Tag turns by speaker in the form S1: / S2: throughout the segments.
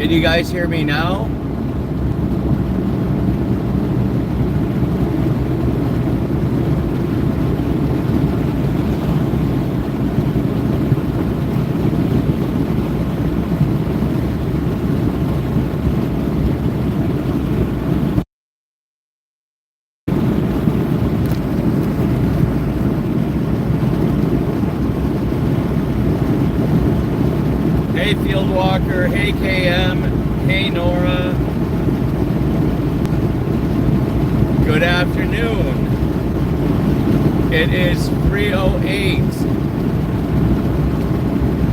S1: Can you guys hear me now? Hey Field Walker, hey KM, hey Nora. Good afternoon. It is 3:08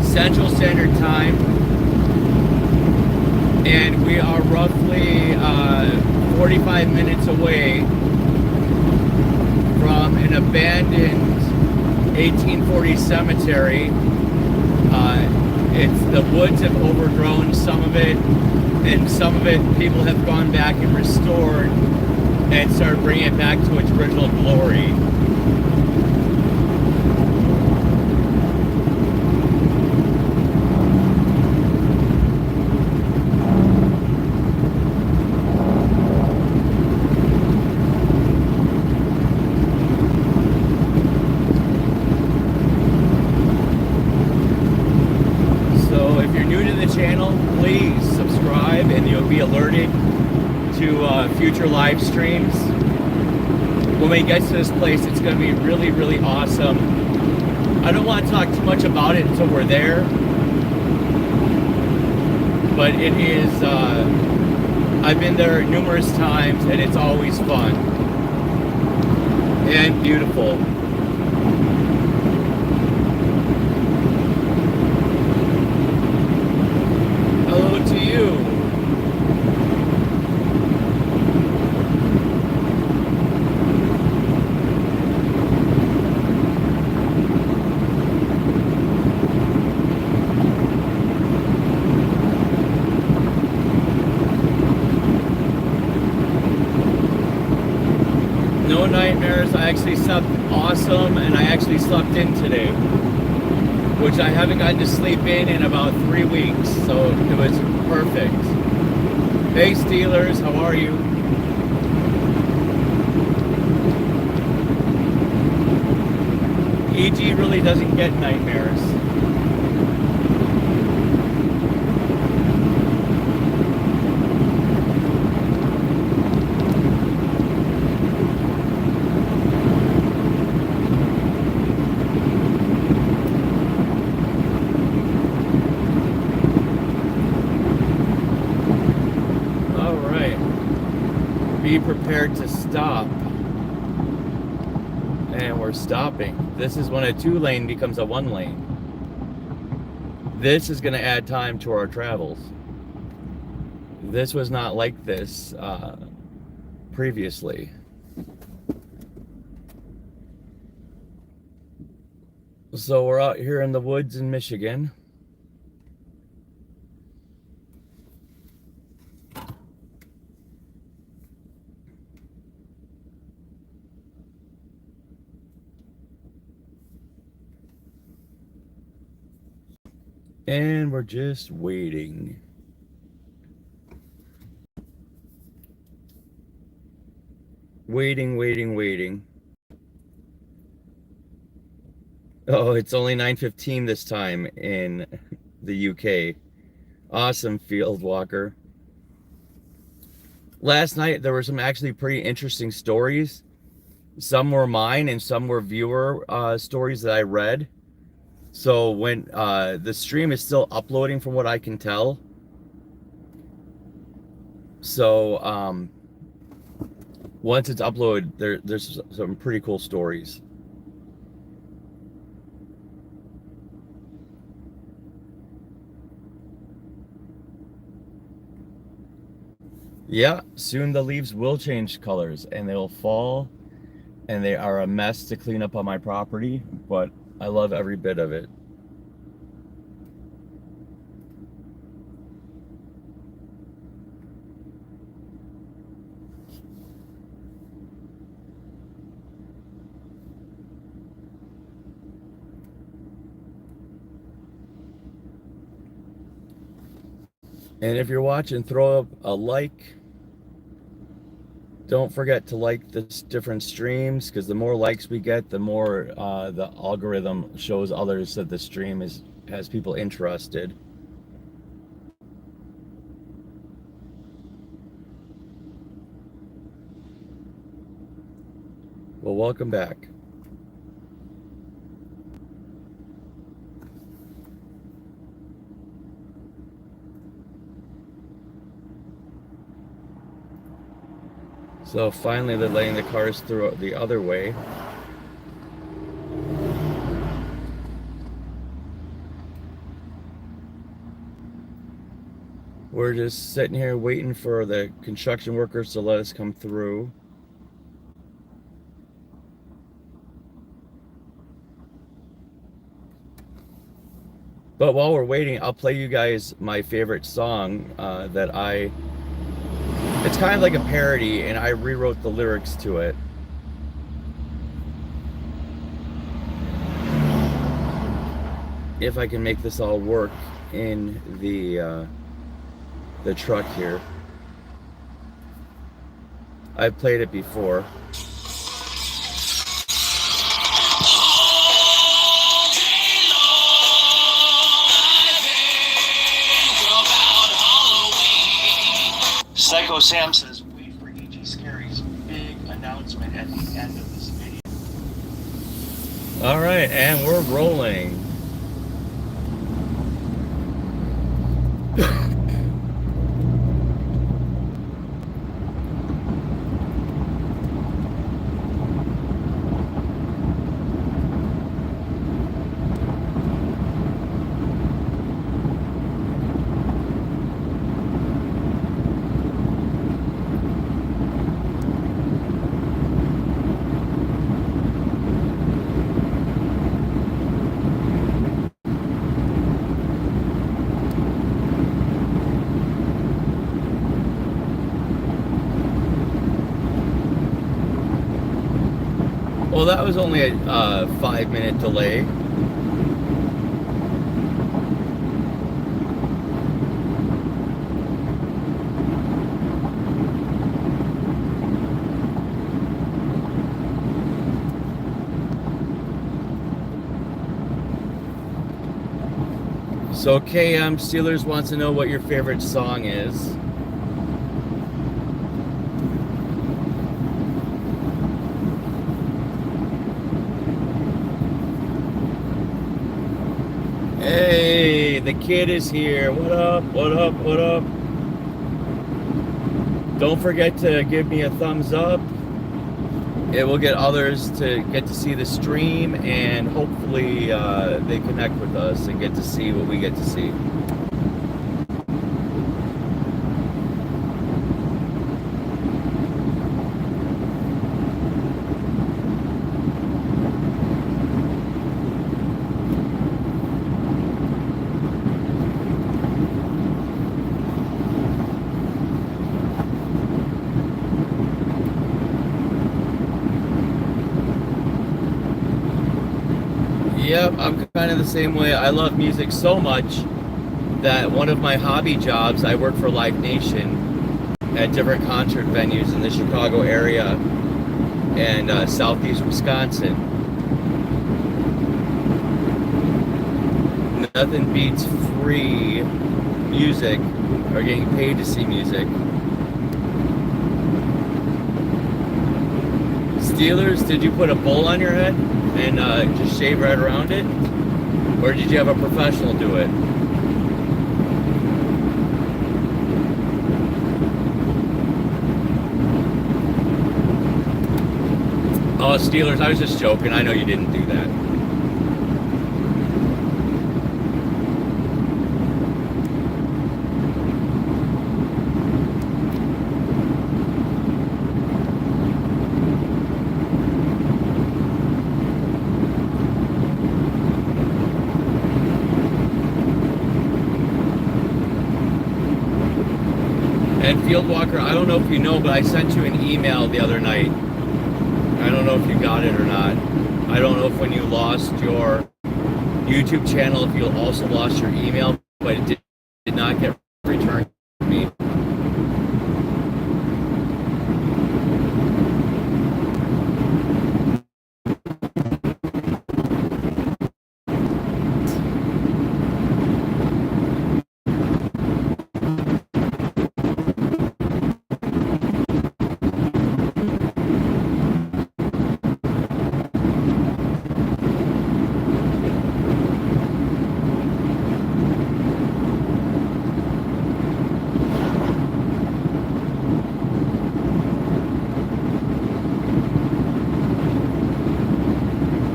S1: Central Standard Time, and we are roughly 45 minutes away from an abandoned 1840 cemetery. The woods have overgrown some of it, and some of it people have gone back and restored and started bringing it back to its original glory. Please subscribe and you'll be alerted to future live streams. When we get to this place, it's going to be really, really awesome. I don't want to talk too much about it until we're there, but it is, I've been there numerous times and it's always fun and beautiful. Hello to you. No nightmares. I actually slept awesome, and I actually slept in today, which I haven't gotten to sleep in about 3 weeks, so it was perfect. Hey Steelers, how are you? EG really doesn't get nightmares. Be prepared to stop. And we're stopping. This is when a 2-lane becomes a 1-lane. This is going to add time to our travels. This was not like this previously. So we're out here in the woods in Michigan. And we're just waiting. Waiting. Oh, it's only 9:15 this time in the UK. Awesome, Field Walker. Last night, there were some actually pretty interesting stories. Some were mine and some were viewer stories that I read. So when the stream is still uploading from what I can tell. So once it's uploaded, there's some pretty cool stories. Yeah, soon the leaves will change colors and they'll fall, and they are a mess to clean up on my property, but I love every bit of it. And if you're watching, throw up a like. Don't forget to like the different streams, because the more likes we get, the more the algorithm shows others that the stream has people interested. Well, welcome back. So finally they're letting the cars through the other way. We're just sitting here waiting for the construction workers to let us come through. But while we're waiting, I'll play you guys my favorite song it's kind of like a parody, and I rewrote the lyrics to it. If I can make this all work in the truck here. I've played it before. Psycho Sam says, wait for E.G. Scary's big announcement at the end of this video. All right, and we're rolling. Well, that was only a 5-minute delay. So KM Steelers wants to know what your favorite song is. Hey, the kid is here. What up, what up, what up? Don't forget to give me a thumbs up. It will get others to get to see the stream, and hopefully they connect with us and get to see what we get to see. Yep, I'm kind of the same way. I love music so much that one of my hobby jobs, I work for Live Nation at different concert venues in the Chicago area and southeast Wisconsin. Nothing beats free music or getting paid to see music. Steelers, did you put a bowl on your head and just shave right around it? Or did you have a professional do it? Oh, Steelers, I was just joking. I know you didn't do that. And Fieldwalker, I don't know if you know, but I sent you an email the other night. I don't know if you got it or not. I don't know if when you lost your YouTube channel, if you also lost your email, but it did not get return to me.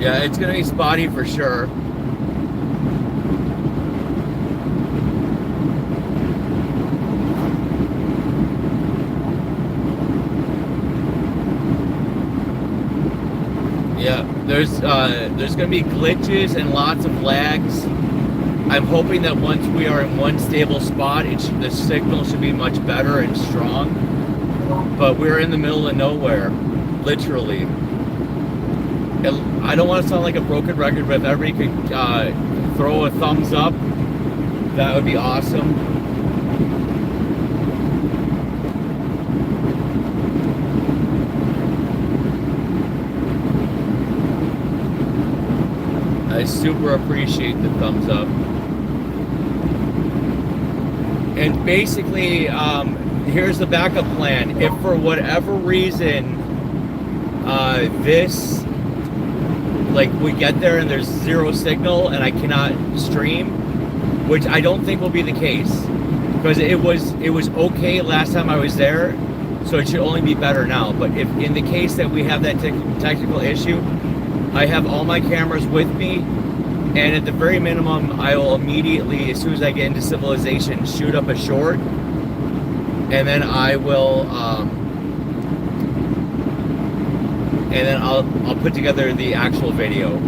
S1: Yeah, it's gonna be spotty for sure. Yeah, there's gonna be glitches and lots of lags. I'm hoping that once we are in one stable spot, the signal should be much better and strong. But we're in the middle of nowhere, literally. I don't want to sound like a broken record, but if everybody could throw a thumbs up, that would be awesome. I super appreciate the thumbs up. And basically, here's the backup plan. If for whatever reason we get there and there's zero signal and I cannot stream, which I don't think will be the case, because it was okay last time I was there, so it should only be better now. But if in the case that we have that technical issue, I have all my cameras with me, and at the very minimum, I will immediately, as soon as I get into civilization, shoot up a short, and then I will I'll put together the actual video.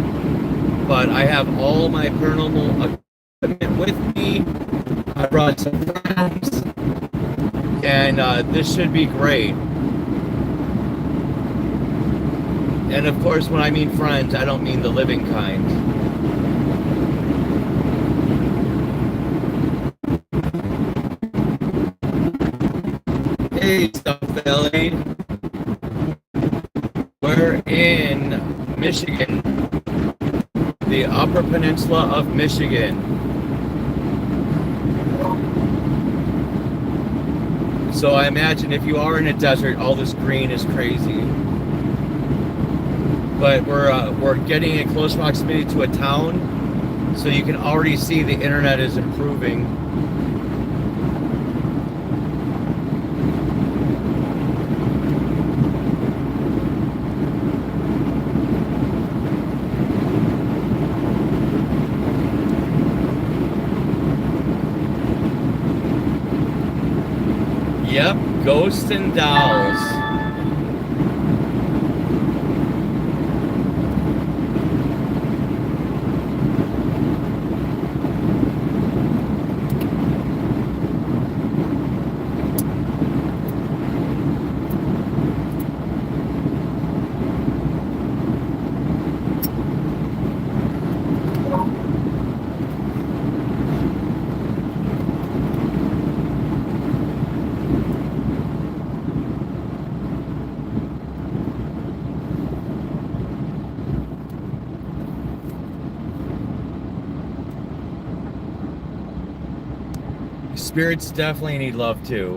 S1: But I have all my paranormal equipment with me. I brought some friends, and this should be great. And of course, when I mean friends, I don't mean the living kind. Hey, Stuff Valley. We're in Michigan, the Upper Peninsula of Michigan. So I imagine if you are in a desert, all this green is crazy. But we're getting in close proximity to a town, so you can already see the internet is improving. Yep, ghosts and dolls. Spirits definitely need love too.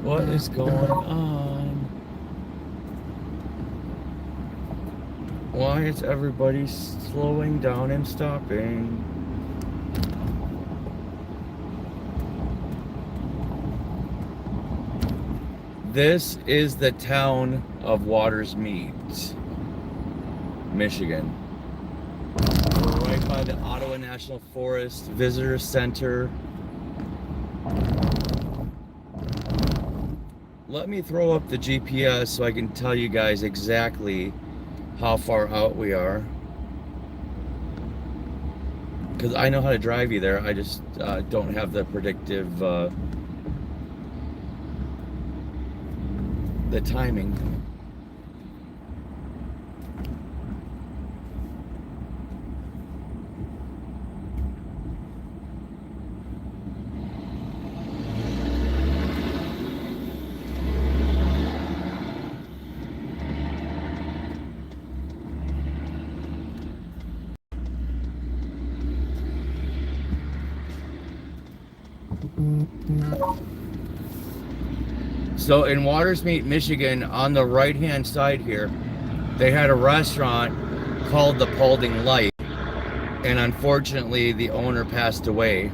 S1: What is going on? Why is everybody slowing down and stopping? This is the town of Waters Mead, Michigan. We're right by the Ottawa National Forest Visitor Center. Let me throw up the GPS so I can tell you guys exactly how far out we are. Because I know how to drive you there, I just don't have the predictive, the timing. So in Watersmeet, Michigan, on the right-hand side here, they had a restaurant called the Paulding Light, and unfortunately the owner passed away.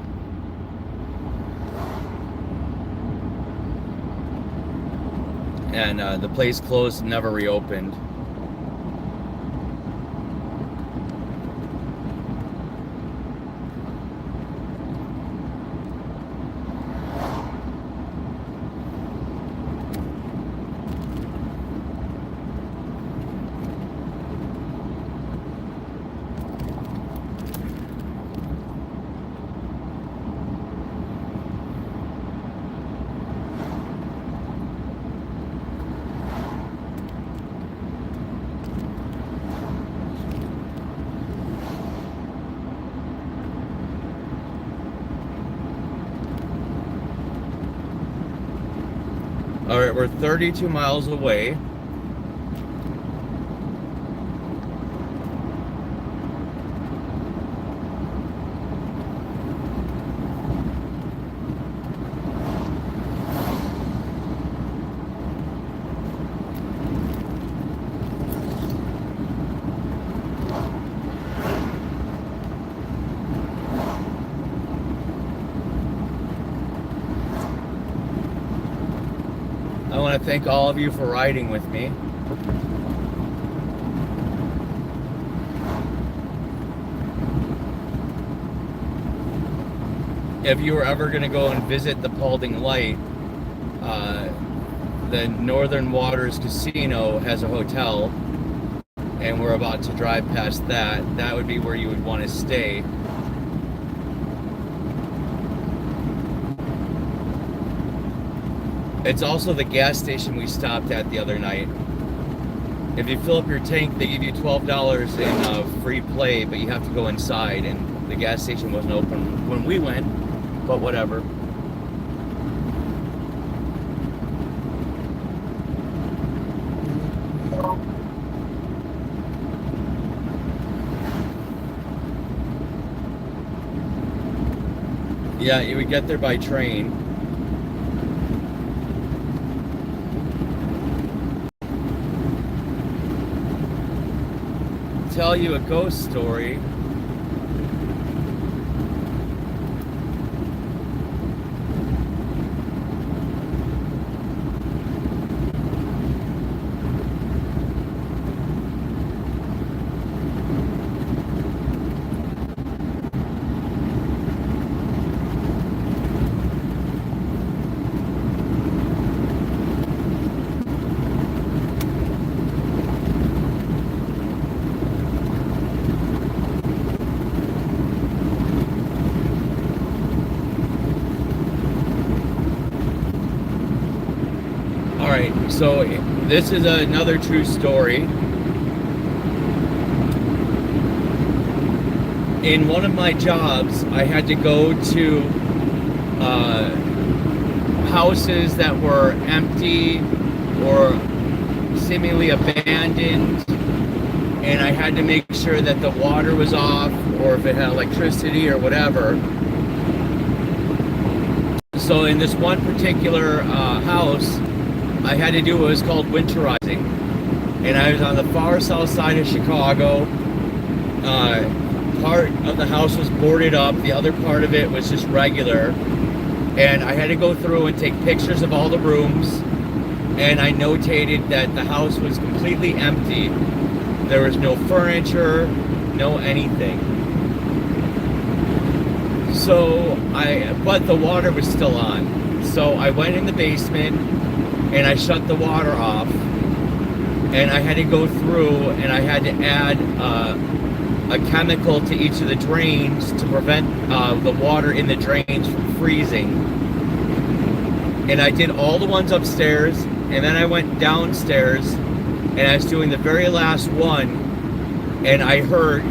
S1: And the place closed and never reopened. All right, we're 32 miles away. I want to thank all of you for riding with me. If you were ever going to go and visit the Paulding Light, the Northern Waters Casino has a hotel, and we're about to drive past that. That would be where you would want to stay. It's also the gas station we stopped at the other night. If you fill up your tank, they give you $12 in free play, but you have to go inside, and the gas station wasn't open when we went, but whatever. Yeah, you would get there by train. Tell you a ghost story. So this is another true story. In one of my jobs, I had to go to houses that were empty or seemingly abandoned, and I had to make sure that the water was off or if it had electricity or whatever. So in this one particular house, I had to do what was called winterizing, and I was on the far south side of Chicago. Part of the house was boarded up, the other part of it was just regular, and I had to go through and take pictures of all the rooms, and I notated that the house was completely empty. There was no furniture, no anything. So but the water was still on. So I went in the basement and I shut the water off, and I had to go through and I had to add a chemical to each of the drains to prevent the water in the drains from freezing. And I did all the ones upstairs, and then I went downstairs and I was doing the very last one, and I heard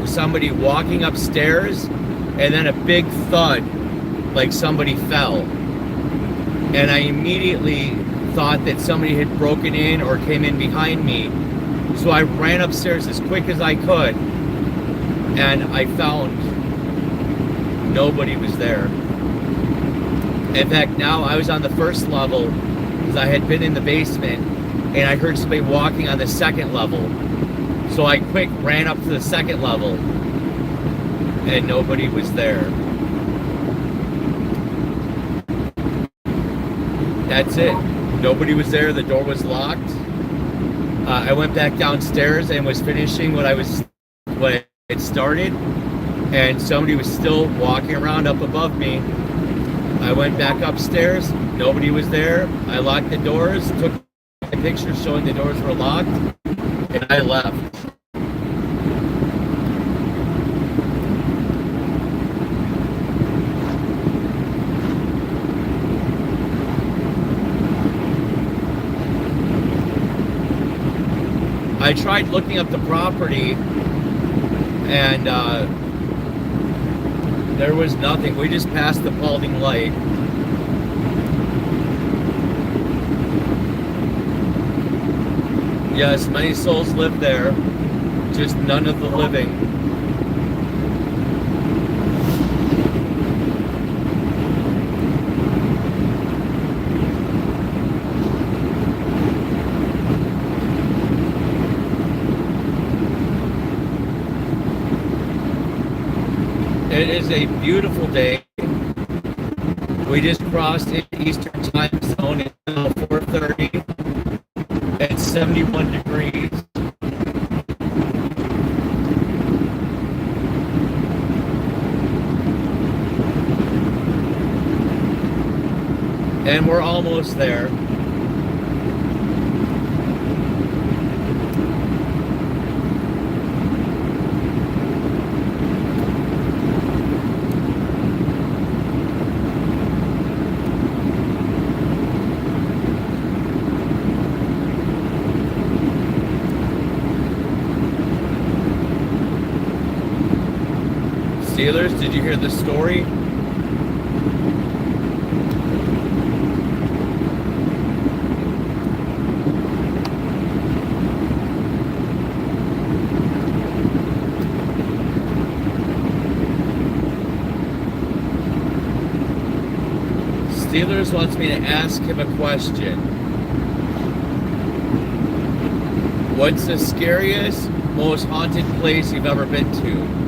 S1: somebody walking upstairs and then a big thud, like somebody fell. And I immediately thought that somebody had broken in or came in behind me. So I ran upstairs as quick as I could, and I found nobody was there. In fact, now I was on the first level because I had been in the basement and I heard somebody walking on the second level. So I quick ran up to the second level and nobody was there. That's it. Nobody was there. The door was locked. I went back downstairs and was finishing what I had started, and somebody was still walking around up above me. I went back upstairs. Nobody was there. I locked the doors, took a picture showing the doors were locked, and I left. I tried looking up the property and there was nothing. We just passed the Paulding Light. Yes, many souls live there, just none of the living. It is a beautiful day. We just crossed into Eastern Time Zone. It's now 4:30. It's 71 degrees. And we're almost there. Steelers, did you hear the story? Steelers wants me to ask him a question. What's the scariest, most haunted place you've ever been to?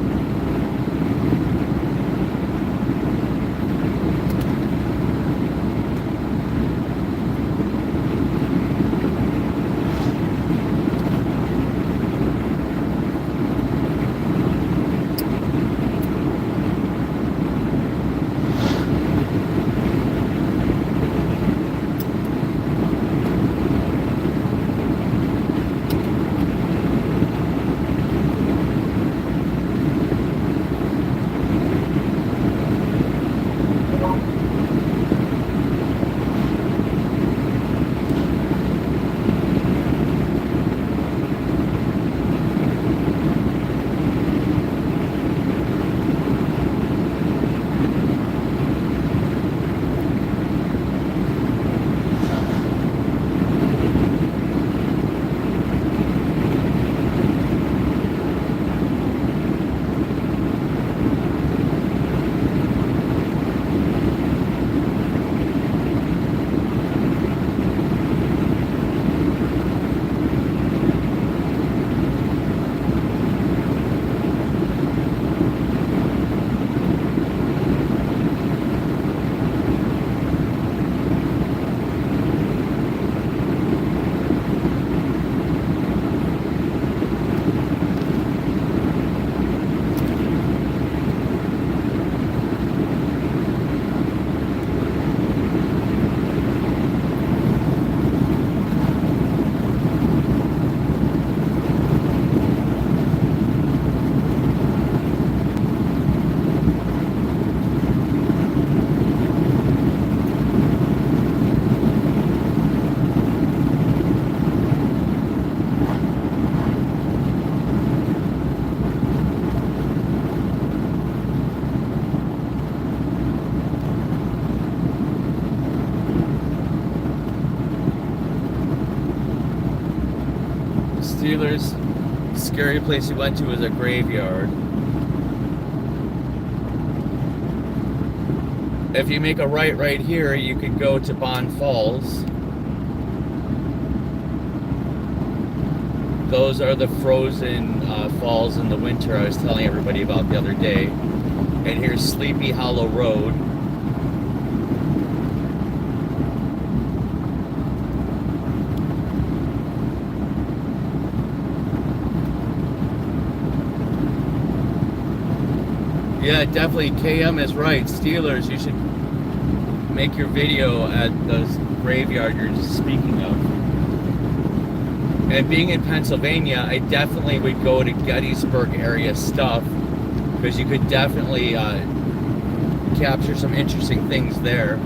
S1: Steelers, scary place we went to was a graveyard. If you make a right here, you can go to Bond Falls. Those are the frozen falls in the winter I was telling everybody about the other day. And here's Sleepy Hollow Road. Yeah, definitely. KM is right. Steelers, you should make your video at the graveyard you're speaking of. And being in Pennsylvania, I definitely would go to Gettysburg area stuff, because you could definitely capture some interesting things there.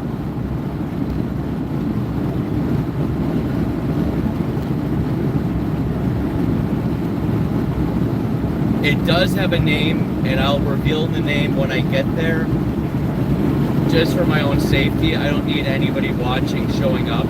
S1: It does have a name, and I'll reveal the name when I get there, just for my own safety. I don't need anybody watching showing up.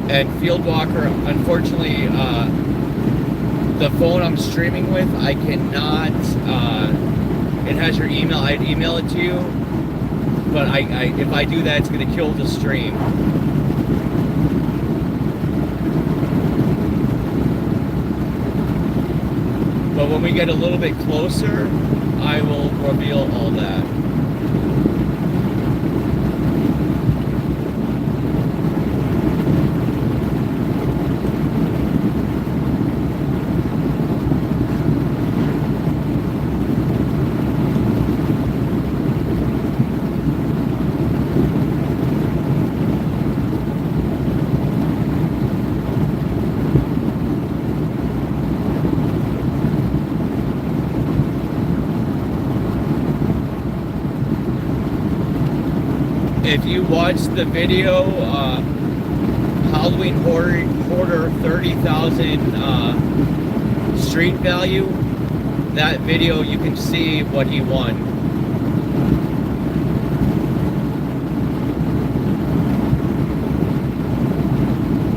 S1: And Fieldwalker, unfortunately, the phone I'm streaming with, I cannot, it has your email, I'd email it to you, but if I do that, it's going to kill the stream. But when we get a little bit closer, I will reveal all that. If you watch the video, Halloween Hoarder 30,000 street value, that video you can see what he won.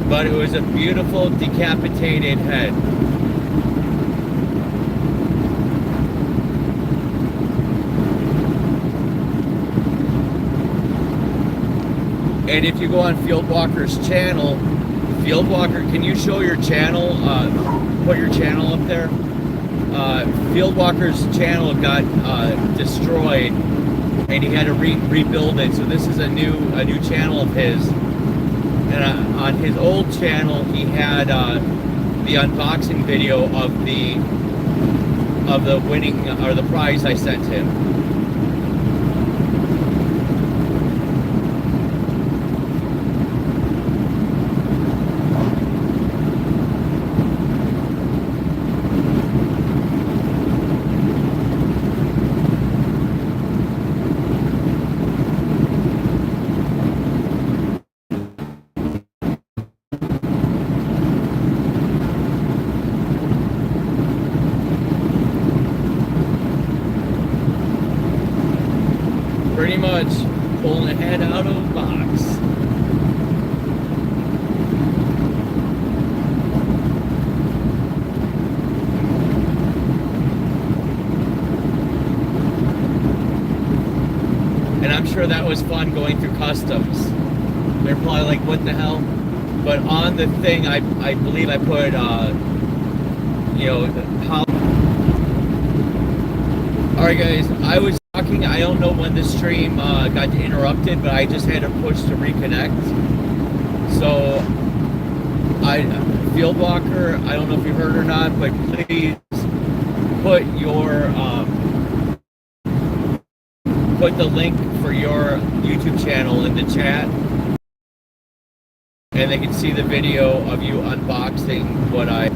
S1: But it was a beautiful decapitated head. And if you go on Fieldwalker's channel, Fieldwalker, can you show your channel? Put your channel up there. Fieldwalker's channel got destroyed, and he had to rebuild it. So this is a new channel of his. And on his old channel, he had the unboxing video of the winning or the prize I sent him. Pretty much pulling a head out of a box. And I'm sure that was fun going through customs. They're probably like, what the hell? But on the thing, I believe I put, you know, how. Alright guys, I was talking, I don't know when the stream got interrupted, but I just had to push to reconnect. So, Fieldwalker, I don't know if you heard or not, but please put your, put the link for your YouTube channel in the chat, and they can see the video of you unboxing what I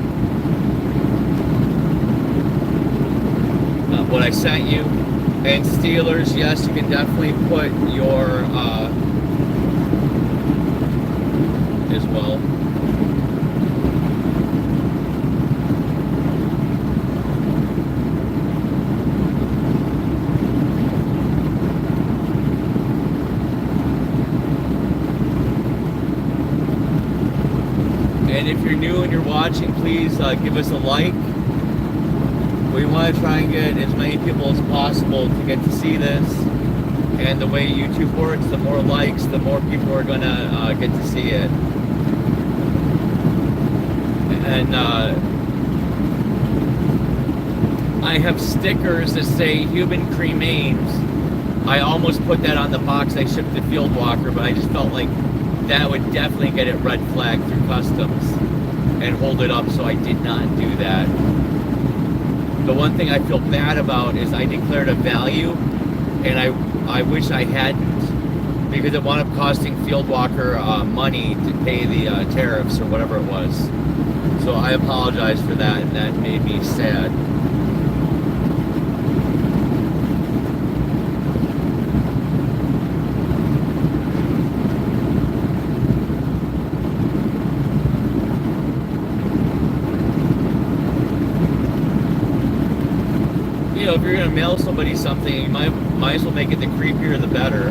S1: sent you. And Steelers, yes, you can definitely put your as well. And if you're new and you're watching, please give us a like. We want to try and get as many people as possible to get to see this. And the way YouTube works, the more likes, the more people are going to get to see it. And I have stickers that say human cremains. I almost put that on the box I shipped to Field Walker, but I just felt like that would definitely get it red flagged through customs and hold it up, so I did not do that. The one thing I feel bad about is I declared a value, and I wish I hadn't, because it wound up costing Field Walker money to pay the tariffs or whatever it was. So I apologize for that, and that made me sad. You know, if you're gonna mail somebody something, you might as well make it the creepier the better.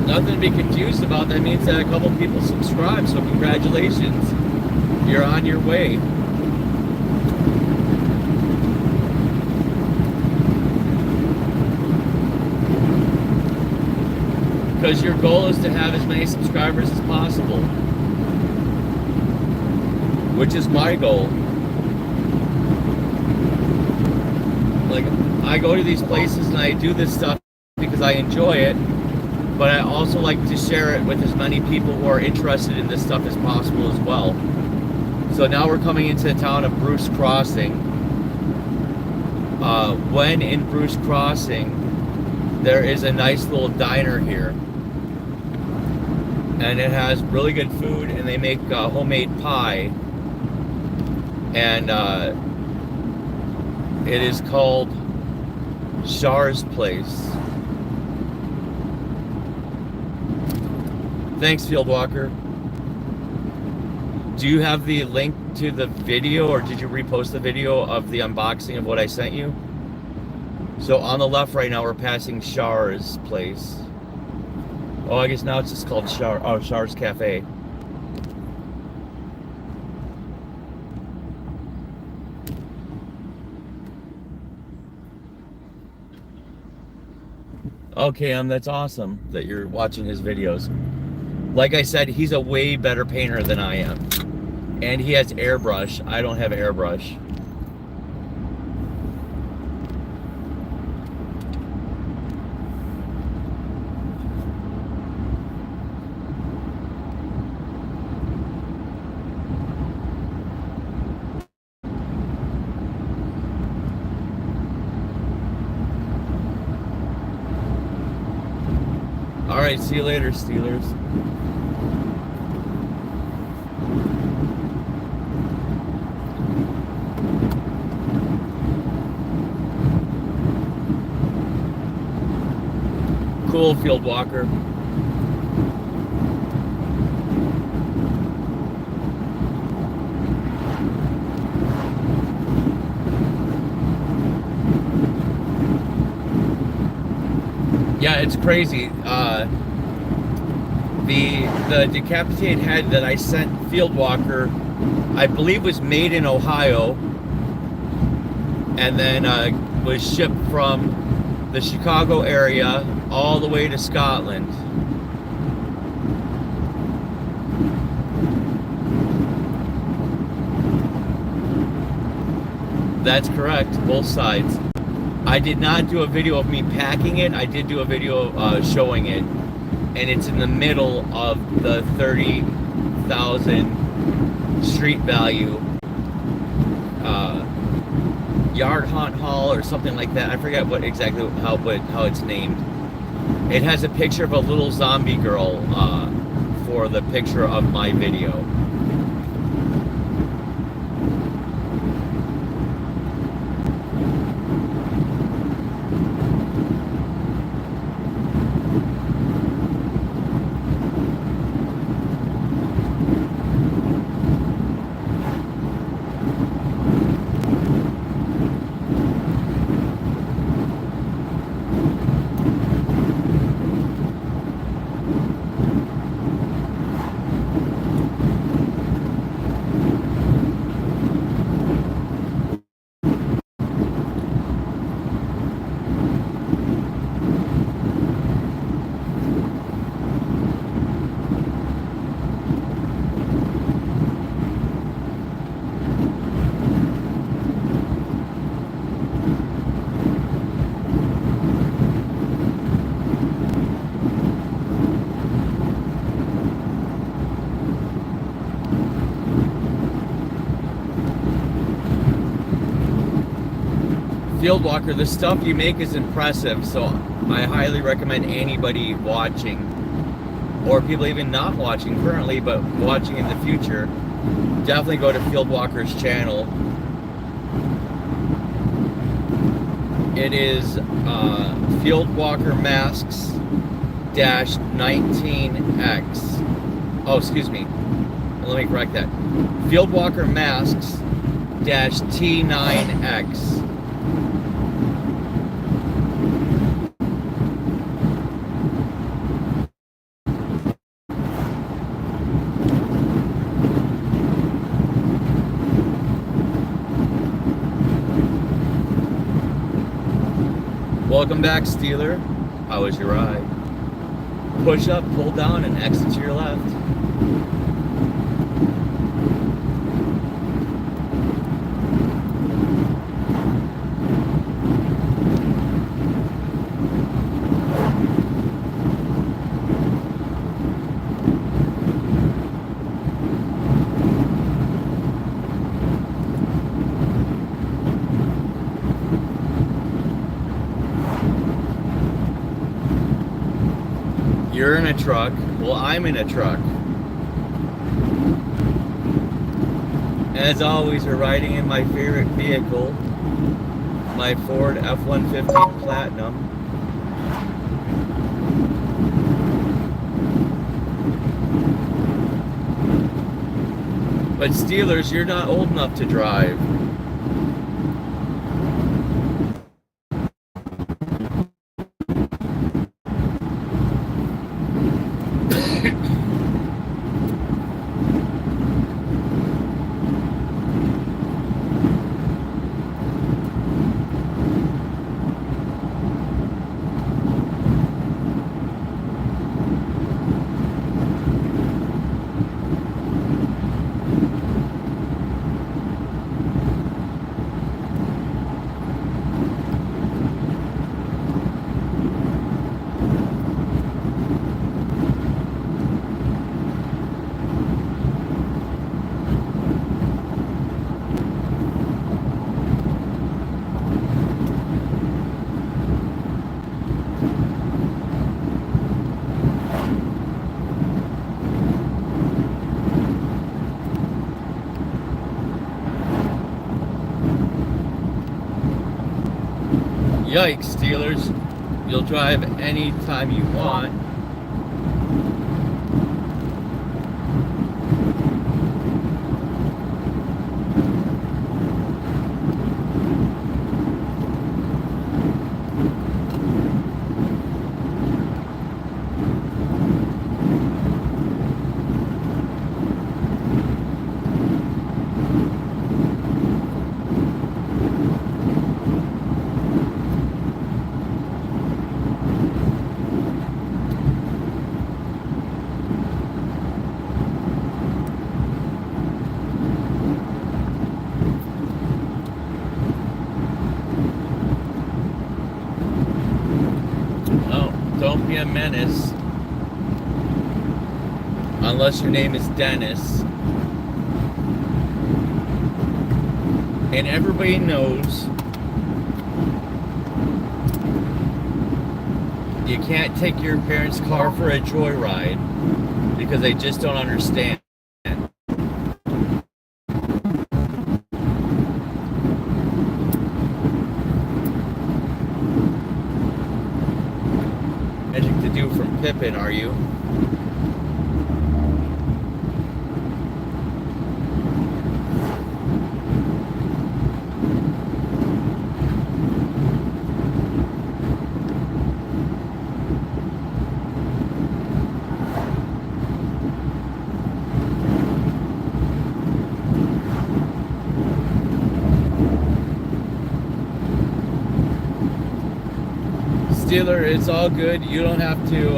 S1: Nothing to be confused about. That means that a couple people subscribe, so congratulations. You're on your way. Because your goal is to have as many subscribers as possible, which is my goal. Like, I go to these places and I do this stuff because I enjoy it, but I also like to share it with as many people who are interested in this stuff as possible as well. So now we're coming into the town of Bruce Crossing. When in Bruce Crossing, there is a nice little diner here. And it has really good food, and they make homemade pie. And it is called Char's Place. Thanks, Field Walker. Do you have the link to the video, or did you repost the video of the unboxing of what I sent you? So on the left right now, we're passing Char's Place. Oh, I guess now it's just called Char's Cafe. Okay, that's awesome that you're watching his videos. Like I said, he's a way better painter than I am. And he has airbrush. I don't have airbrush. All right, see you later, Steelers. Cool, Field Walker. Yeah, it's crazy. The decapitated head that I sent Field Walker, I believe was made in Ohio, and then was shipped from the Chicago area all the way to Scotland. That's correct, both sides. I did not do a video of me packing it. I did do a video showing it, and it's in the middle of the 30,000 street value yard hunt hall or something like that. I forget what exactly how it's named. It has a picture of a little zombie girl for the picture of my video. Field walker, the stuff you make is impressive, so I highly recommend anybody watching, or people even not watching currently, but watching in the future, definitely go to Field Walker's channel. It is Field Walker Masks dash 19X. Oh, excuse me. Let me correct that. Field Walker Masks dash T9X. Welcome back, Steeler. How was your ride? Push up, pull down, and exit to your left. You're in a truck. Well, I'm in a truck. As always, we're riding in my favorite vehicle, my Ford F-150 Platinum. But Steelers, you're not old enough to drive. Yikes, Steelers. You'll drive anytime you want. Don't be a menace. Unless your name is Dennis. And everybody knows you can't take your parents' car for a joyride because they just don't understand. Magic to do from Pippin, are you? Steeler, it's all good. You don't have to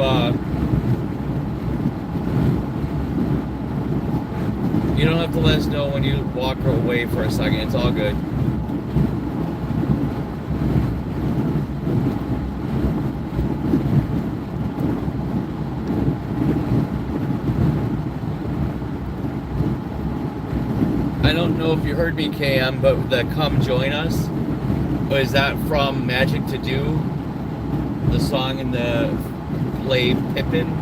S1: let us know when you walk away for a second. It's all good. I don't know if you heard me, Cam, but the come join us. Oh, is that from Magic to Do? The song in the play Pippin?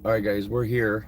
S1: All right, guys, we're here.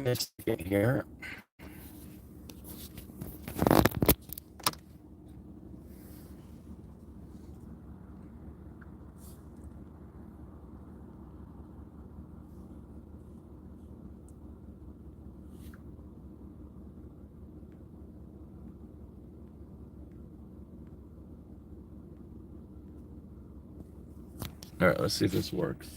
S1: Let's get here. All right, let's see if this works.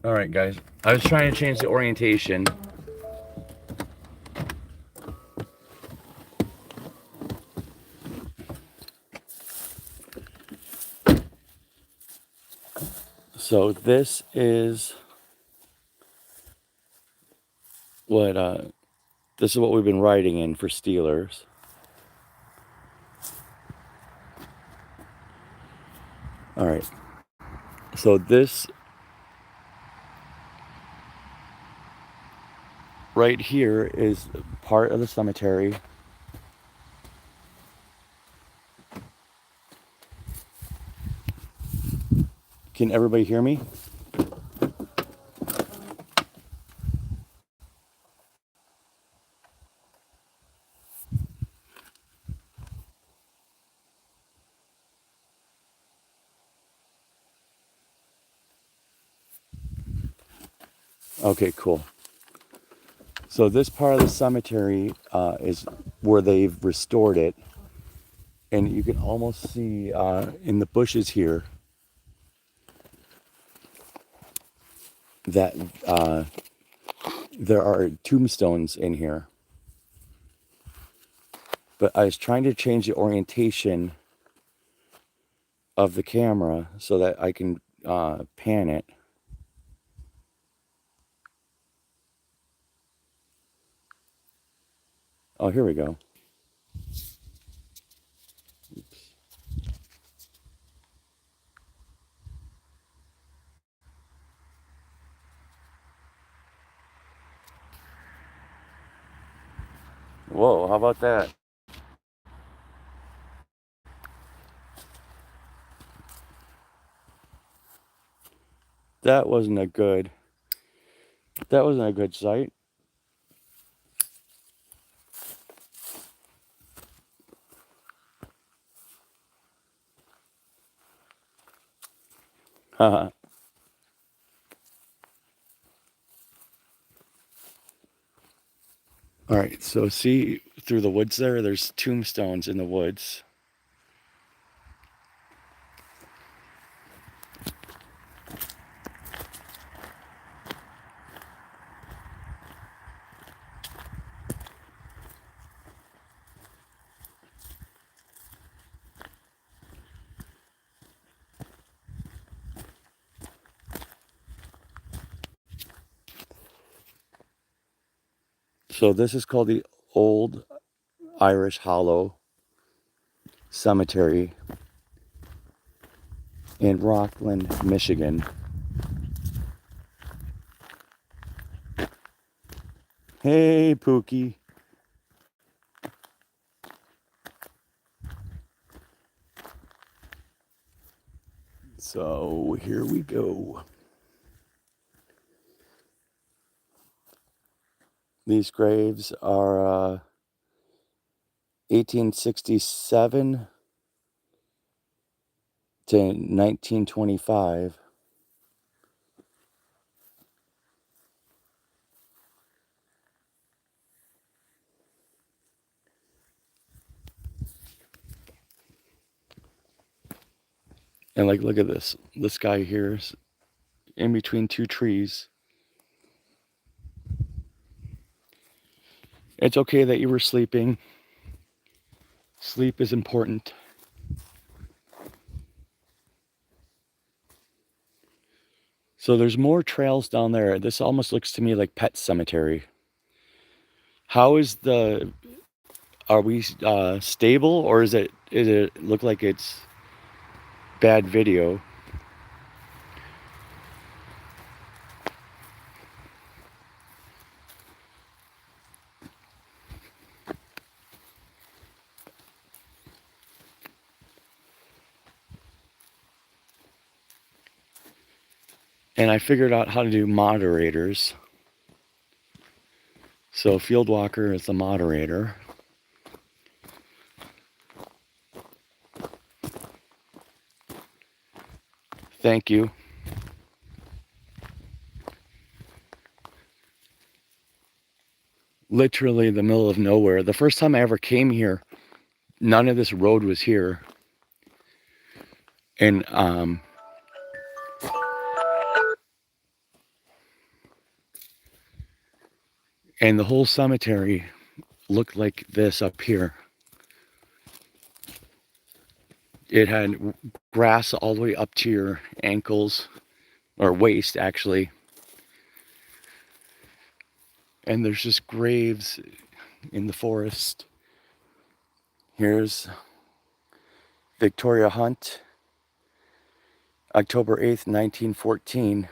S1: All right, guys. I was trying to change the orientation. So this is what we've been writing in for Steelers. All right. So this right here is part of the cemetery. Can everybody hear me? Okay, cool. So this part of the cemetery is where they've restored it. And you can almost see in the bushes here that there are tombstones in here. But I was trying to change the orientation
S2: of the camera so that I can pan it. Oh, here we go. Oops. Whoa, how about that? That wasn't a good, that wasn't a good sight. Haha. All right, so see through the woods there, there's tombstones in the woods. So this is called the Old Irish Hollow Cemetery in Rockland, Michigan. Hey, Pookie. So here we go. These graves are 1867 to 1925. And like, look at this. This guy here is in between two trees. It's okay that you were sleeping. Sleep is important. So there's more trails down there. This almost looks to me like Pet Cemetery. How is the, are we stable, or is it look like it's bad video? And I figured out how to do moderators. So Field Walker is the moderator. Thank you. Literally the middle of nowhere. The first time I ever came here, none of this road was here. And the whole cemetery looked like this up here. It had grass all the way up to your ankles, or waist actually. And there's just graves in the forest. Here's Victoria Hunt, October 8th, 1914.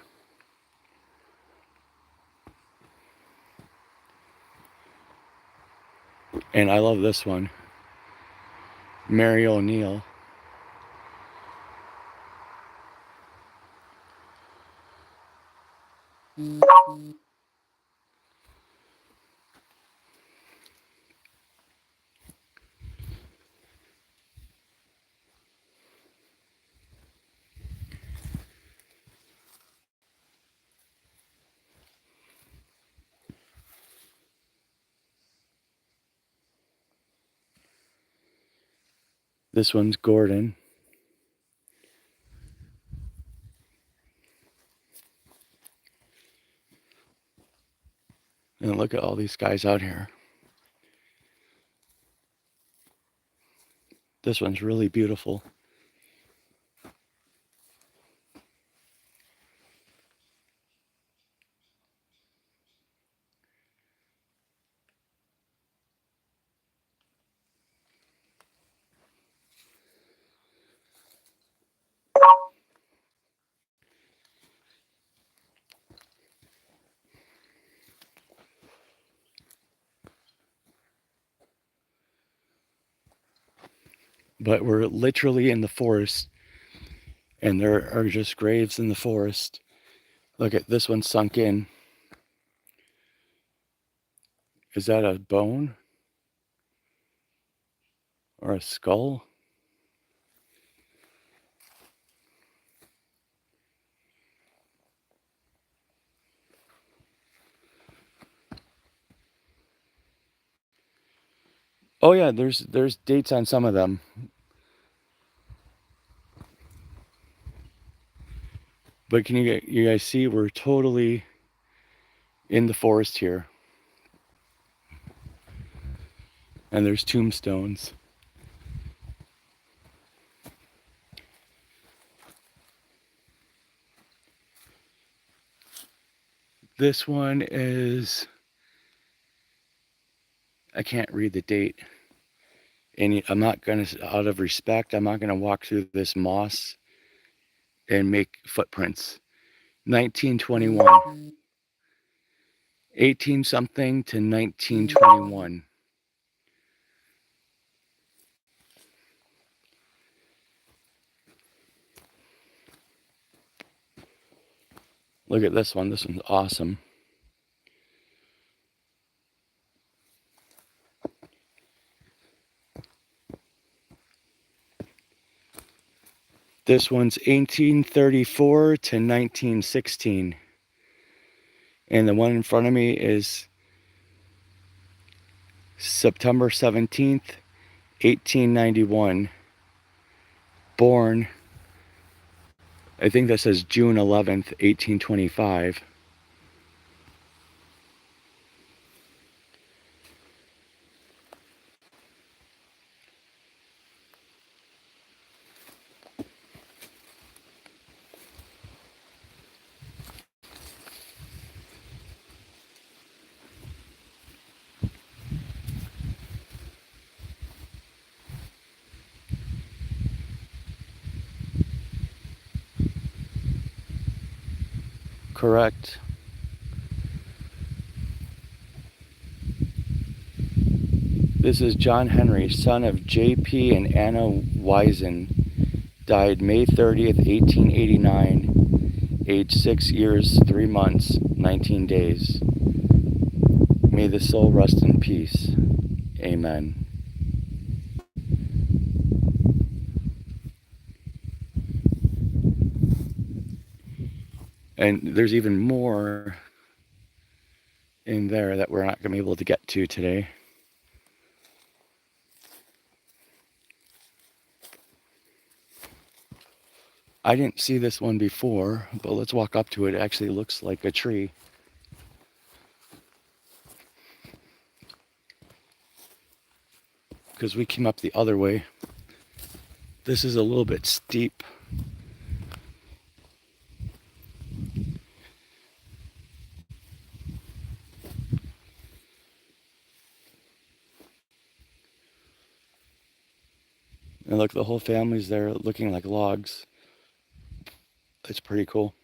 S2: And I love this one. Mary O'Neill. This one's Gordon. And look at all these guys out here. This one's really beautiful. but we're literally in the forest, and there are just graves in the forest. Look at this one sunk in. Is that a bone? Or a skull? Oh yeah, there's dates on some of them. But can you guys see we're totally in the forest here. And there's tombstones. This one is, I can't read the date. And I'm not gonna, out of respect, I'm not gonna walk through this moss and make footprints. 1921. 18 something to 1921. Look at this one. This one's awesome. This one's 1834 to 1916. And the one in front of me is September 17th, 1891. Born, I think that says June 11th, 1825. Correct. This is John Henry, son of J.P. and Anna Wisen. Died May 30th, 1889. Age 6 years, 3 months, 19 days. May the soul rest in peace. Amen. And there's even more in there that we're not going to be able to get to today. I didn't see this one before, but let's walk up to it. It actually looks like a tree. Because we came up the other way. This is a little bit steep. And look, the whole family's there looking like logs. It's pretty cool.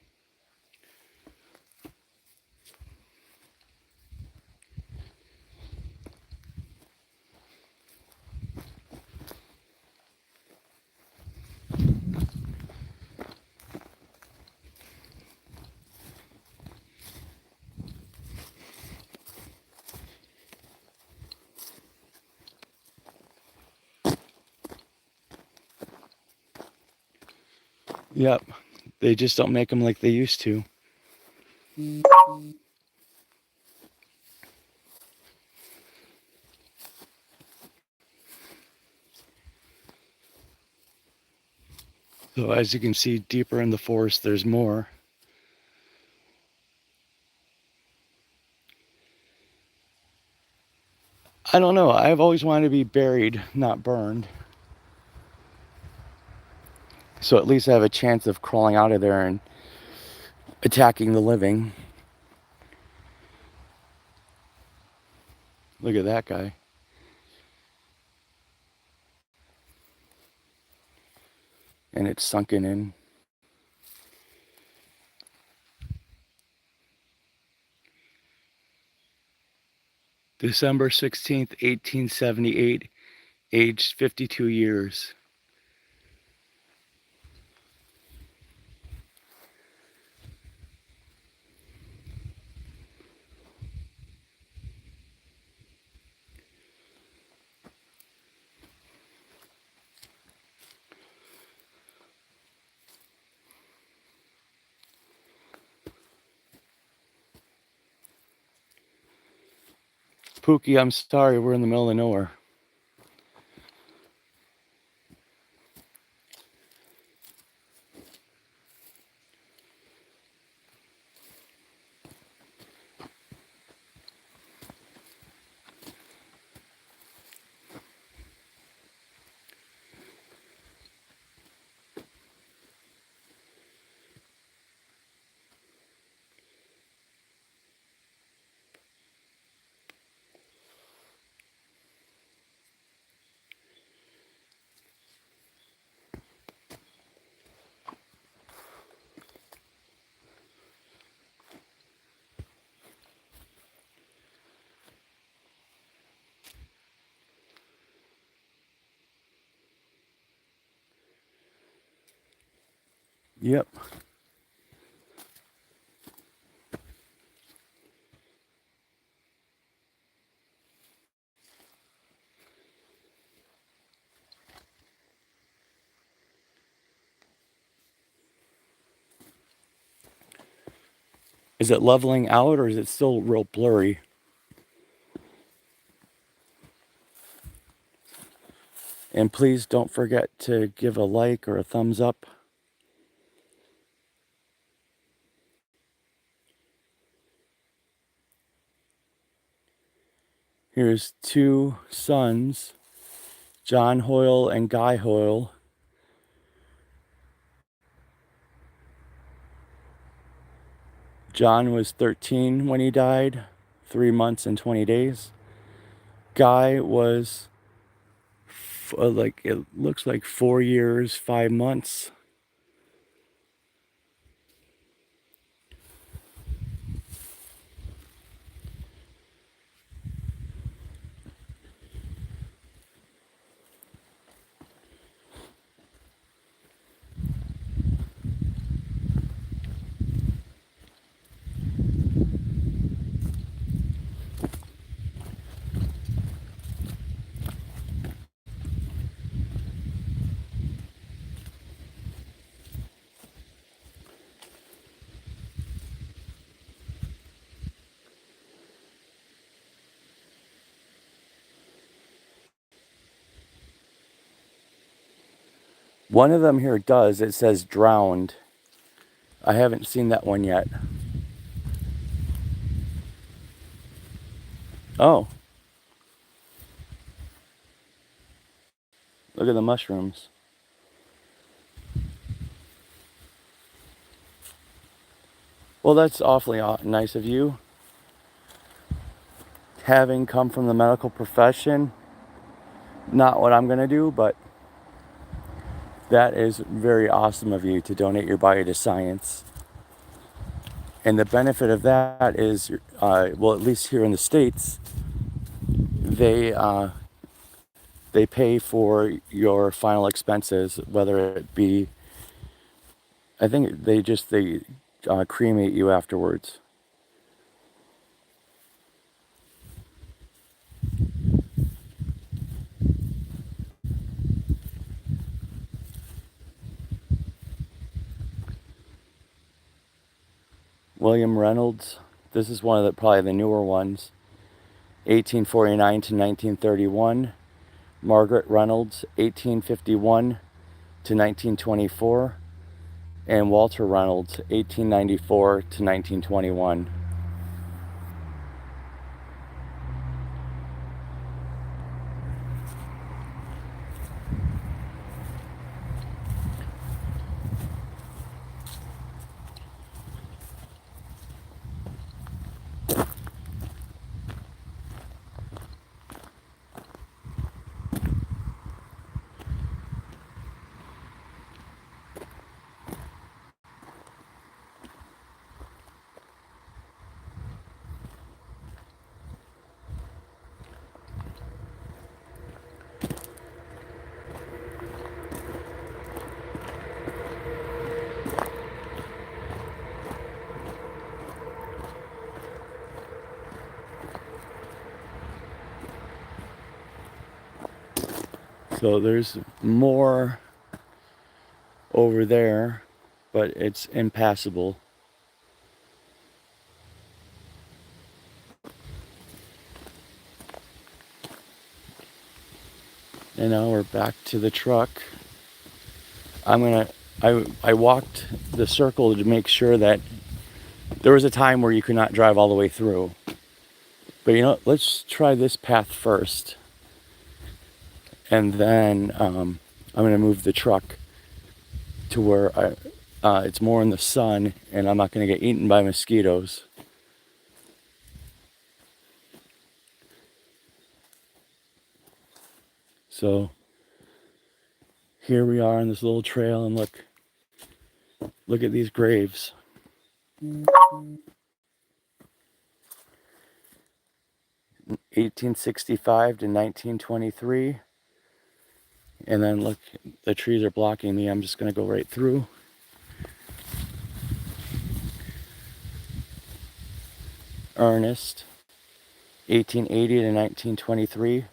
S2: Yep, they just don't make them like they used to. So as you can see, deeper in the forest, there's more. I don't know. I've always wanted to be buried, not burned. So at least I have a chance of crawling out of there and attacking the living. Look at that guy. And it's sunken in. December 16th, 1878, aged 52 years. Pookie, I'm sorry, we're in the middle of nowhere. Yep. Is it leveling out or is it still real blurry? And please don't forget to give a like or a thumbs up. Here's two sons, John Hoyle and Guy Hoyle. John was 13 when he died, 3 months and 20 days. Guy was it looks like 4 years, 5 months. One of them here does. It says drowned. I haven't seen that one yet. Oh. Look at the mushrooms. Well, that's awfully nice of you. Having come from the medical profession, not what I'm going to do, but that is very awesome of you to donate your body to science. And the benefit of that is, well, at least here in the States, they pay for your final expenses, whether it be, I think they cremate you afterwards. William Reynolds, this is one of probably the newer ones, 1849 to 1931. Margaret Reynolds, 1851 to 1924. And Walter Reynolds, 1894 to 1921. So there's more over there, but it's impassable. And now we're back to the truck. I walked the circle to make sure that there was a time where you could not drive all the way through. But you know, let's try this path first. And then I'm going to move the truck to where it's more in the sun and I'm not going to get eaten by mosquitoes. So here we are on this little trail, and look at these graves. 1865 to 1923. And then look, the trees are blocking me. I'm just going to go right through. Ernest, 1880 to 1923.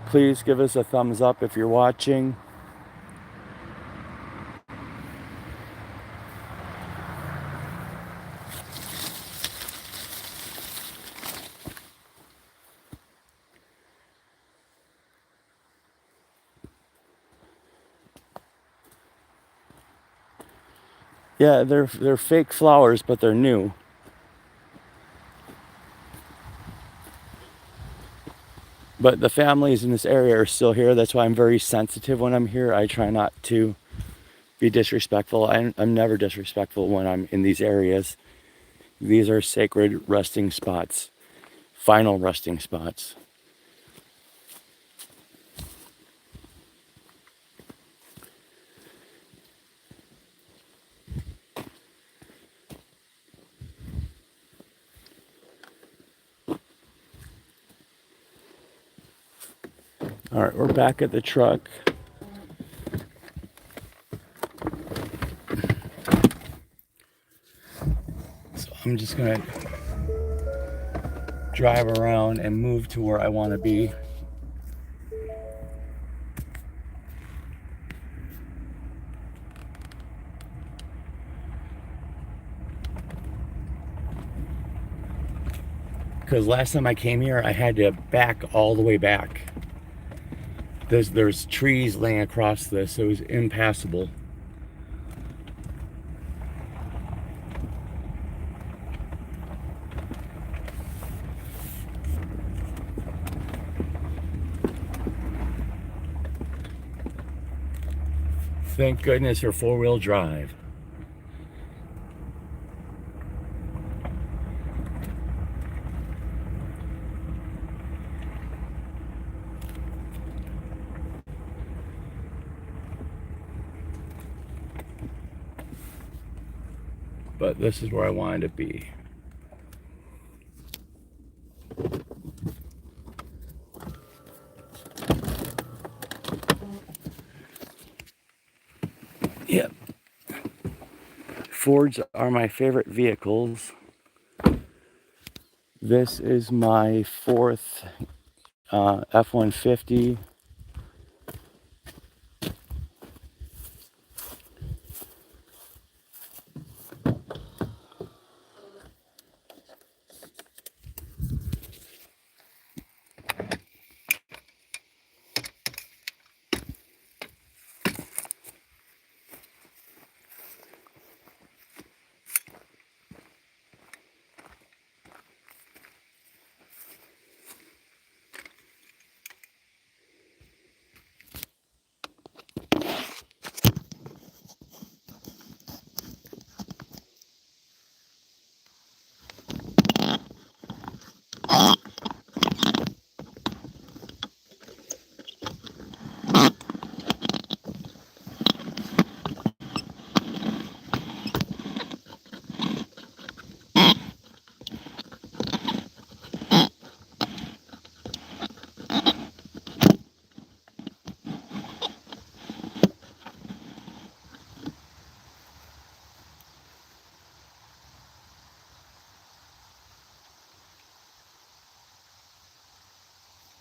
S2: Please give us a thumbs up if you're watching. Yeah, they're fake flowers, but they're new. But the families in this area are still here. That's why I'm very sensitive when I'm here. I try not to be disrespectful. I'm never disrespectful when I'm in these areas. These are sacred resting spots, final resting spots. All right, we're back at the truck. So I'm just gonna drive around and move to where I want to be. Because last time I came here, I had to back all the way back. There's trees laying across this, so it was impassable. Thank goodness for four-wheel drive. But this is where I wanted to be. Yep. Fords are my favorite vehicles. This is my fourth F-150.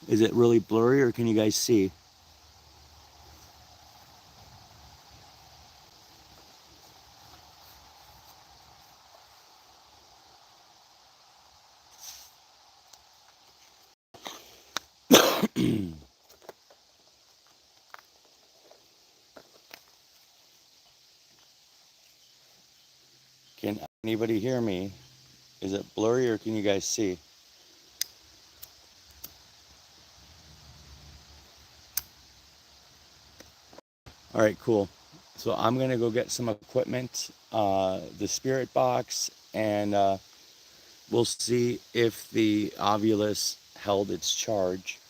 S2: Is it really blurry, or can you guys see? Anybody hear me? Is it blurry or can you guys see? All right, cool. So I'm gonna go get some equipment, the spirit box, and we'll see if the Ovilus held its charge.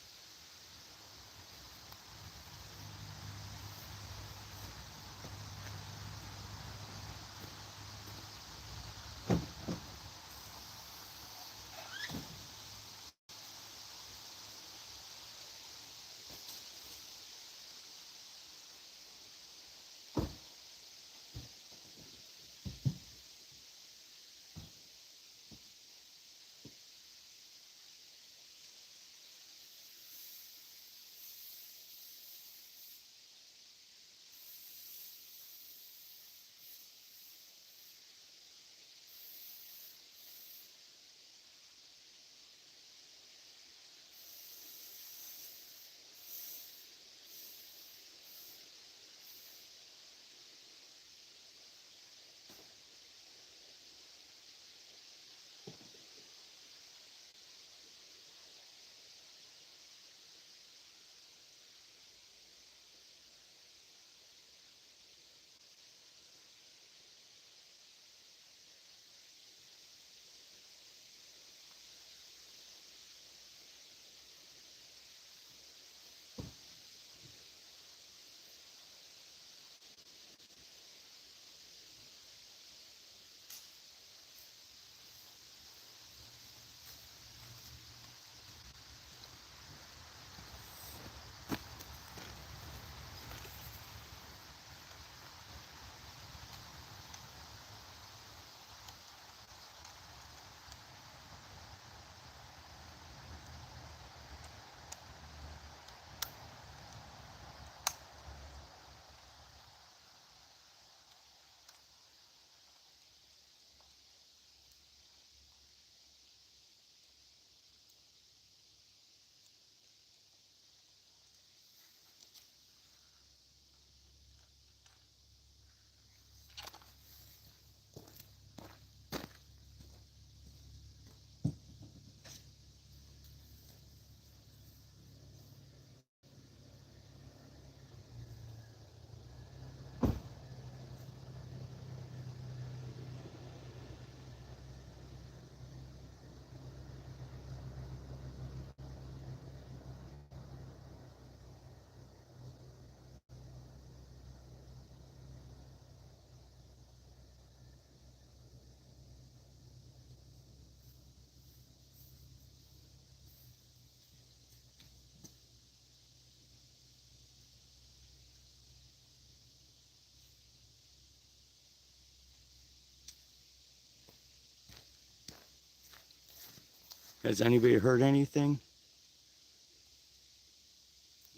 S2: Has anybody heard anything?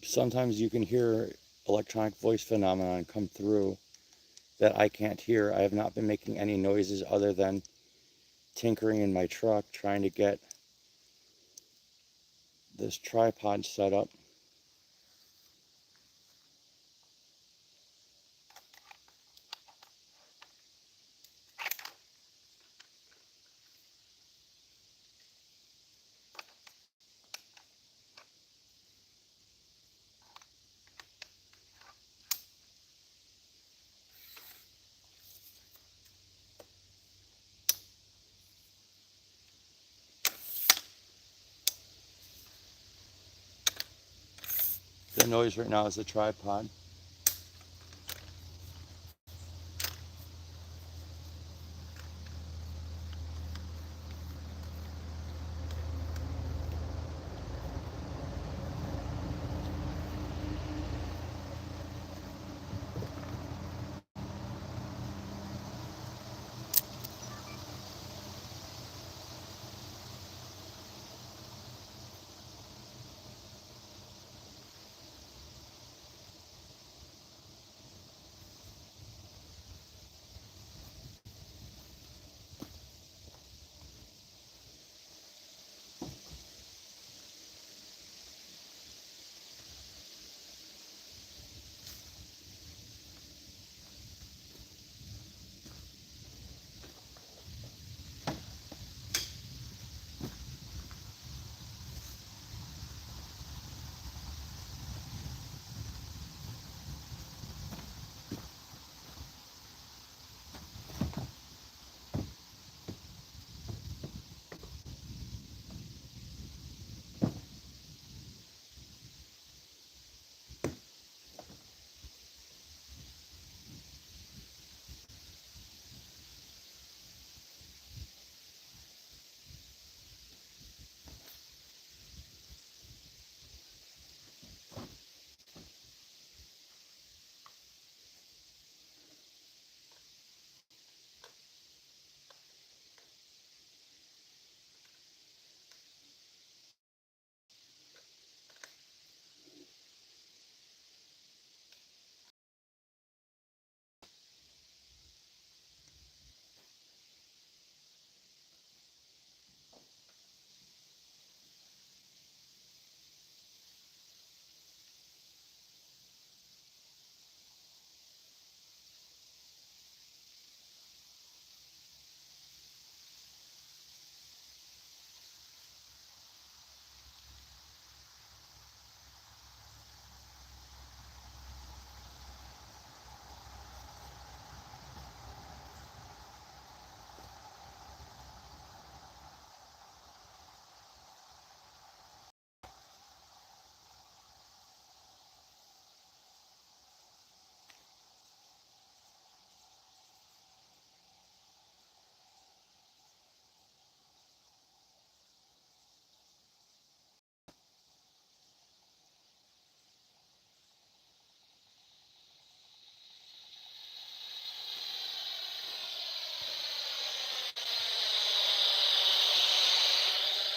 S2: Sometimes you can hear electronic voice phenomenon come through that I can't hear. I have not been making any noises other than tinkering in my truck trying to get this tripod set up. The noise right now is the tripod.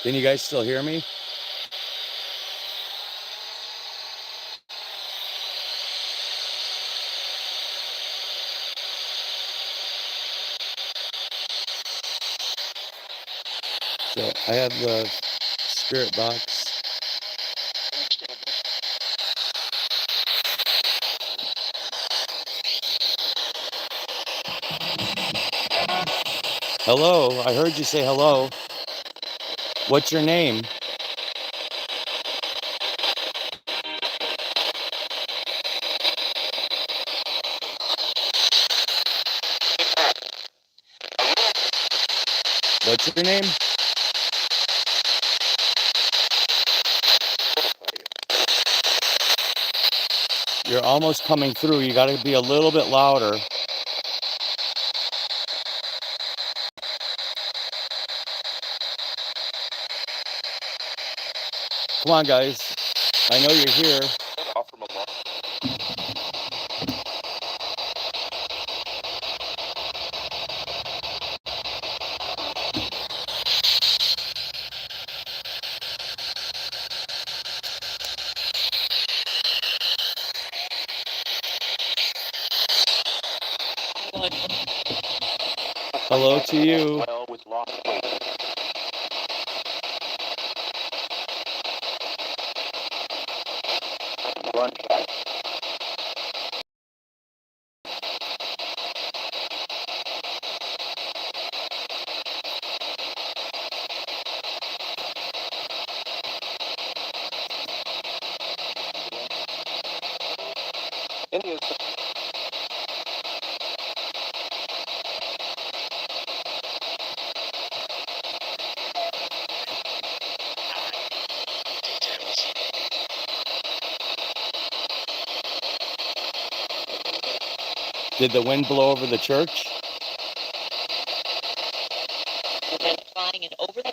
S2: Can you guys still hear me? So I have the spirit box. Hello, I heard you say hello. What's your name? What's your name? You're almost coming through. You got to be a little bit louder. Come on, guys. I know you're here. Hello to you. Did the wind blow over the church?
S3: Flying and over the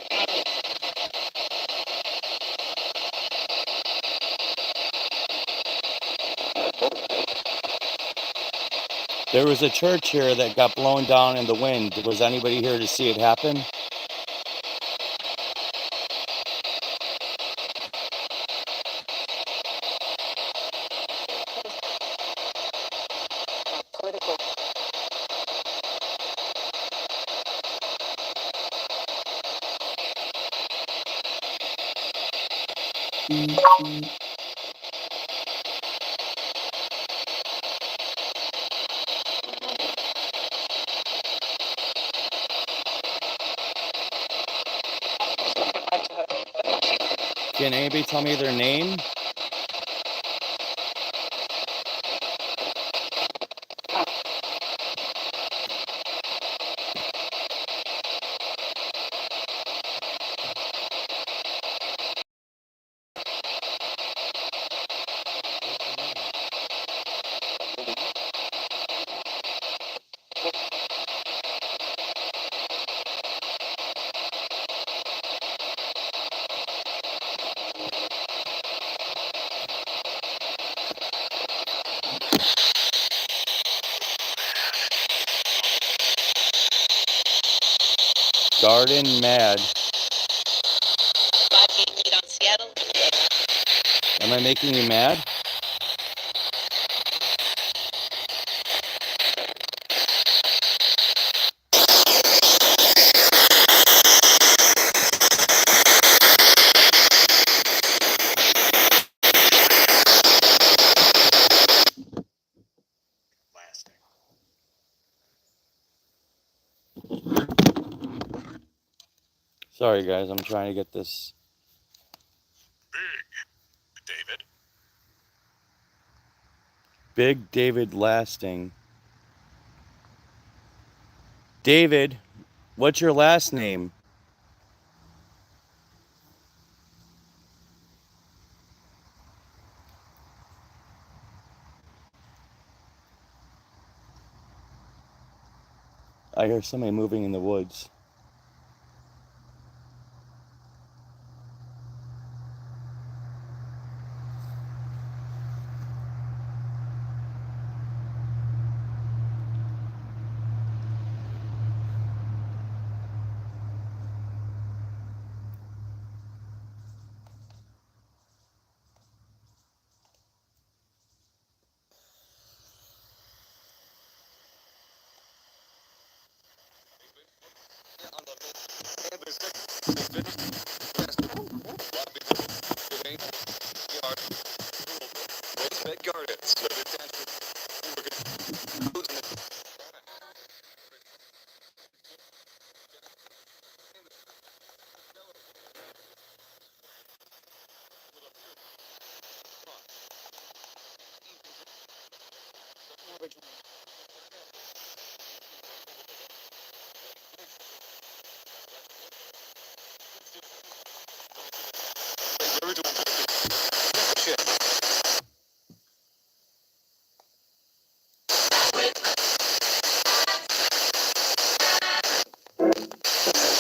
S2: There was a church here that got blown down in the wind. Was anybody here to see it happen?
S3: political.
S2: Can anybody tell me their name? Garden Mad.
S3: Lead on Seattle.
S2: Am I making you mad? Sorry, guys. I'm trying to get this.
S4: David.
S2: Big David Lasting. David, what's your last name? I hear somebody moving in the woods.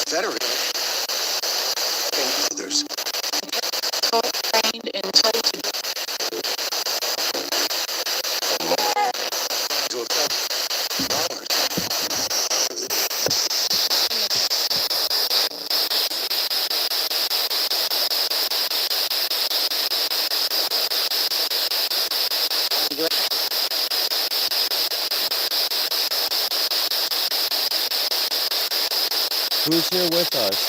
S4: Veteran and others. Trained and told to affect dollars.
S2: Who's here with us?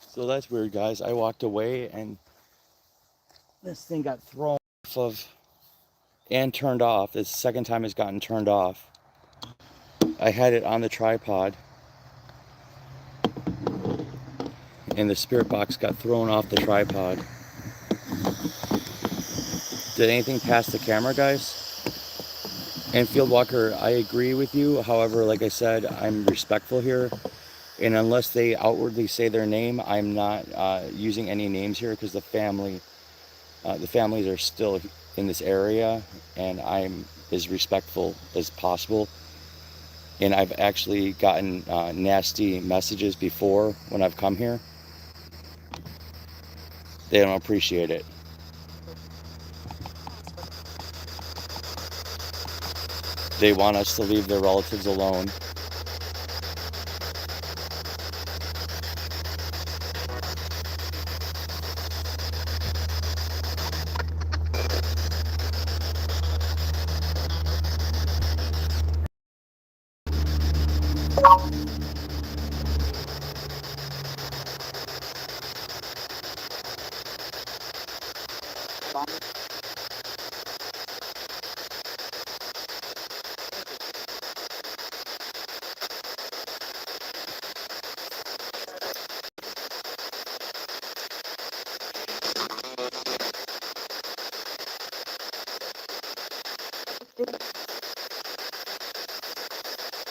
S2: So that's weird, guys. I walked away and this thing got thrown off of and turned off. It's the second time it's gotten turned off. I had it on the tripod and the spirit box got thrown off the tripod. Did anything pass the camera, guys? And Fieldwalker, I agree with you. However, like I said, I'm respectful here. And unless they outwardly say their name, I'm not using any names here because the families are still in this area, and I'm as respectful as possible. And I've actually gotten nasty messages before when I've come here. They don't appreciate it. They want us to leave their relatives alone.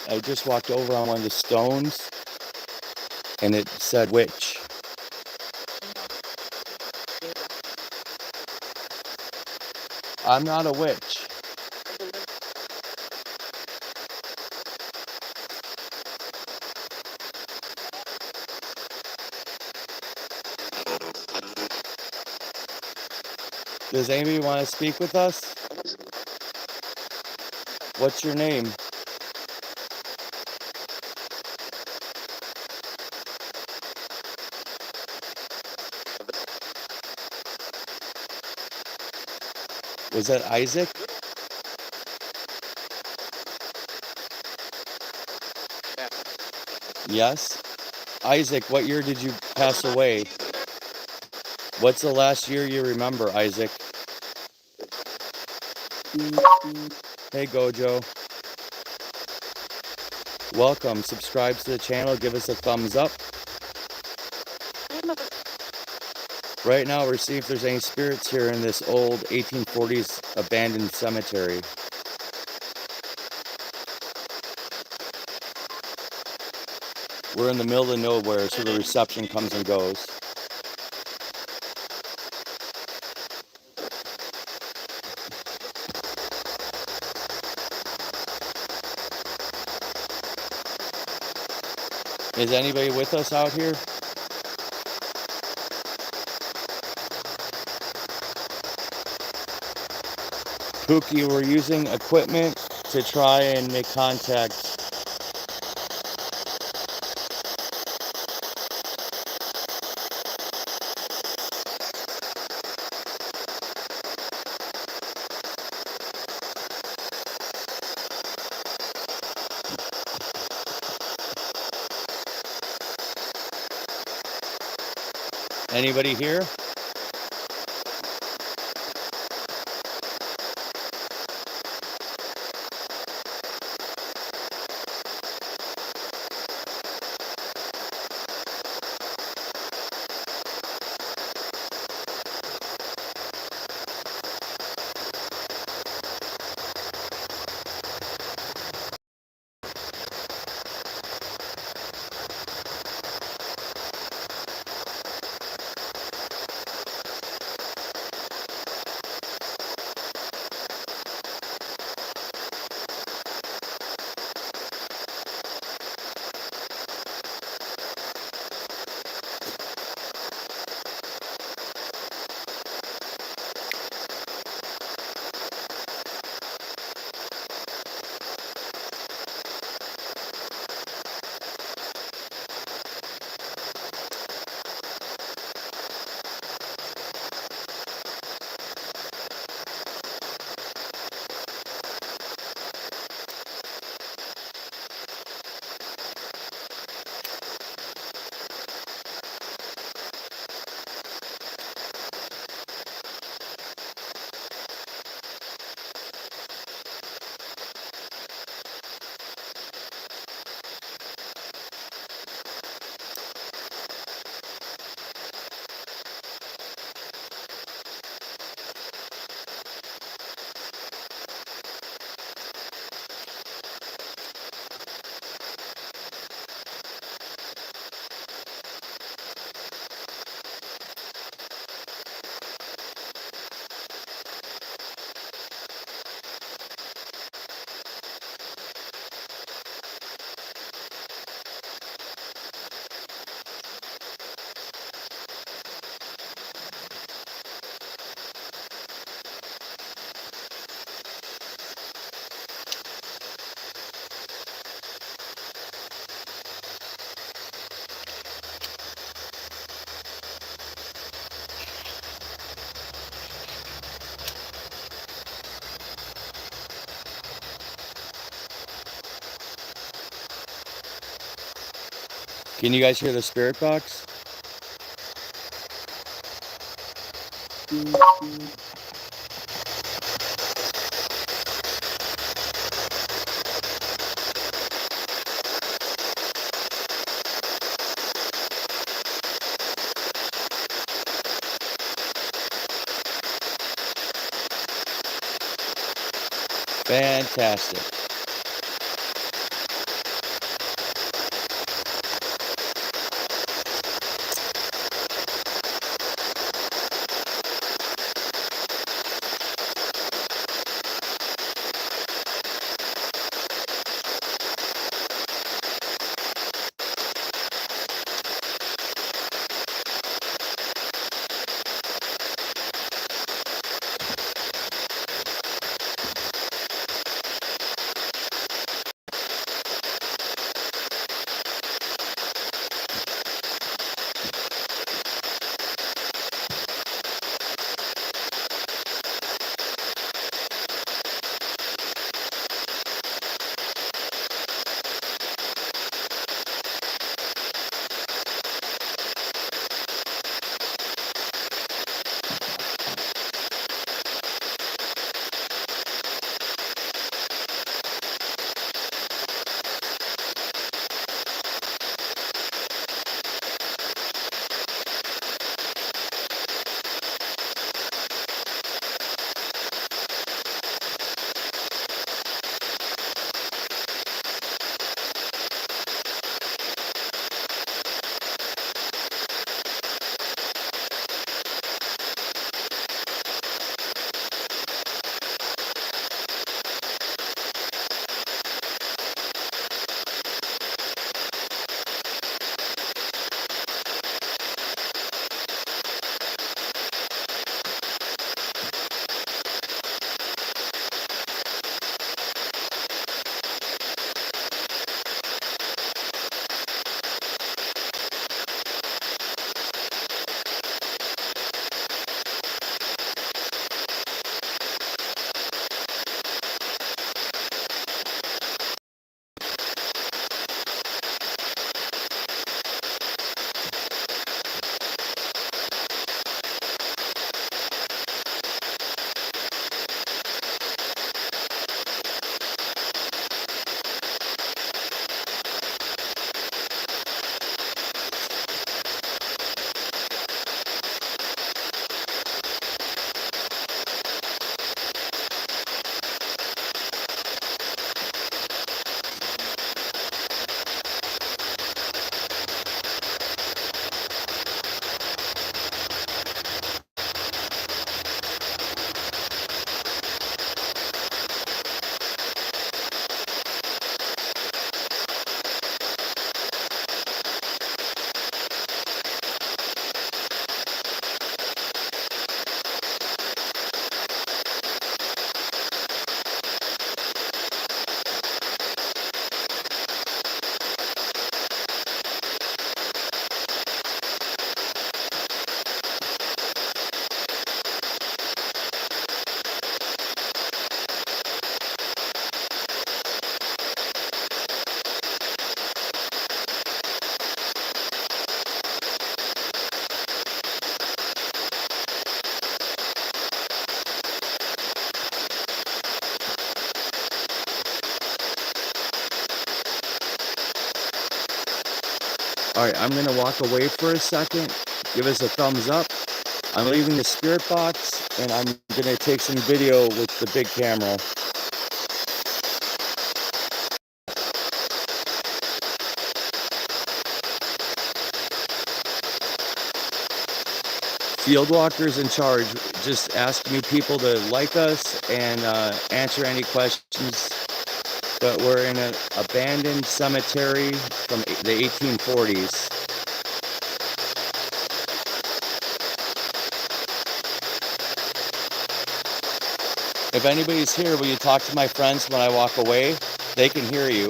S2: I just walked over on one of the stones and it said witch. I'm not a witch. Does anybody want to speak with us? What's your name? Was that Isaac? Yes? Isaac, what year did you pass away? What's the last year you remember, Isaac? Hey, Gojo. Welcome. Subscribe to the channel. Give us a thumbs up. Right now, we're seeing if there's any spirits here in this old 1840s abandoned cemetery. We're in the middle of nowhere, so the reception comes and goes. Is anybody with us out here? Pookie, we're using equipment to try and make contact. Anybody here? Can you guys hear the spirit box? Fantastic. right, I'm gonna walk away for a second. Give us a thumbs up. I'm leaving the spirit box, and I'm gonna take some video with the big camera. Field walkers in charge, just asking people to like us and answer any questions. But we're in an abandoned cemetery from the 1840s. If anybody's here, will you talk to my friends when I walk away? They can hear you.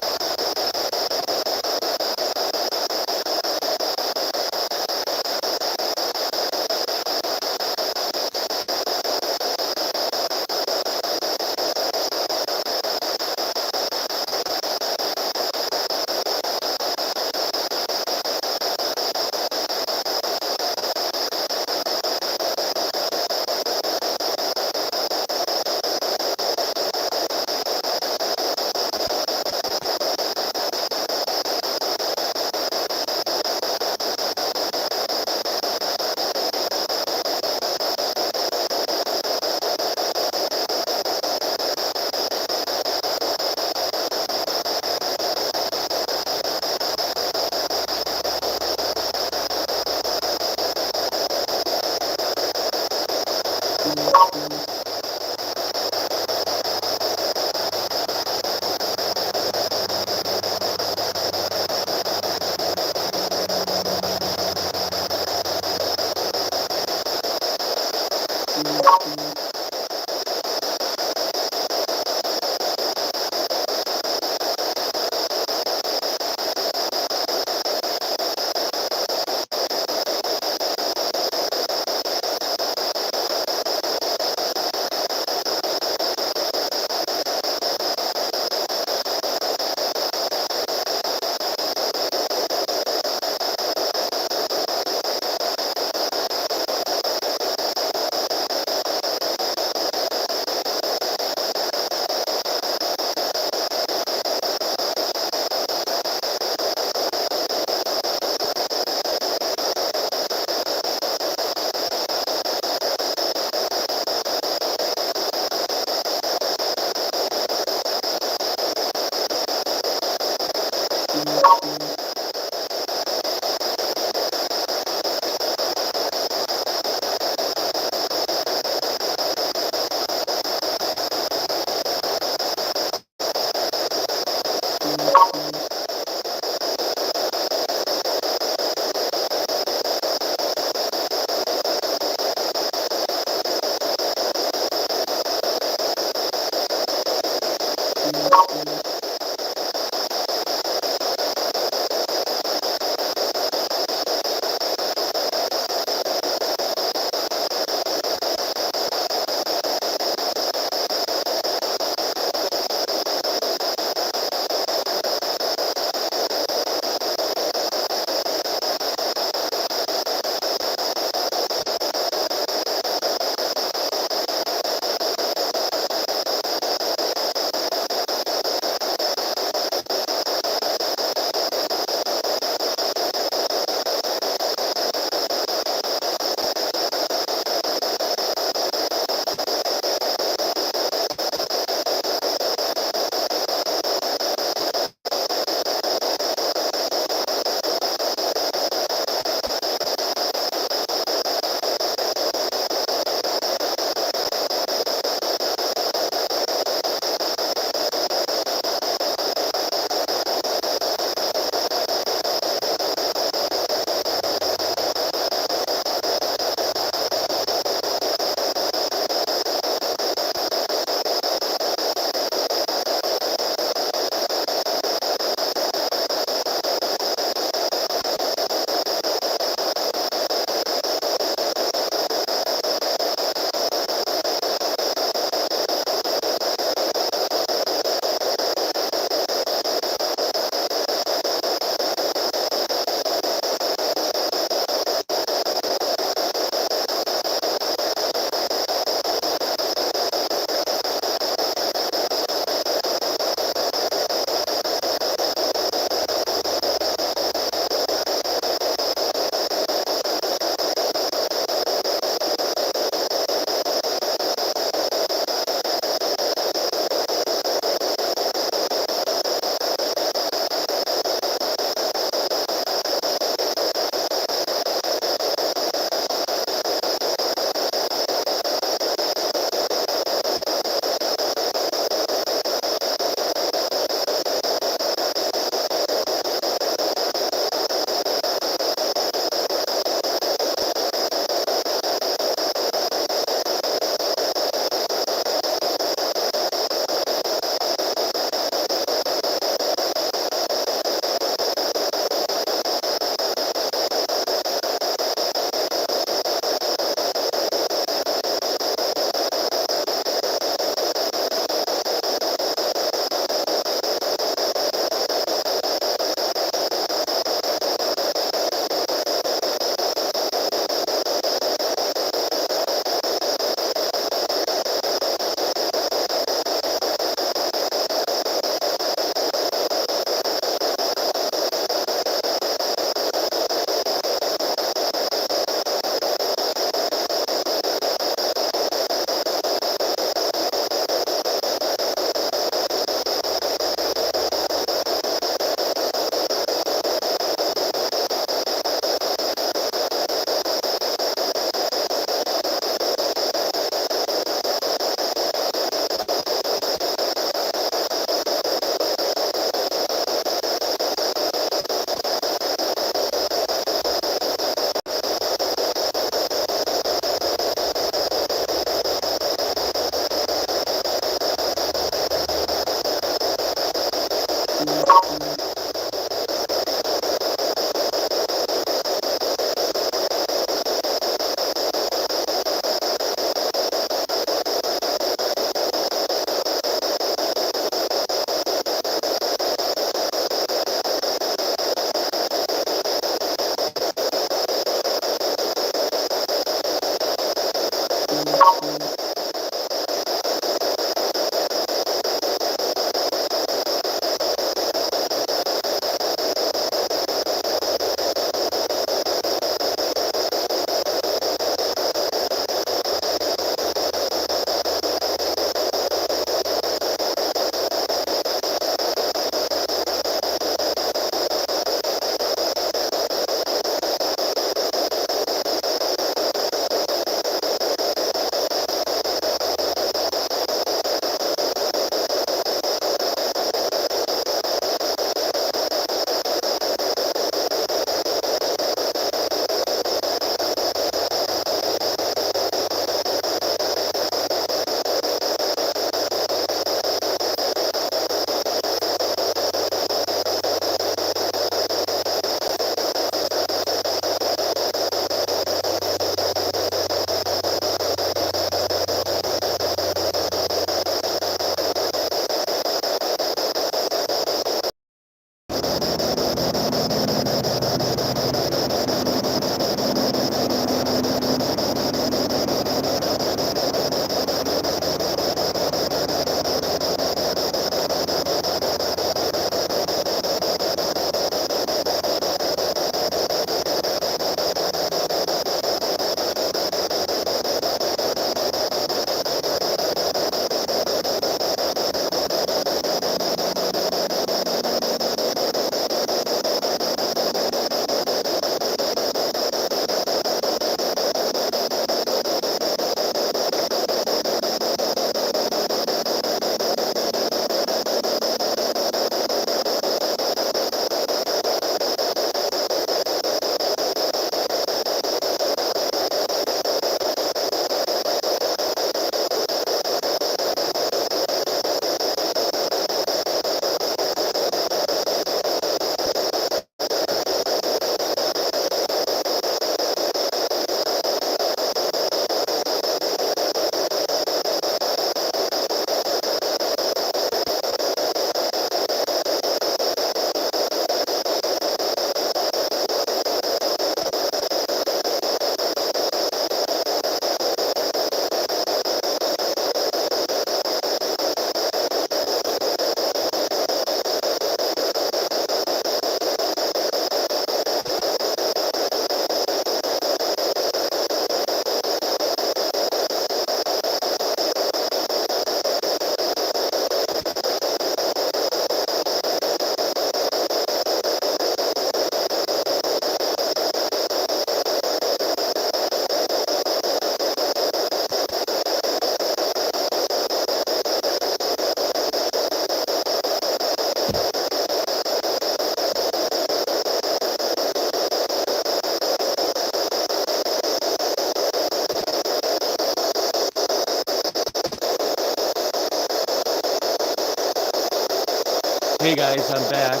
S2: Hey guys, I'm back.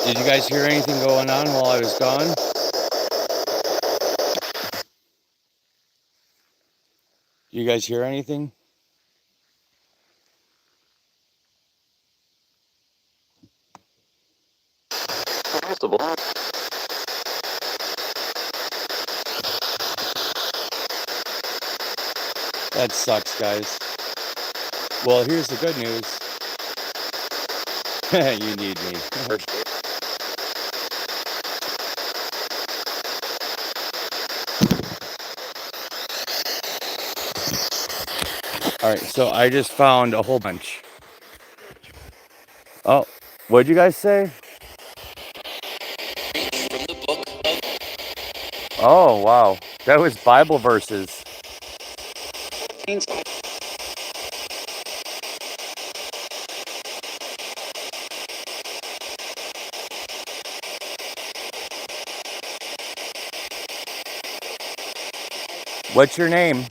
S2: Did you guys hear anything going on while I was gone? You guys hear anything?
S4: Possible.
S2: That sucks, guys. Well, here's the good news. You need me. Alright, so I just found a whole bunch. Oh, what'd you guys say?
S3: From the book of
S2: Oh, wow. That was Bible verses. What's your name?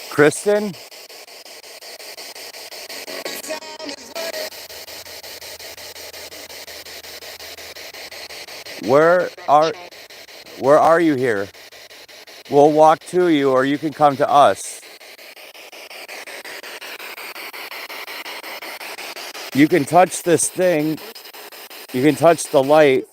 S2: Kristen? Where are you here? We'll walk to you or you can come to us. You can touch this thing. You can touch the light.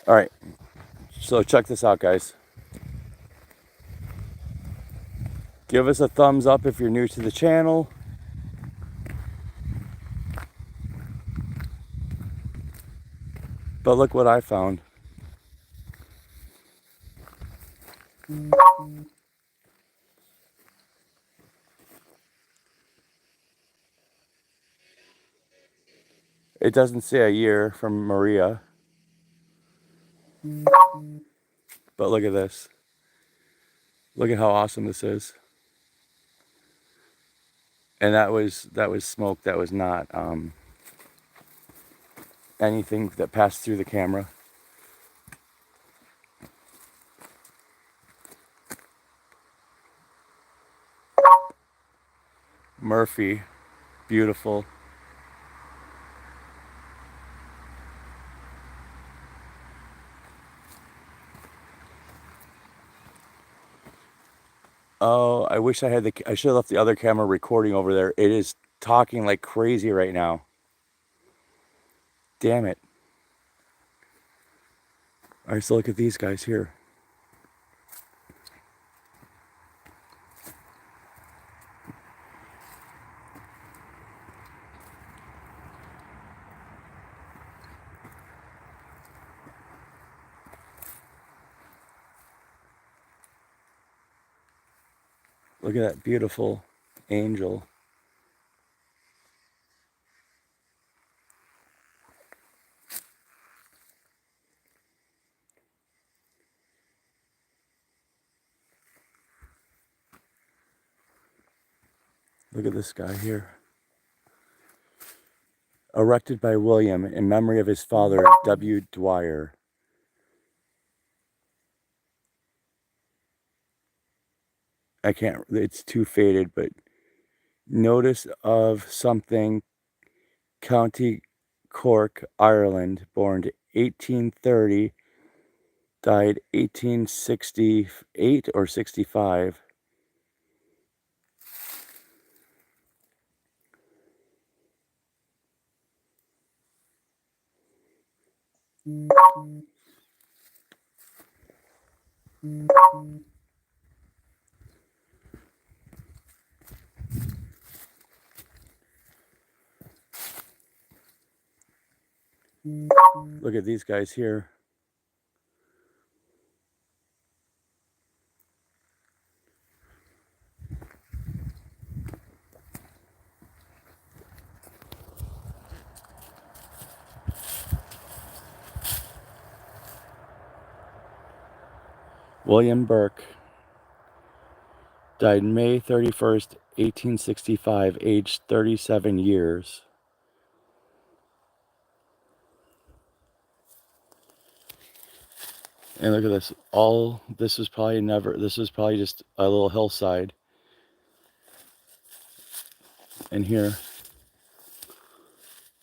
S2: All right. So check this out, guys. Give us a thumbs up if you're new to the channel. But look what I found. It doesn't say a year from Maria. But look at this. Look at how awesome this is. And that was smoke. That was not anything that passed through the camera. Murphy, beautiful. Oh, I wish I had I should have left the other camera recording over there. It is talking like crazy right now. Damn it. All right, so look at these guys here. Look at that beautiful angel. Look at this guy here. Erected by William in memory of his father, W. Dwyer. I can't, it's too faded, but notice of something, County Cork, Ireland, born 1830, died 1868 or 65. Look at these guys here. William Burke died May 31st, 1865, aged 37 years. And look at this. This was probably just a little hillside. And here,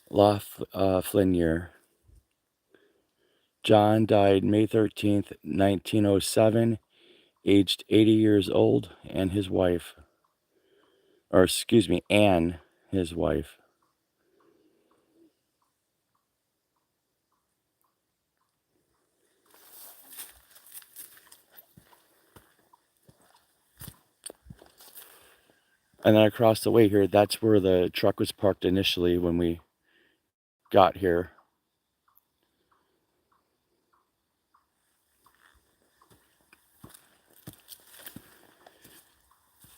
S2: Flinier. John died May 13th, 1907, aged 80 years old, and his wife, Anne, his wife. And then across the way here, that's where the truck was parked initially when we got here.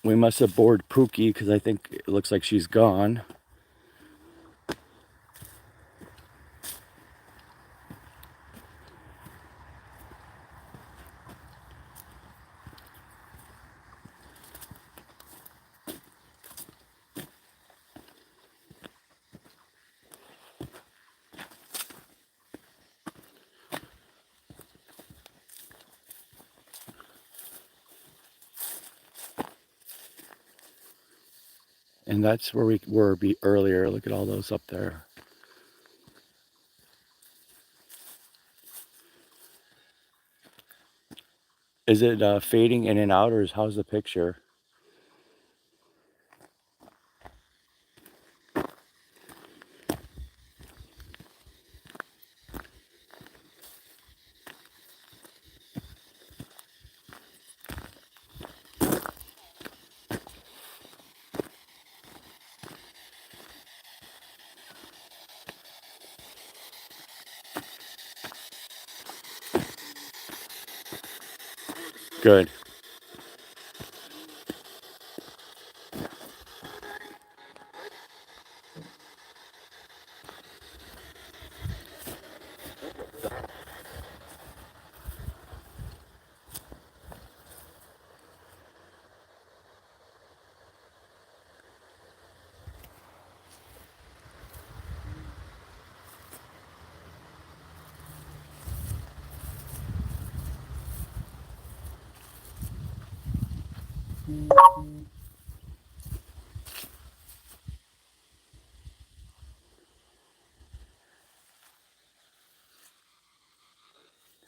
S2: We must have bored Pookie because I think it looks like she's gone. And that's where we were earlier. Look at all those up there. Is it fading in and out, or how's the picture? Good.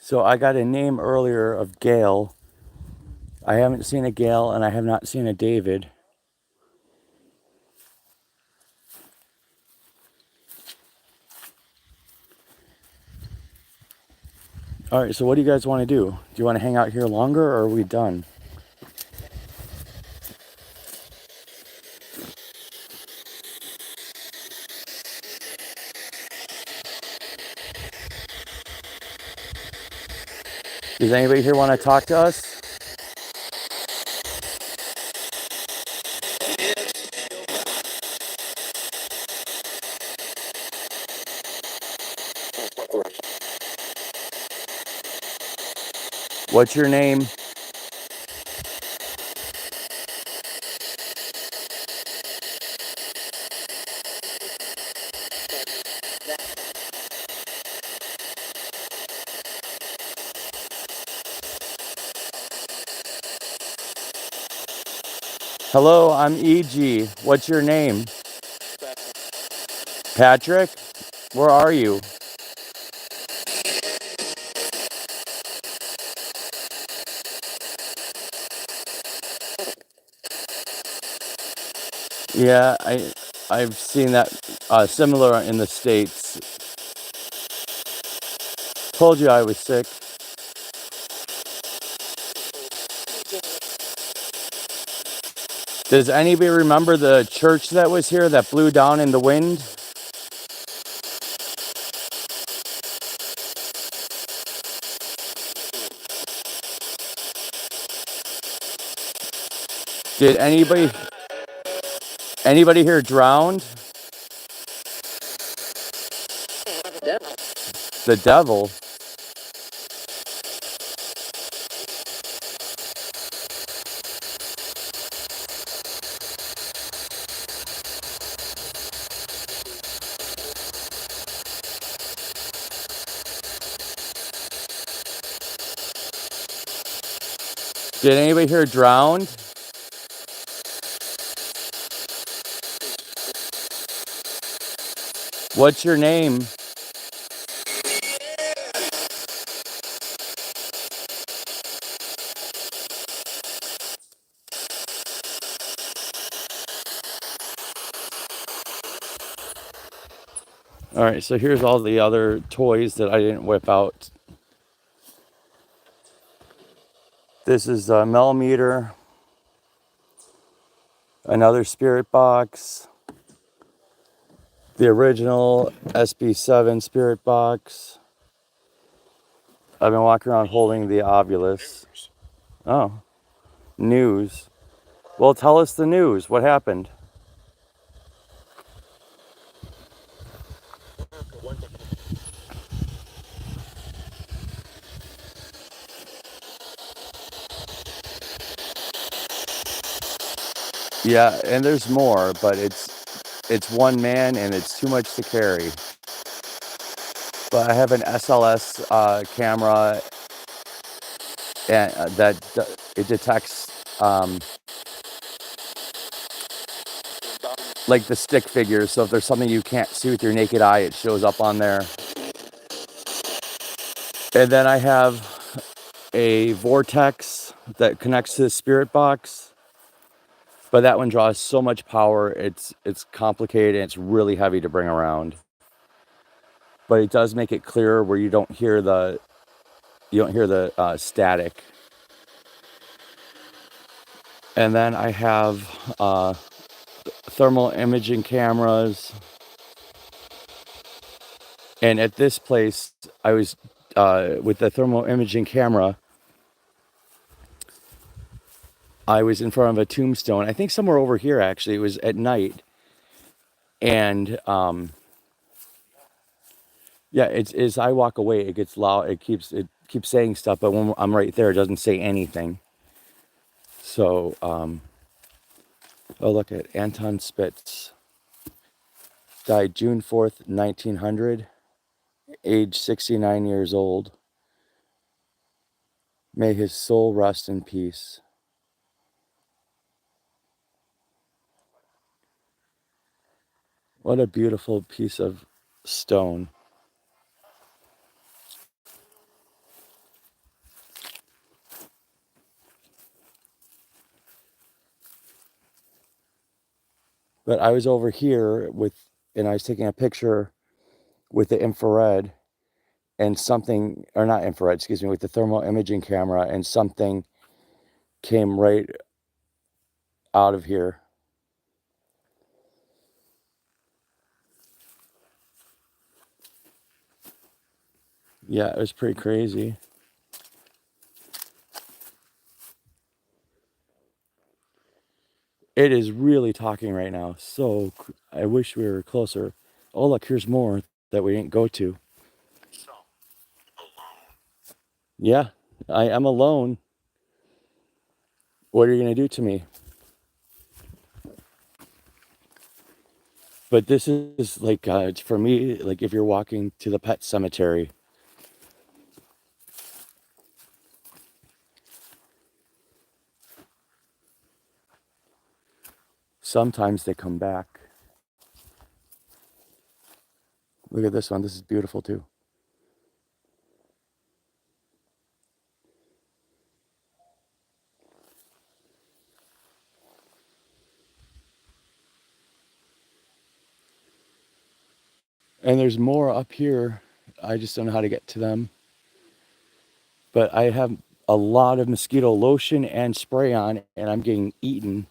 S2: So I got a name earlier of Gail. I haven't seen a Gail, and I have not seen a David. All right, so what do you guys want to do? Do you want to hang out here longer, or are we done? Does anybody here want to talk to us? What's your name? Hello, I'm E.G. What's your name? Patrick? Where are you? Yeah, I've seen that similar in the States. Told you I was sick. Does anybody remember the church that was here that blew down in the wind? Did anybody here drowned? The devil? Did anybody here drowned? What's your name? All right, so here's all the other toys that I didn't whip out. This is a millimeter, another spirit box, the original SB7 spirit box. I've been walking around holding the Ovulus. Oh, news. Well, tell us the news. What happened? Yeah, and there's more, but it's one man and it's too much to carry. But I have an SLS camera, and it detects like the stick figures. So if there's something you can't see with your naked eye, it shows up on there. And then I have a vortex that connects to the spirit box, but that one draws so much power. It's complicated and it's really heavy to bring around. But it does make it clearer where you don't hear the static. And then I have thermal imaging cameras. And at this place, I was with the thermal imaging camera, I was in front of a tombstone. I think somewhere over here, actually. It was at night. And yeah, it's as I walk away, it gets loud. It keeps saying stuff, but when I'm right there, it doesn't say anything. So, oh, look at Anton Spitz. Died June 4th, 1900, age 69 years old. May his soul rest in peace. What a beautiful piece of stone. But I was over here and I was taking a picture with the infrared and something, or not infrared, excuse me, with the thermal imaging camera, and something came right out of here. Yeah, it was pretty crazy. It is really talking right now. So I wish we were closer. Oh, look, here's more that we didn't go to. Yeah, I am alone. What are you going to do to me? But this is like, for me, like if you're walking to the pet cemetery. Sometimes they come back. Look at this one. This is beautiful too. And there's more up here. I just don't know how to get to them. But I have a lot of mosquito lotion and spray on, and I'm getting eaten.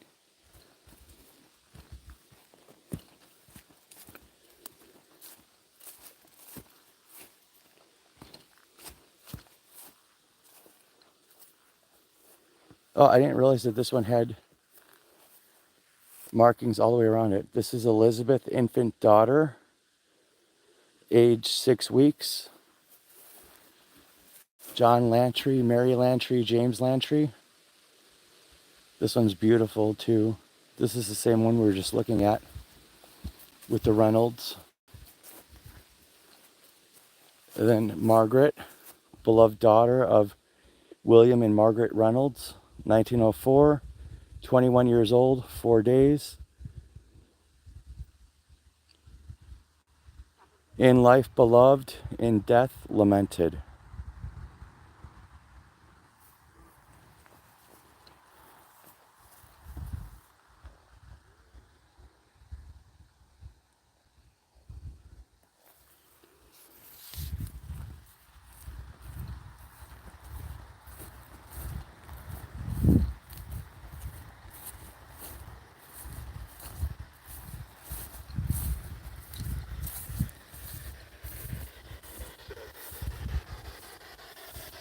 S2: Oh, I didn't realize that this one had markings all the way around it. This is Elizabeth, infant daughter, age 6 weeks. John Lantry, Mary Lantry, James Lantry. This one's beautiful too. This is the same one we were just looking at with the Reynolds. And then Margaret, beloved daughter of William and Margaret Reynolds, 1904, 21 years old, 4 days. In life beloved, in death lamented.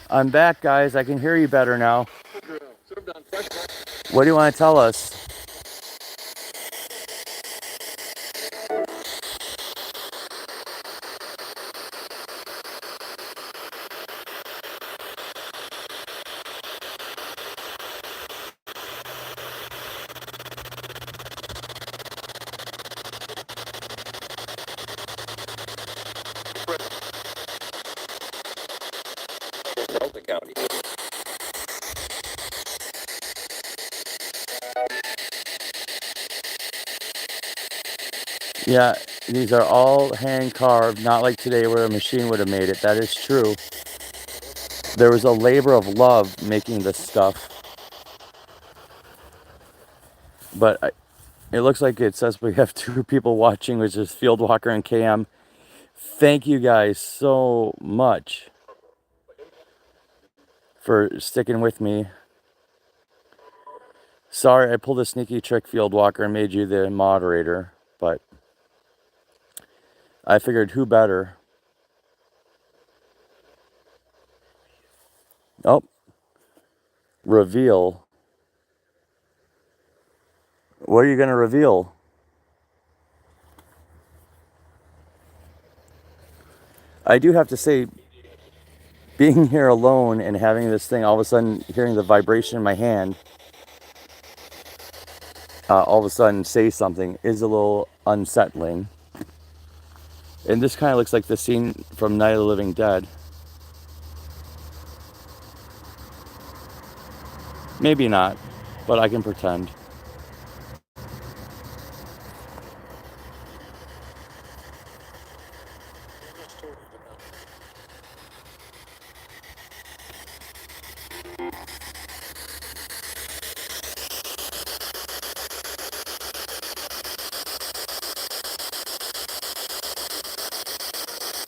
S2: I'm back, guys. I can hear you better now. What do you want to tell us?
S4: Delta County.
S2: Yeah, these are all hand carved, not like today where a machine would have made it. That is true. There was a labor of love making this stuff. But it looks like it says we have 2 people watching, which is Field Walker and KM. Thank you guys so much for sticking with me. Sorry, I pulled a sneaky trick, Field Walker, and made you the moderator, but I figured who better. Oh, reveal. What are you going to reveal? I do have to say, being here alone and having this thing, all of a sudden hearing the vibration in my hand, all of a sudden say something is a little unsettling. And this kind of looks like the scene from Night of the Living Dead. Maybe not, but I can pretend.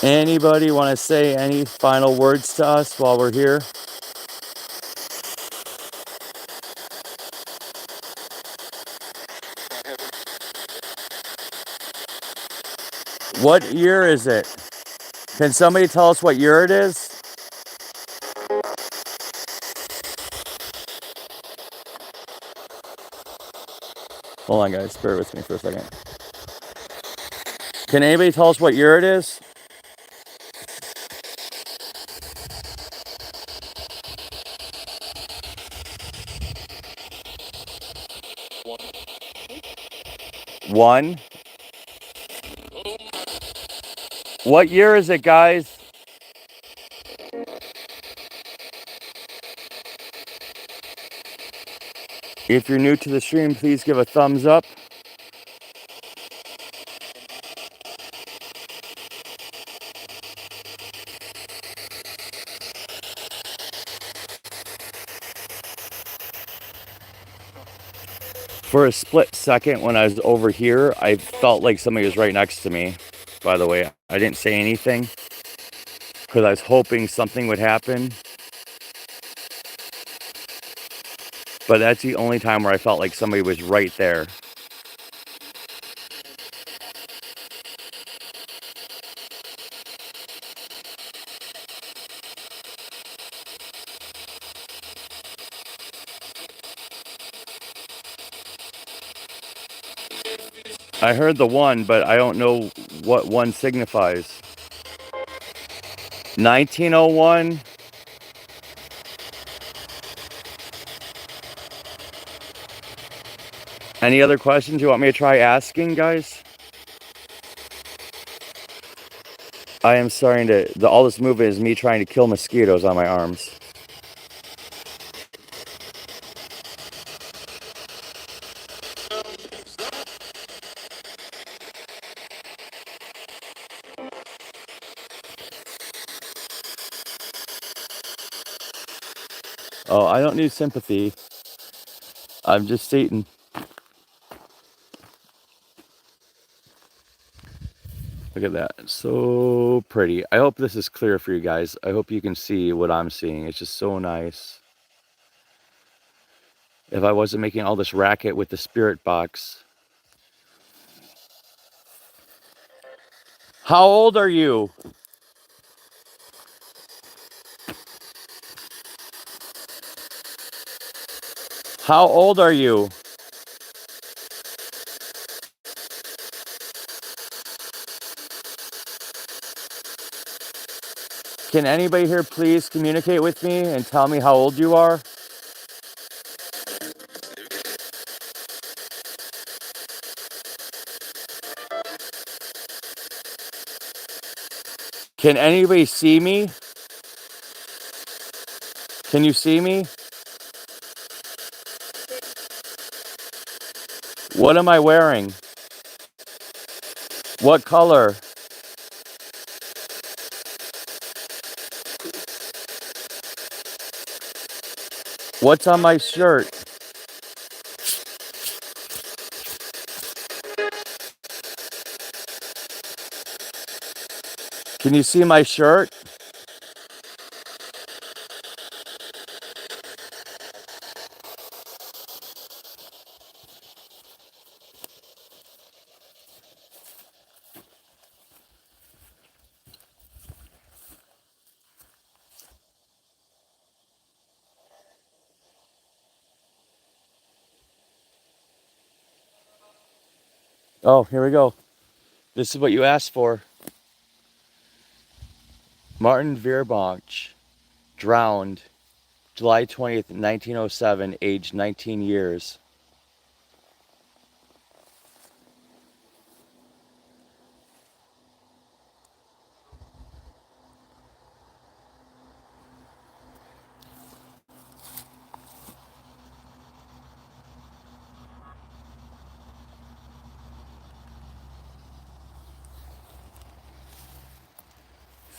S2: Anybody want to say any final words to us while we're here? What year is it? Can somebody tell us what year it is? Hold on, guys. Bear with me for a second. Can anybody tell us what year it is? One. What year is it, guys? If you're new to the stream, please give a thumbs up. For a split second when I was over here, I felt like somebody was right next to me. By the way, I didn't say anything because I was hoping something would happen. But that's the only time where I felt like somebody was right there. I heard the one, but I don't know what one signifies. 1901. Any other questions you want me to try asking, guys? I am starting to, all this movement is me trying to kill mosquitoes on my arms. Oh, I don't need sympathy. I'm just Satan. Look at that. So pretty. I hope this is clear for you guys. I hope you can see what I'm seeing. It's just so nice. If I wasn't making all this racket with the spirit box. How old are you? How old are you? Can anybody here please communicate with me and tell me how old you are? Can anybody see me? Can you see me? What am I wearing? What color? What's on my shirt? Can you see my shirt? Oh, here we go. This is what you asked for. Martin Veerbonch, drowned July 20th, 1907, aged 19 years.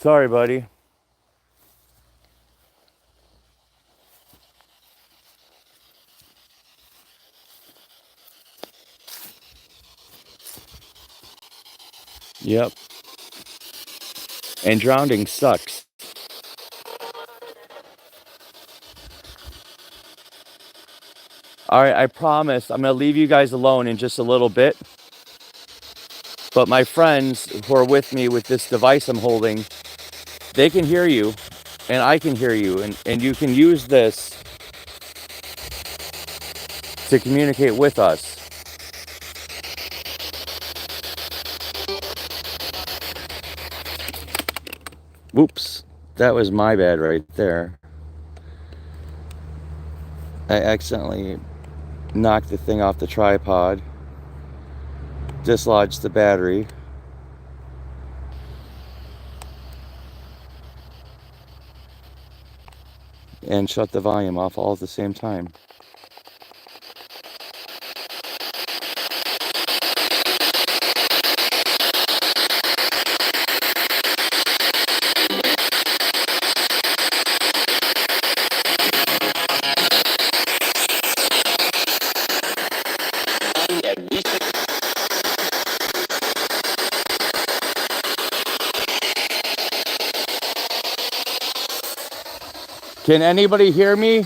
S2: Sorry, buddy. Yep. And drowning sucks. All right, I promise I'm going to leave you guys alone in just a little bit. But my friends who are with me with this device I'm holding, they can hear you and I can hear you. And you can use this to communicate with us. Whoops, that was my bad right there. I accidentally knocked the thing off the tripod, dislodged the battery, and shut the volume off all at the same time. Can anybody hear me?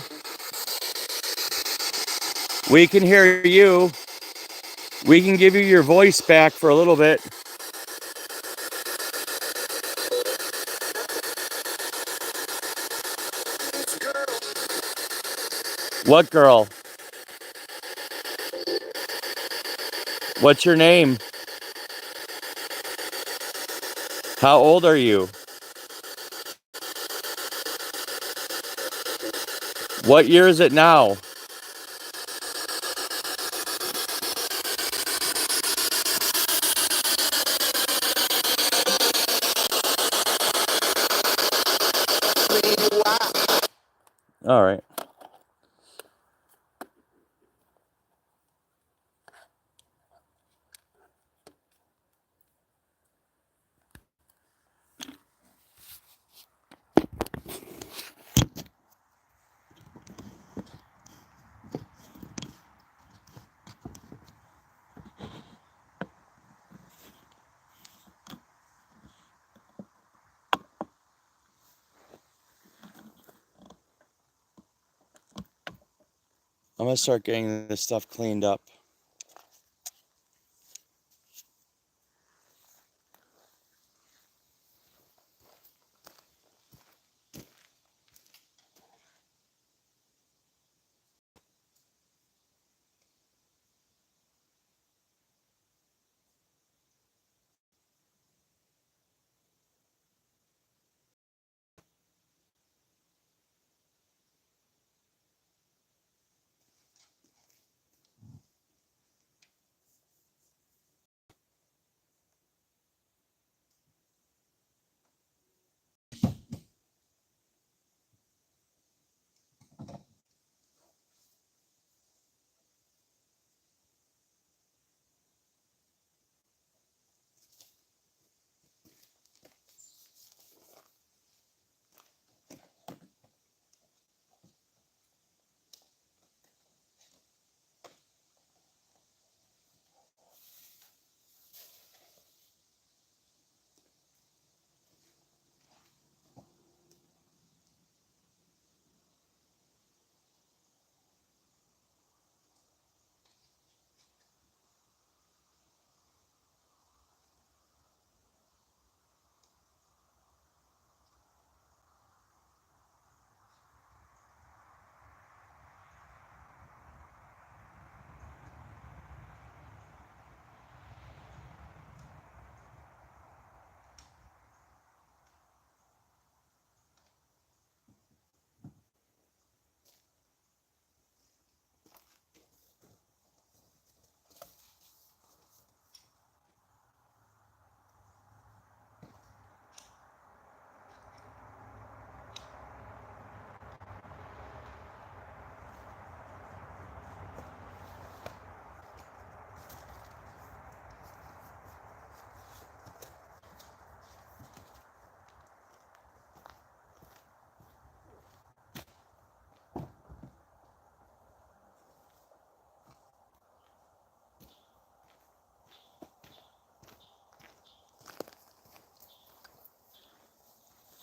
S2: We can hear you. We can give you your voice back for a little bit. What girl? What's your name? How old are you? What year is it now? All right. I'm gonna start getting this stuff cleaned up.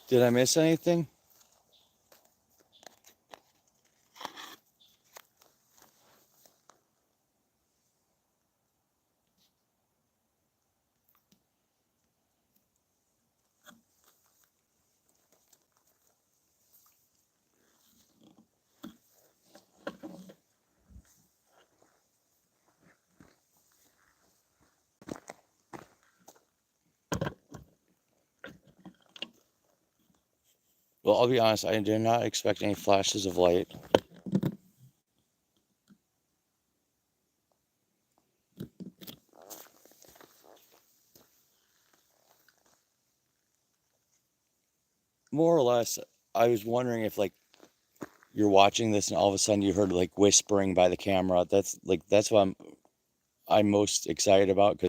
S2: Did I miss anything? Well, I'll be honest, I did not expect any flashes of light. More or less, I was wondering if like you're watching this and all of a sudden you heard like whispering by the camera. That's what I'm most excited about, because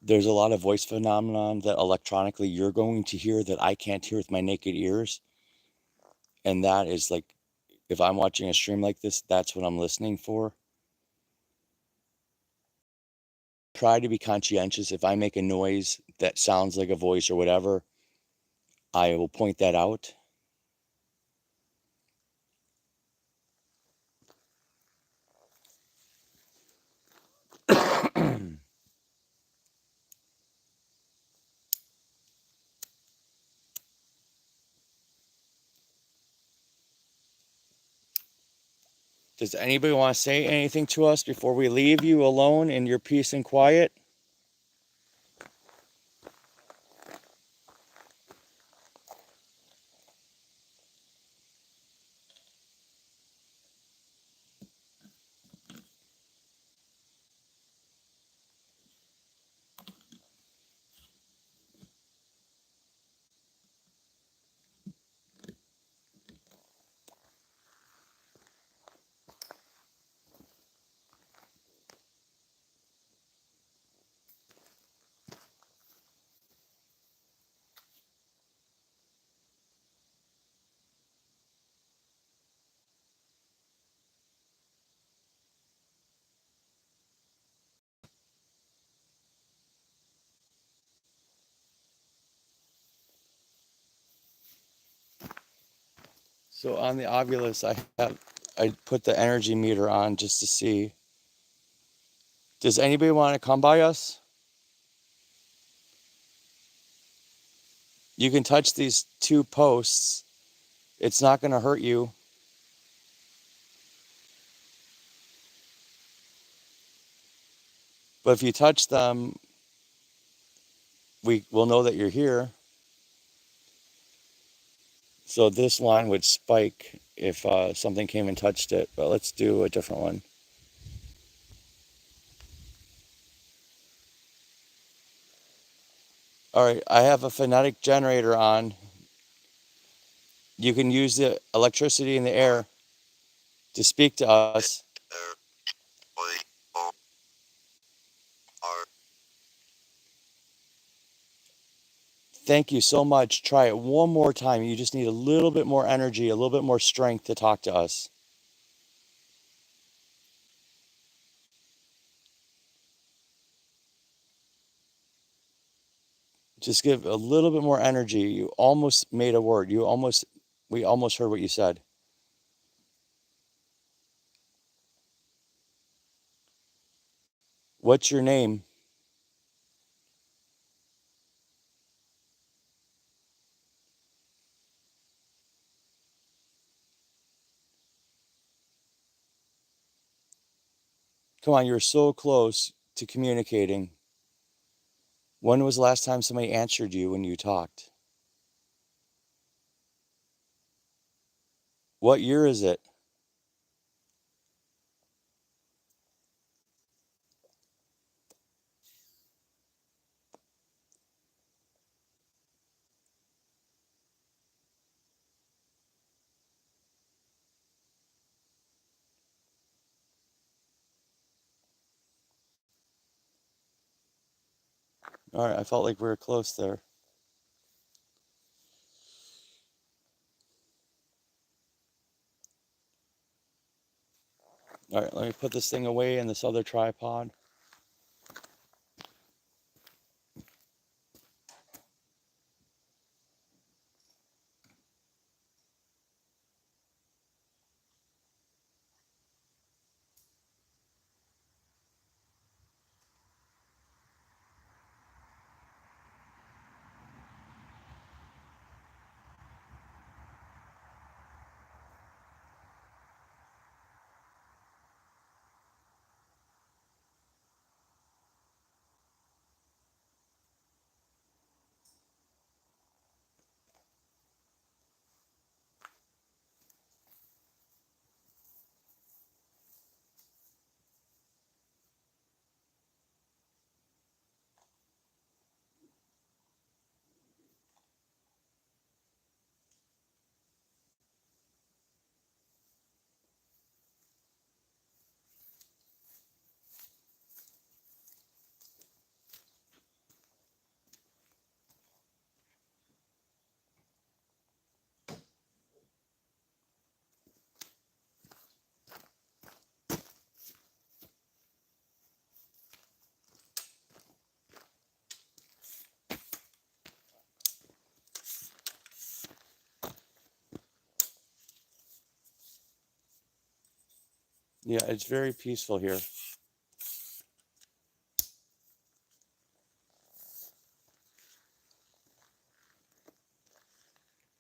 S2: there's a lot of voice phenomenon that electronically you're going to hear that I can't hear with my naked ears. And that is like, if I'm watching a stream like this, that's what I'm listening for. Try to be conscientious. If I make a noise that sounds like a voice or whatever, I will point that out. Does anybody want to say anything to us before we leave you alone in your peace and quiet? So on the Ovilus, I put the energy meter on just to see. Does anybody want to come by us? You can touch these two posts. It's not going to hurt you. But if you touch them, we will know that you're here. So this line would spike if something came and touched it. But let's do a different one. All right, I have a phonetic generator on. You can use the electricity in the air to speak to us. Thank you so much. Try it one more time. You just need a little bit more energy, a little bit more strength to talk to us. Just give a little bit more energy. You almost made a word. We almost heard what you said. What's your name? Come on, you're so close to communicating. When was the last time somebody answered you when you talked? What year is it? All right, I felt like we were close there. All right, let me put this thing away in this other tripod. Yeah, it's very peaceful here.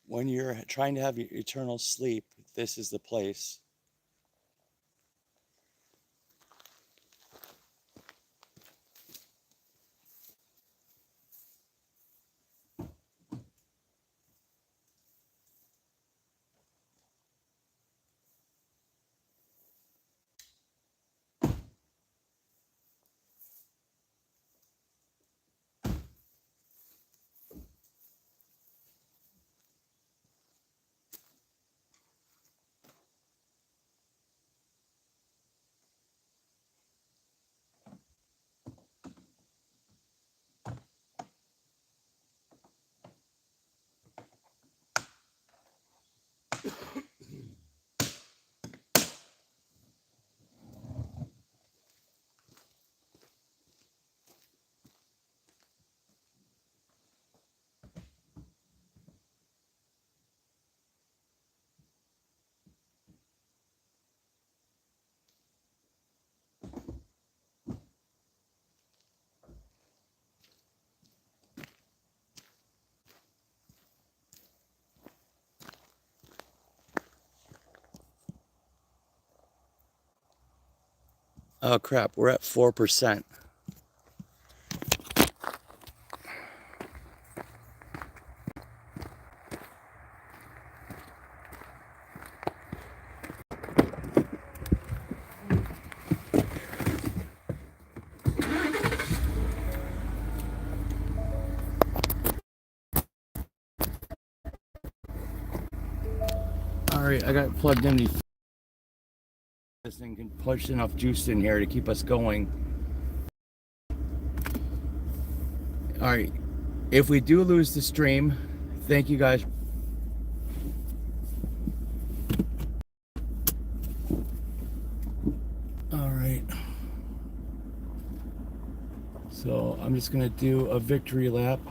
S2: When you're trying to have your eternal sleep, this is the place. Oh crap, we're at 4%. Alright, I got it plugged in. This thing can push enough juice in here to keep us going. Alright, if we do lose the stream, thank you guys. Alright. So I'm just gonna do a victory lap.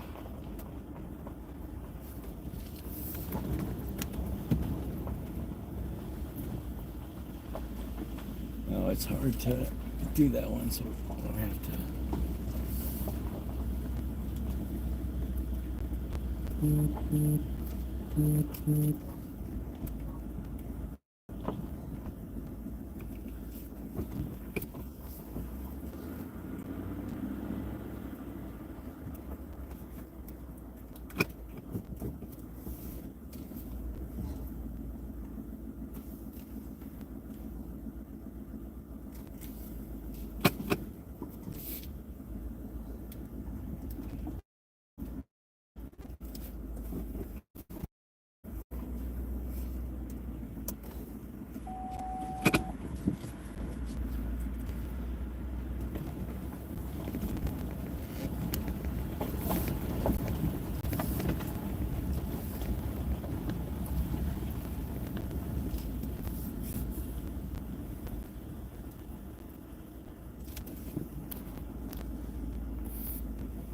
S2: Oh, it's hard to do that one, so I don't have to.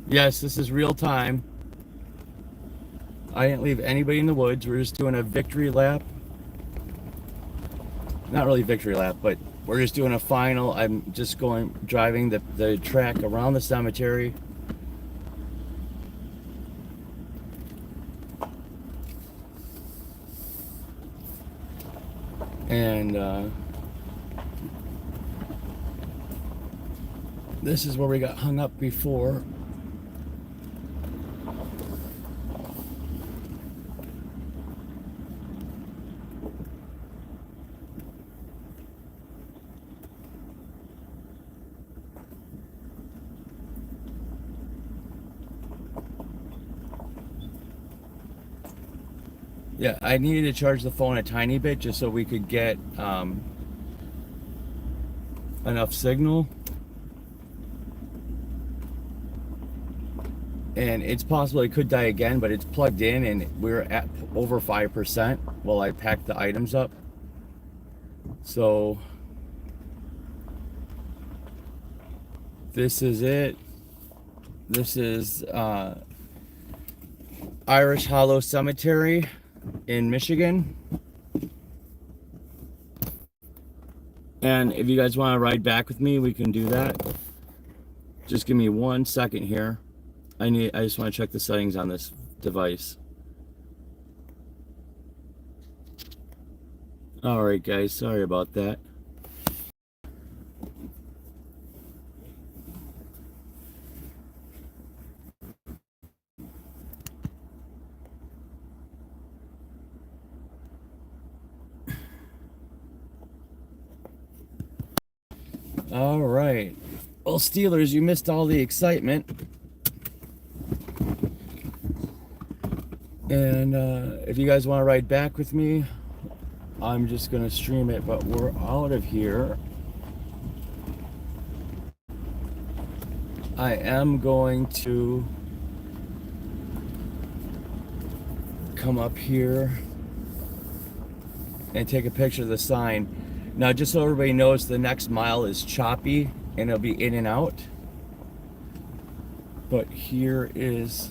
S2: Yes, this is real time. I didn't leave anybody in the woods. We're just doing a victory lap. Not really victory lap, but we're just doing a final. I'm just driving the track around the cemetery. And this is where we got hung up before. Yeah, I needed to charge the phone a tiny bit just so we could get enough signal. And it's possible it could die again, but it's plugged in and we're at over 5% while I pack the items up. So this is it. This is Irish Hollow Cemetery in Michigan. And if you guys want to ride back with me, we can do that. Just give me 1 second here. I just want to check the settings on this device. Alright guys, sorry about that. Alright. Well, Steelers, you missed all the excitement. And if you guys want to ride back with me, I'm just going to stream it, but we're out of here. I am going to come up here and take a picture of the sign. Now, just so everybody knows, the next mile is choppy and it'll be in and out. But here is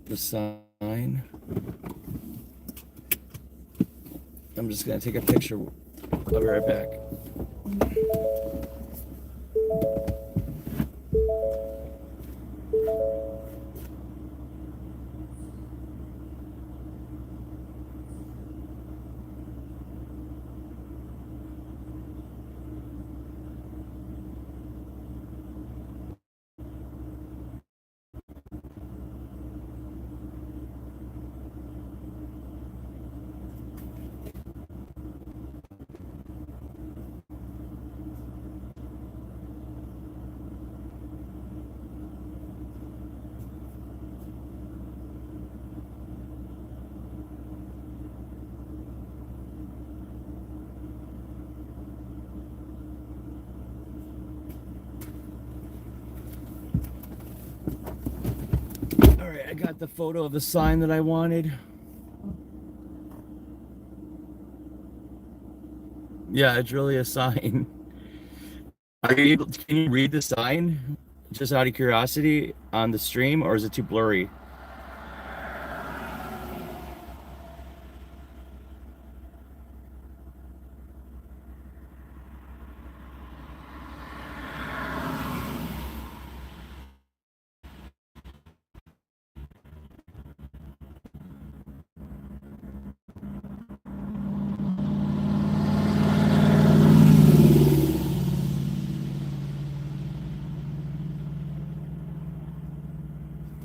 S2: the sign. I'm just gonna take a picture. I'll be right back.
S1: All right, I got the photo of the sign that I wanted. Yeah, it's really a sign. Are you able, can you read the sign just out of curiosity on the stream, or is it too blurry?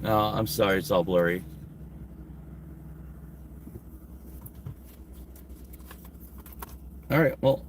S1: No, I'm sorry, it's all blurry. All right, well.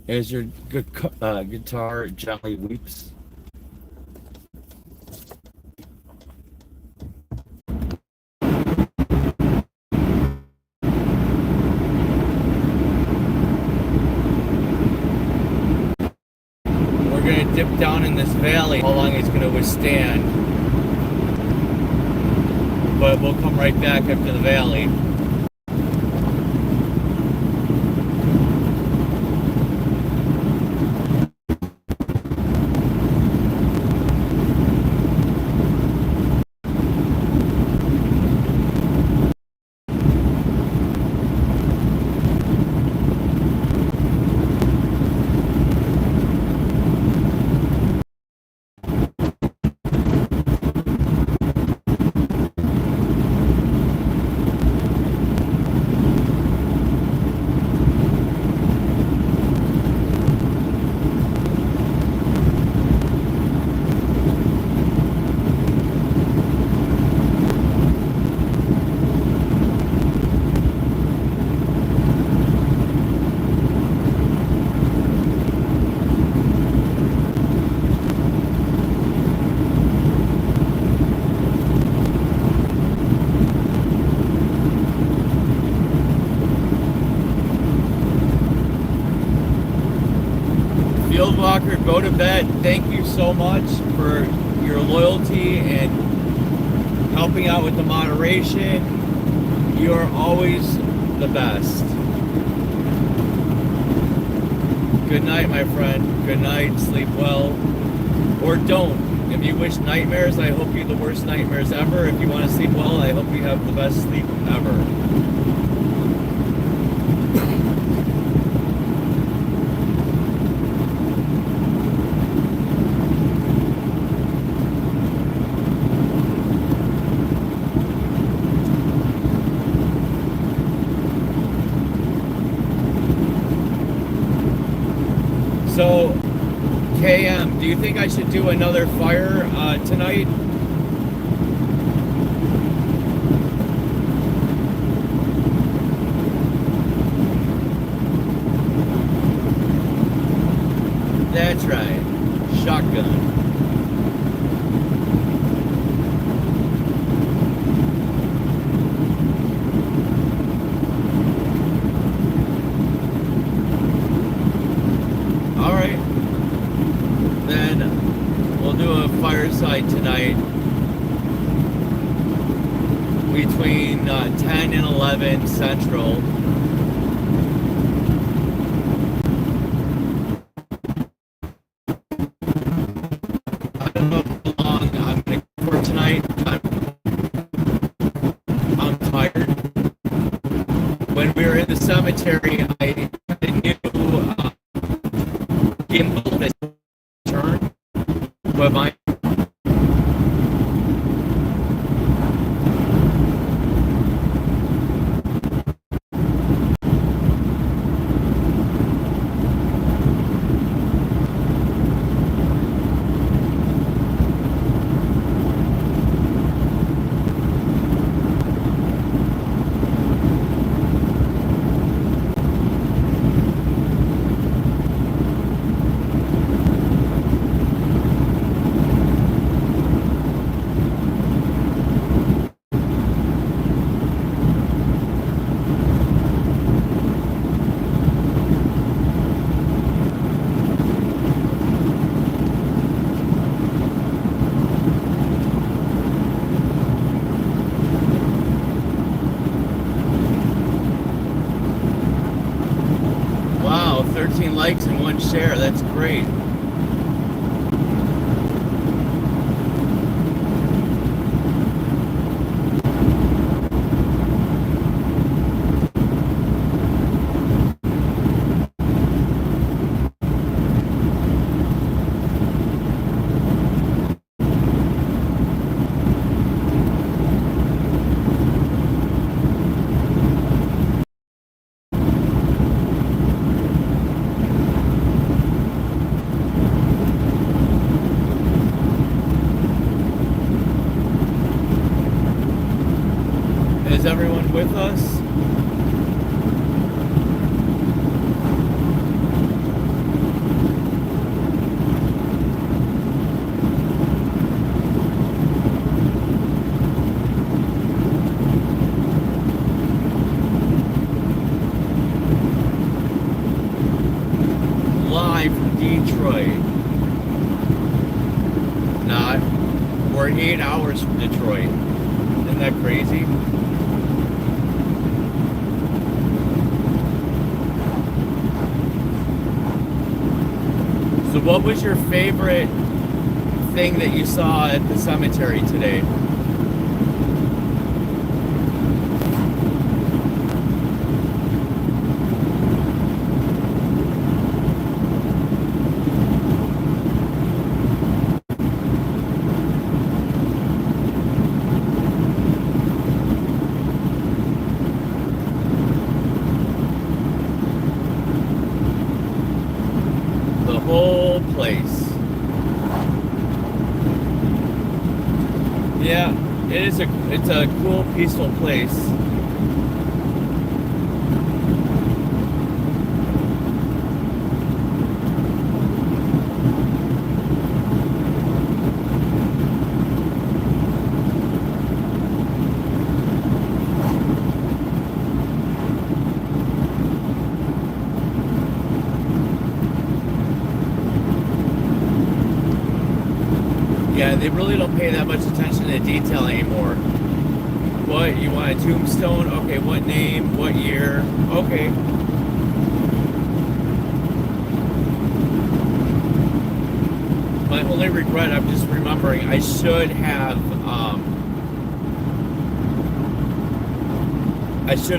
S1: As your guitar gently weeps. We're going to dip down in this valley, how long it's going to withstand. But we'll come right back up to the valley. Field Walker, go to bed. Thank you so much for your loyalty and helping out with the moderation. You are always the best. Good night, my friend. Good night. Sleep well. Or don't. If you wish nightmares, I hope you the worst nightmares ever. If you want to sleep well, I hope you have the best sleep ever. So, KM, do you think I should do another fire tonight? That's right. Shotgun. Fireside tonight between 10 and 11 Central. I don't know how long I'm going to go for tonight. I'm tired. When we were in the cemetery, I knew gimbal that's turned, but my wow, 13 likes and 1 share. That's great. Is everyone with us? Live from Detroit. Not. We're 8 hours from Detroit. Isn't that crazy? So what was your favorite thing that you saw at the cemetery today? The whole place. Yeah, it's a cool, peaceful place. Yeah, they really don't pay that much attention to detail anymore. What, you want a tombstone? Okay, what name? What year? Okay. My only regret, I'm just remembering, I should have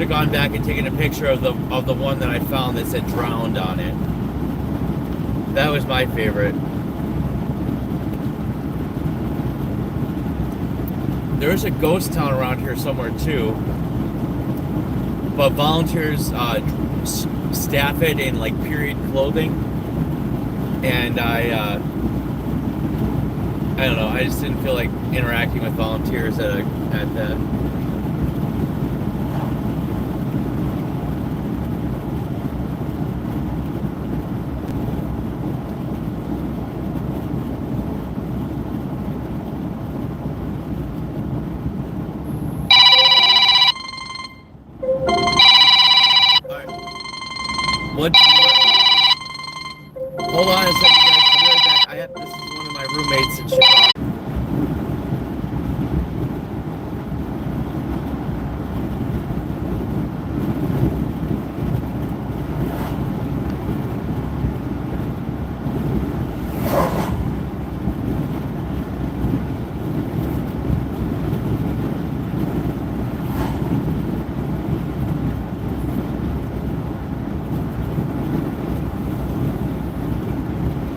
S1: gone back and taken a picture of the one that I found that said drowned on it. That was my favorite. There's a ghost town around here somewhere too, but volunteers staff it in like period clothing, and I don't know. I just didn't feel like interacting with volunteers at that. What? Hold on a second, guys. I'll be right back. This is one of my roommates in Chicago.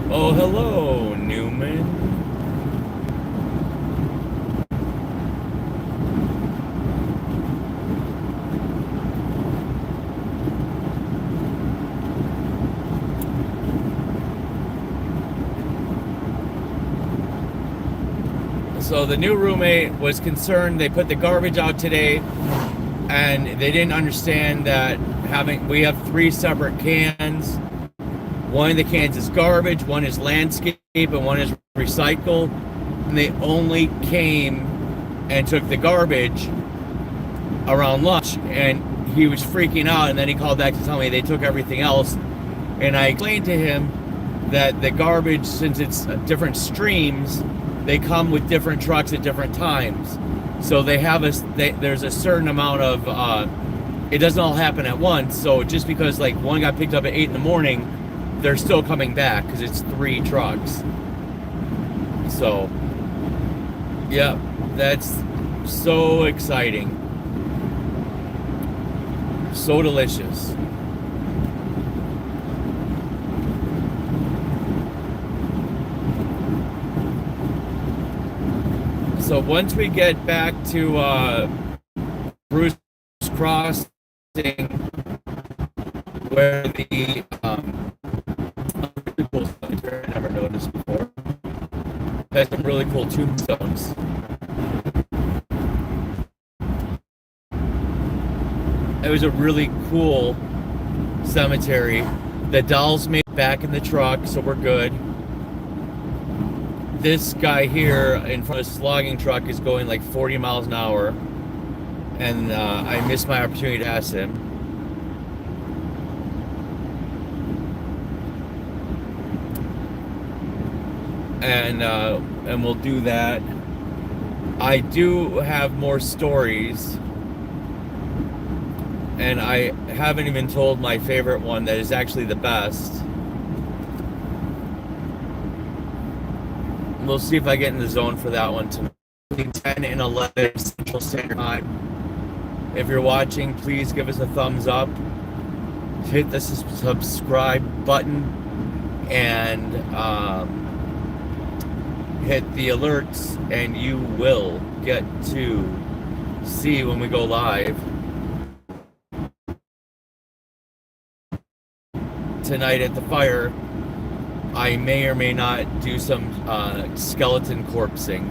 S1: Oh, hello, Newman. So the new roommate was concerned. They put the garbage out today, and they didn't understand that we have 3 separate cans. One of the cans is garbage, one is landscape, and one is recycle. And they only came and took the garbage around lunch, and he was freaking out. And then he called back to tell me they took everything else. And I explained to him that the garbage, since it's different streams, they come with different trucks at different times. So there's a certain amount of, it doesn't all happen at once. So just because like one got picked up at 8 in the morning, they're still coming back because it's 3 trucks. So, yeah, that's so exciting. So delicious. So once we get back to Bruce Crossing, where the really cool cemetery I never noticed before, has some really cool tombstones. It was a really cool cemetery. The dolls made it back in the truck, so we're good. This guy here in front of this logging truck is going like 40 miles an hour, and I missed my opportunity to ask him. And we'll do that. I do have more stories, and I haven't even told my favorite one that is actually the best. We'll see if I get in the zone for that one tonight. 10 and 11 Central Standard Time. If you're watching, please give us a thumbs up. Hit the subscribe button and hit the alerts, and you will get to see when we go live. Tonight at the fire, I may or may not do some skeleton corpsing.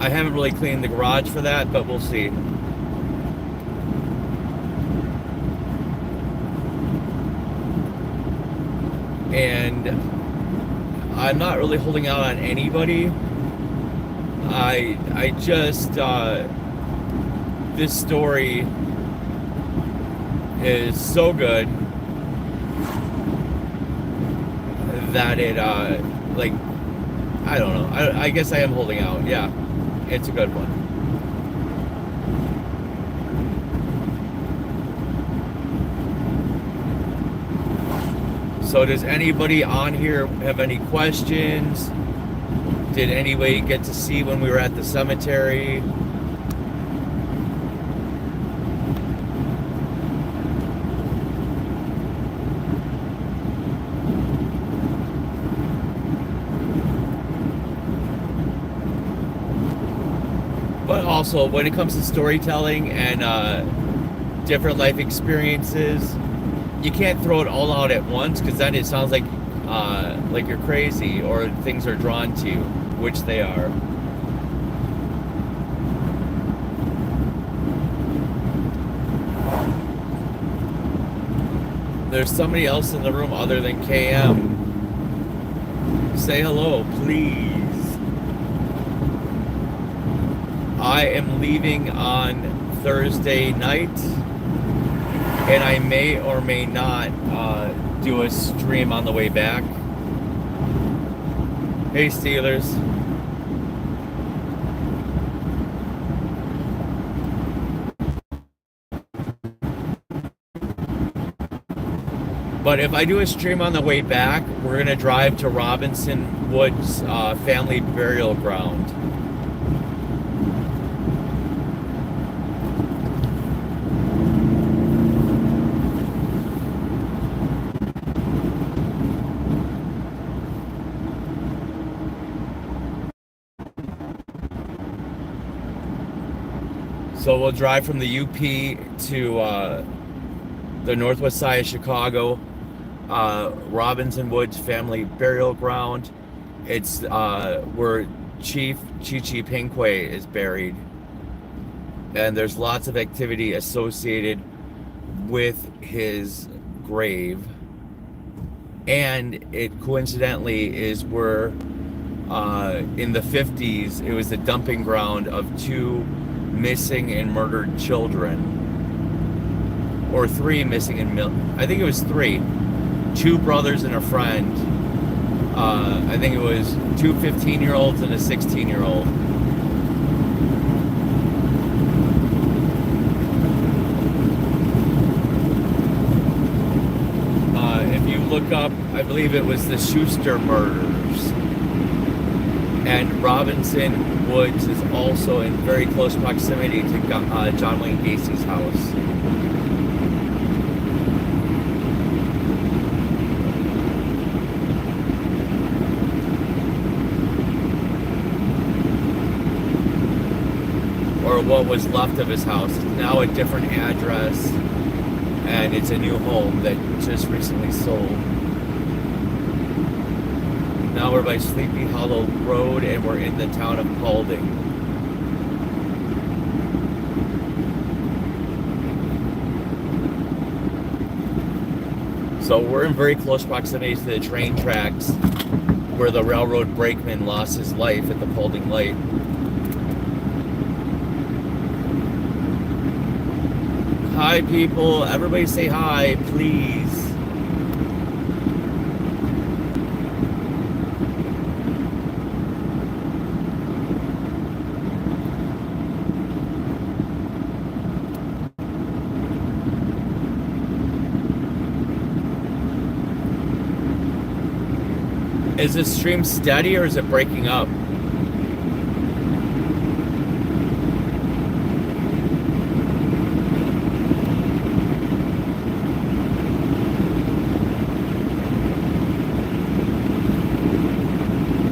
S1: I haven't really cleaned the garage for that, but we'll see. And I'm not really holding out on anybody. I just this story is so good that it like, I don't know, I guess I am holding out. Yeah, it's a good one. So does anybody on here have any questions? Did anybody get to see when we were at the cemetery? But also, when it comes to storytelling and different life experiences, you can't throw it all out at once, because then it sounds like you're crazy or things are drawn to you, which they are. There's somebody else in the room other than KM. Say hello, please. I am leaving on Thursday night, and I may or may not do a stream on the way back. Hey, Steelers. But if I do a stream on the way back, we're going to drive to Robinson Woods family burial ground. So we'll drive from the UP to the northwest side of Chicago, Robinson Woods Family Burial Ground. It's where Chief Chi Pinque is buried. And there's lots of activity associated with his grave. And it coincidentally is where in the 50s it was the dumping ground of 2 missing and murdered children. Or 3 missing and I think it was 3. 2 brothers and a friend. I think it was 2 15-year-olds and a 16-year-old. If you look up, I believe it was the Schuster murders. And Robinson Woods is also in very close proximity to John Wayne Gacy's house. Or what was left of his house. It's now a different address, and it's a new home that just recently sold. Now we're by Sleepy Hollow Road, and we're in the town of Paulding. So we're in very close proximity to the train tracks where the railroad brakeman lost his life at the Paulding Light. Hi people, everybody say hi, please. Is this stream steady or is it breaking up?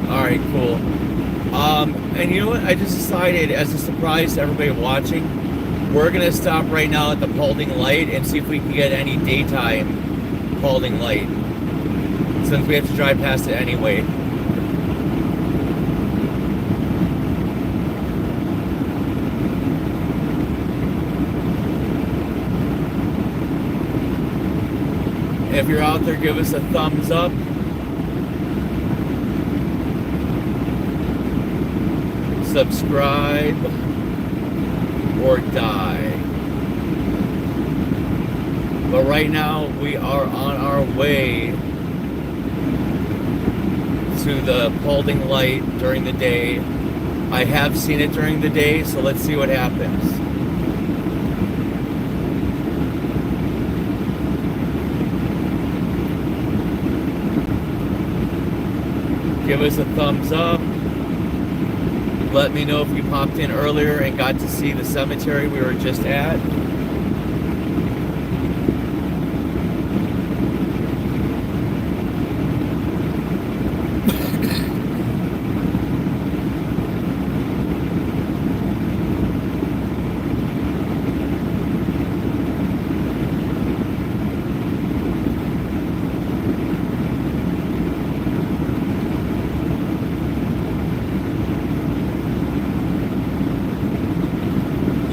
S1: Alright, cool. And you know what? I just decided, as a surprise to everybody watching, we're gonna stop right now at the Paulding Light and see if we can get any daytime Paulding Light, since we have to drive past it anyway. If you're out there, give us a thumbs up. Subscribe or die. But right now we are on our way to the Paulding Light during the day. I have seen it during the day, so let's see what happens. Give us a thumbs up. Let me know if you popped in earlier and got to see the cemetery we were just at.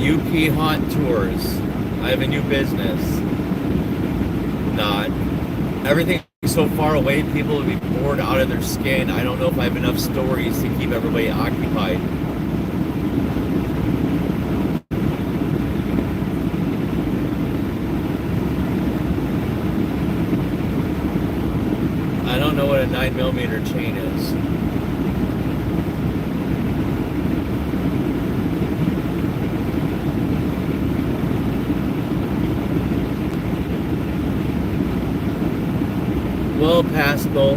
S1: UP Haunt Tours. I have a new business. Not. Everything is so far away, people will be bored out of their skin. I don't know if I have enough stories to keep everybody occupied. I don't know what a 9mm chain is. Well, Pascal,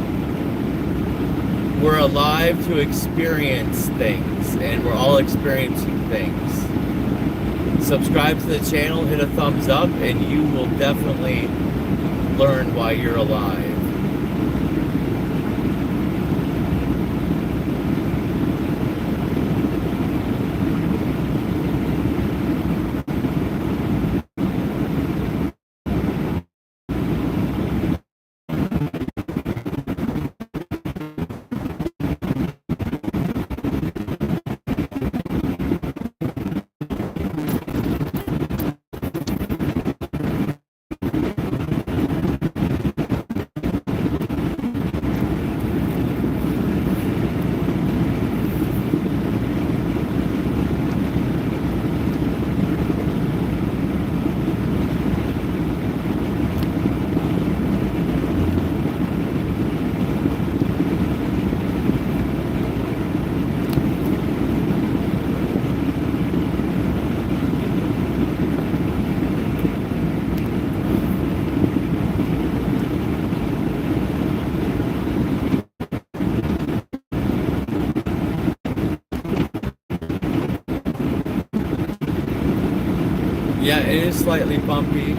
S1: we're alive to experience things, and we're all experiencing things. Subscribe to the channel, hit a thumbs up, and you will definitely learn why you're alive. Yeah, it is slightly bumpy.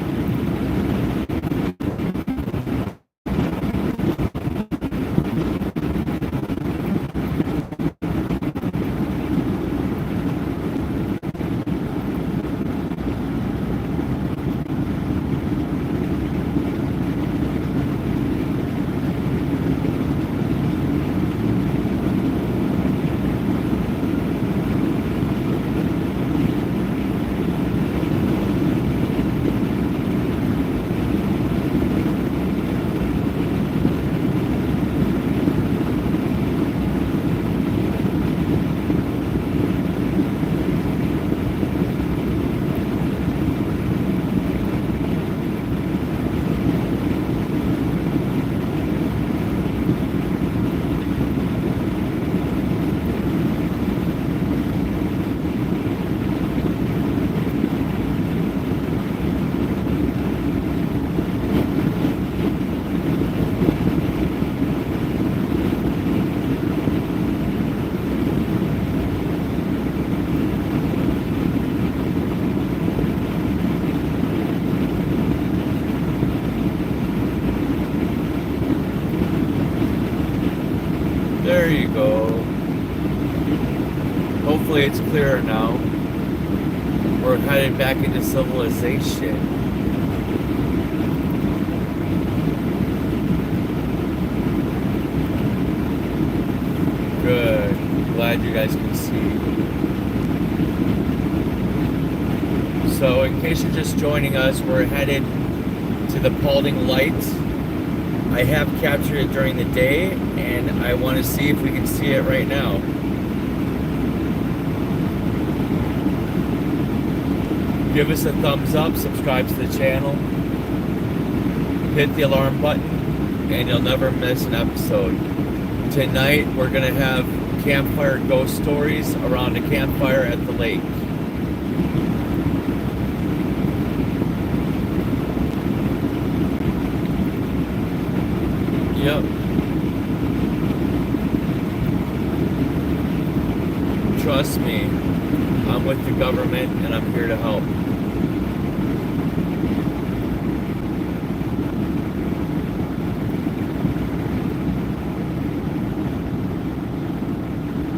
S1: There you go. Hopefully it's clearer now. We're headed back into civilization. Good. Glad you guys can see. So in case you're just joining us, we're headed to the Paulding Light. I have captured it during the day, and I want to see if we can see it right now. Give us a thumbs up, subscribe to the channel, hit the alarm button, and you'll never miss an episode. Tonight, we're going to have campfire ghost stories around a campfire at the lake. Yep. Trust me, I'm with the government and I'm here to help.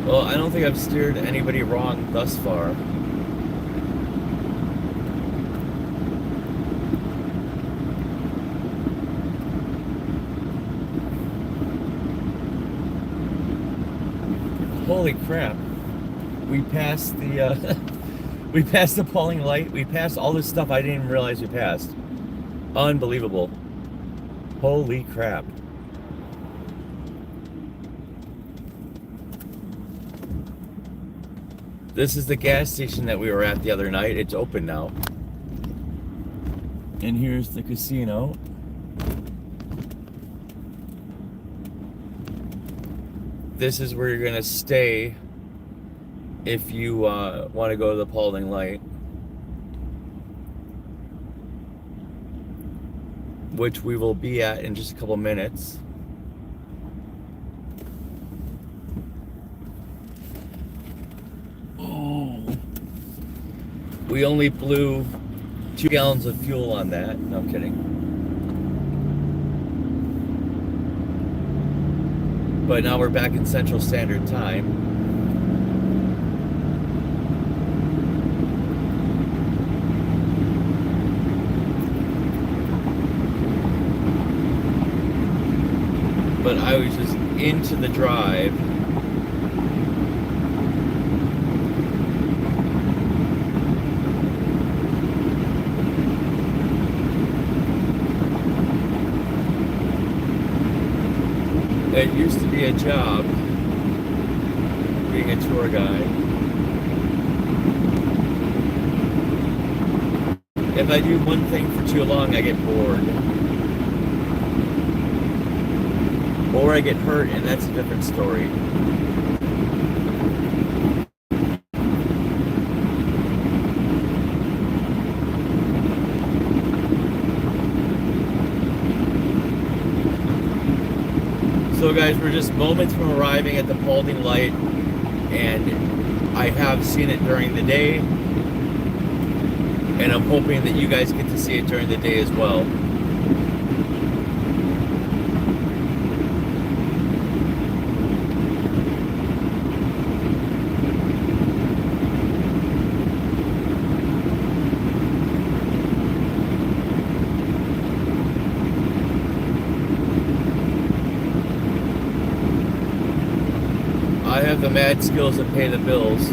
S1: Well, I don't think I've steered anybody wrong thus far. Holy crap. We passed the we passed the Paulding Light. We passed all this stuff I didn't even realize we passed. Unbelievable. Holy crap. This is the gas station that we were at the other night. It's open now. And here's the casino. This is where you're gonna stay if you want to go to the Paulding Light, which we will be at in just a couple minutes. Oh, we only blew 2 gallons of fuel on that. No, I'm kidding. But now we're back in Central Standard Time. But I was just into the drive. It used to be a job being a tour guide. If I do one thing for too long, I get bored. Or I get hurt, and that's a different story. So guys, we're just moments from arriving at the Paulding Light, and I have seen it during the day. And I'm hoping that you guys get to see it during the day as well. I have the mad skills to pay the bills.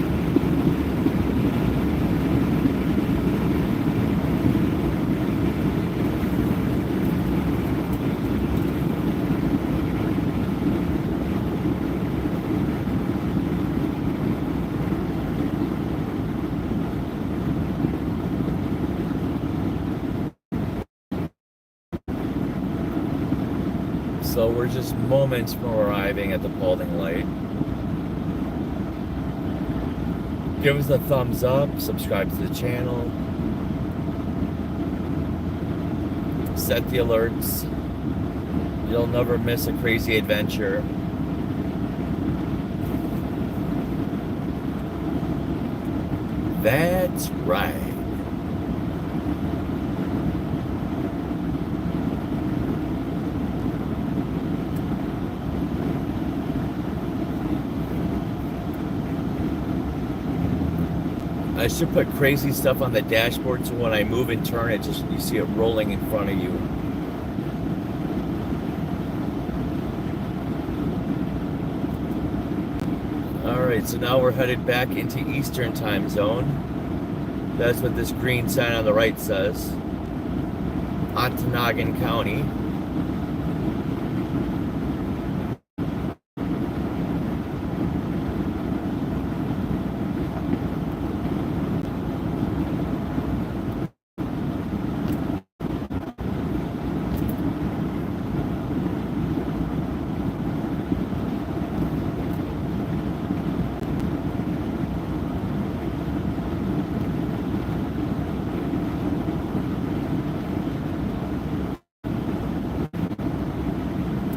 S1: So we're just moments from arriving at the Paulding Light. Give us a thumbs up, subscribe to the channel, set the alerts. You'll never miss a crazy adventure. That's right. I should put crazy stuff on the dashboard so when I move and turn it, just you see it rolling in front of you. Alright, so now we're headed back into Eastern time zone. That's what this green sign on the right says. Ontonagon County.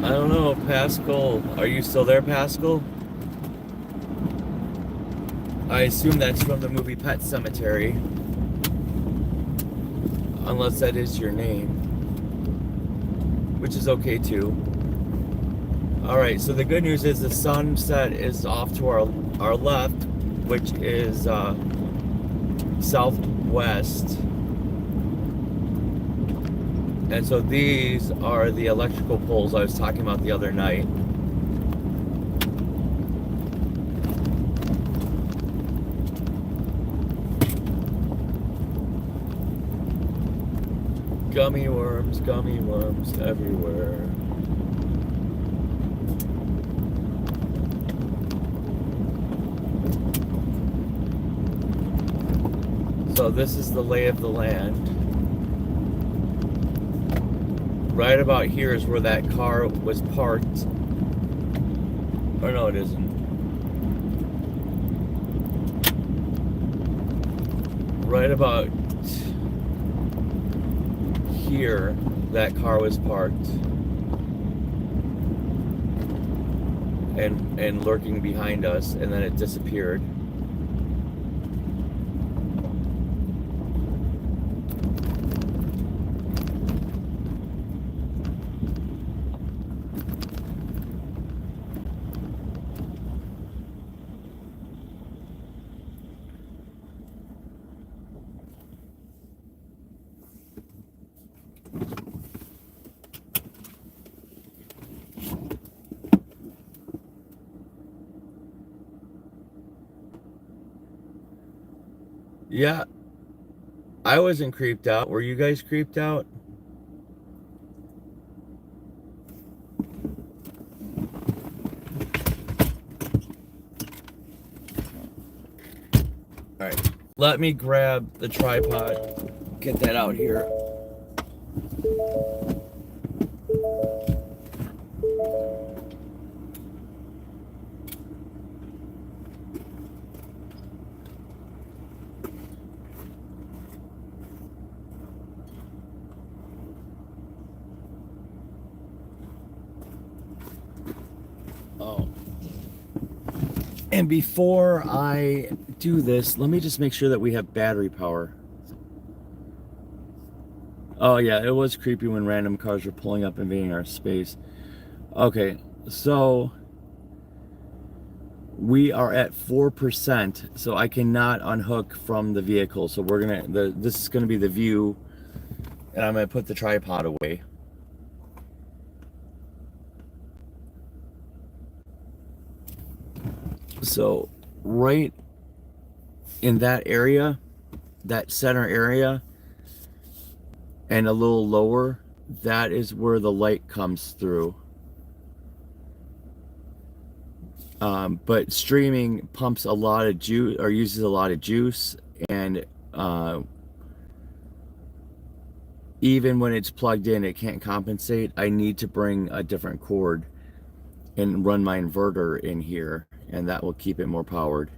S1: I don't know, Pascal. Are you still there, Pascal? I assume that's from the movie Pet Sematary. Unless that is your name. Which is okay too. Alright, so the good news is the sunset is off to our left, which is southwest. And so these are the electrical poles I was talking about the other night. Gummy worms everywhere. So this is the lay of the land. Right about here is where that car was parked. Or no, it isn't. Right about here, that car was parked. And lurking behind us, and then it disappeared. Yeah, I wasn't creeped out. Were you guys creeped out? All right, let me grab the tripod, get that out here. Oh. And before I do this, let me just make sure that we have battery power.
S2: Oh yeah, it was creepy when random cars were pulling up, invading our space. Okay, so we are at 4%, so I cannot unhook from the vehicle. So we're gonna, this is gonna be the view, and I'm gonna put the tripod away. So right in that area, that center area, and a little lower, that is where the light comes through. But streaming pumps a lot of juice, or uses a lot of juice, and even when it's plugged in, it can't compensate. I need to bring a different cord and run my inverter in here, and that will keep it more powered.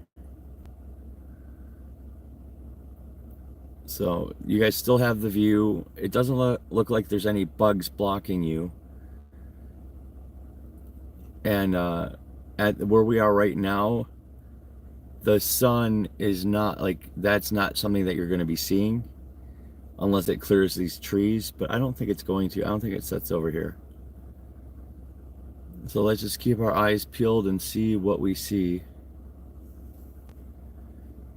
S2: So you guys still have the view. It doesn't look like there's any bugs blocking you. And at where we are right now, the sun is not, like, that's not something that you're going to be seeing unless it clears these trees, but I don't think it's going to. I don't think it sets over here. So let's just keep our eyes peeled and see what we see.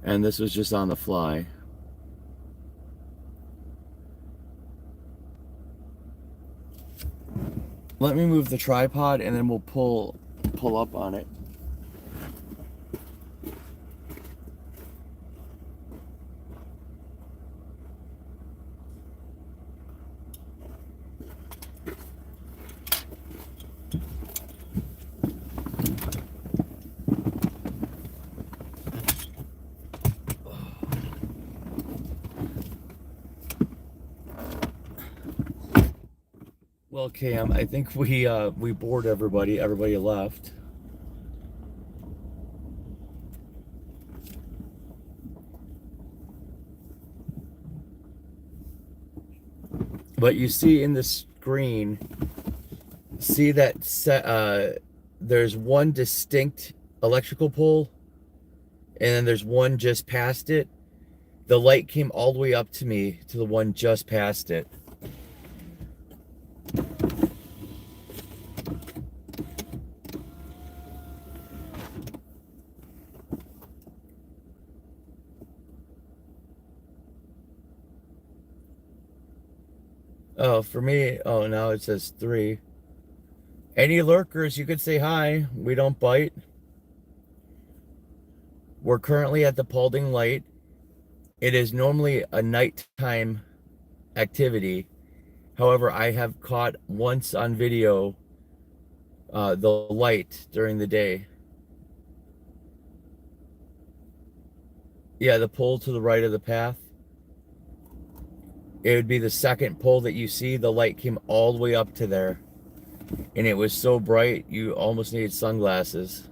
S2: And this was just on the fly. Let me move the tripod and then we'll pull up on it. Well, Cam, I think we bored everybody. Everybody left. But you see in the screen, see that there's one distinct electrical pole, and then there's one just past it. The light came all the way up to me to the one just past it. Oh, for me, oh, now it says 3. Any lurkers, you could say hi. We don't bite. We're currently at the Paulding Light. It is normally a nighttime activity. However, I have caught once on video the light during the day. Yeah, the pole to the right of the path. It would be the second pole that you see. The light came all the way up to there. And it was so bright, you almost needed sunglasses.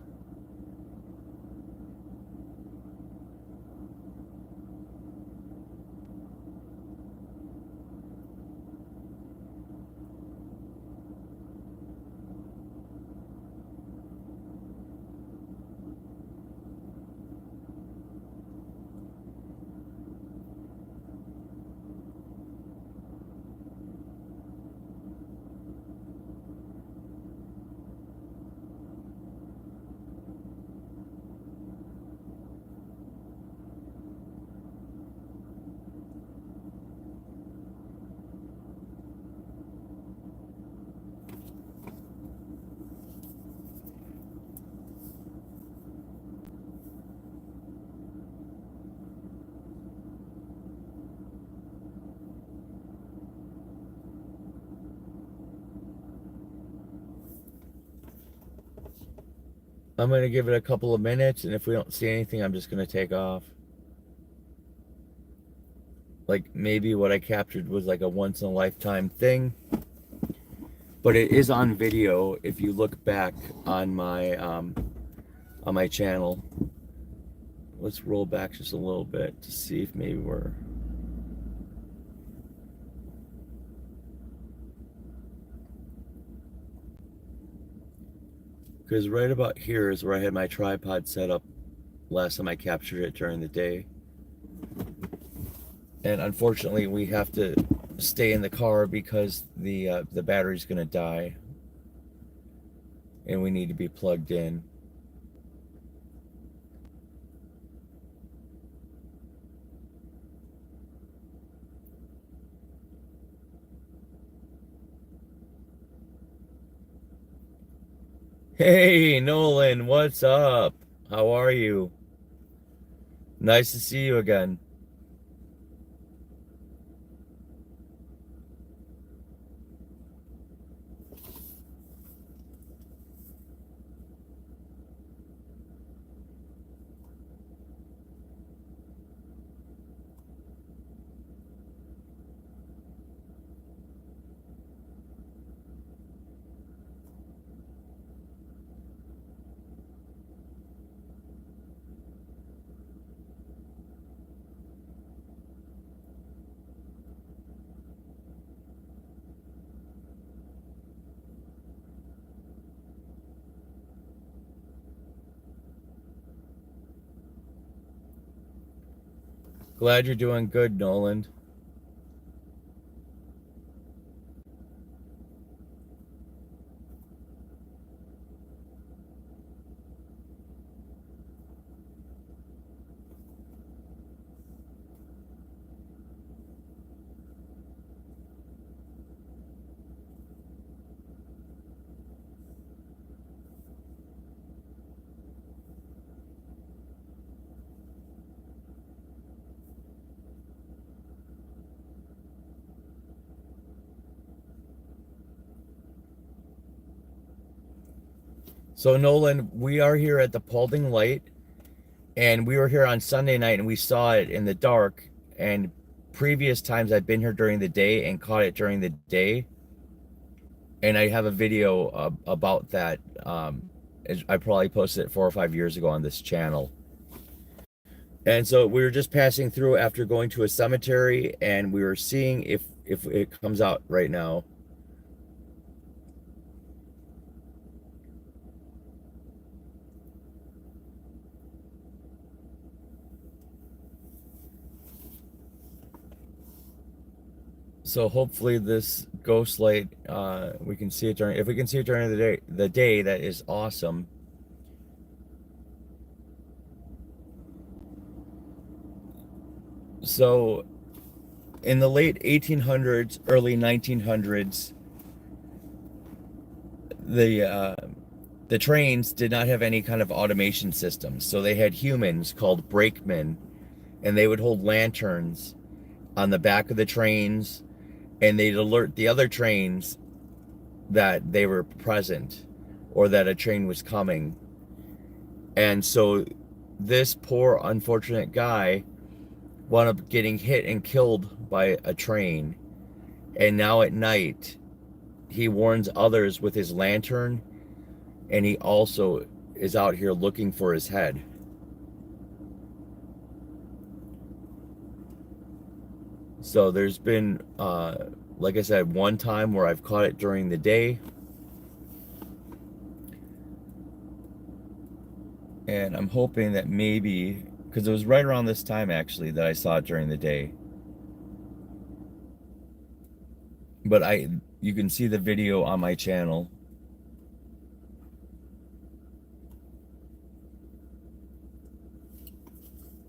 S2: I'm going to give it a couple of minutes, and if we don't see anything, I'm just going to take off. Like, maybe what I captured was like a once-in-a-lifetime thing. But it is on video if you look back on my channel. Let's roll back just a little bit to see if maybe we're... Because right about here is where I had my tripod set up last time I captured it during the day. And unfortunately, we have to
S1: stay in the car because the battery's gonna die, and we need to be plugged in. Hey, Nolan, what's up? How are you? Nice to see you again. Glad you're doing good, Nolan. So Nolan, we are here at the Paulding Light, and we were here on Sunday night and we saw it in the dark, and previous times I've been here during the day and caught it during the day, and I have a video about that. I probably posted it 4 or 5 years ago on this channel. And so we were just passing through after going to a cemetery, and we were seeing if it comes out right now. So hopefully this ghost light, we can see it during, if we can see it during the day, that is awesome. So in the late 1800s, early 1900s, the trains did not have any kind of automation systems. So they had humans called brakemen, and they would hold lanterns on the back of the trains, and they'd alert the other trains that they were present or that a train was coming. And so this poor unfortunate guy wound up getting hit and killed by a train. And now at night, he warns others with his lantern, and he also is out here looking for his head. So there's been, like I said, one time where I've caught it during the day. And I'm hoping that maybe, because it was right around this time actually that I saw it during the day. But you can see the video on my channel.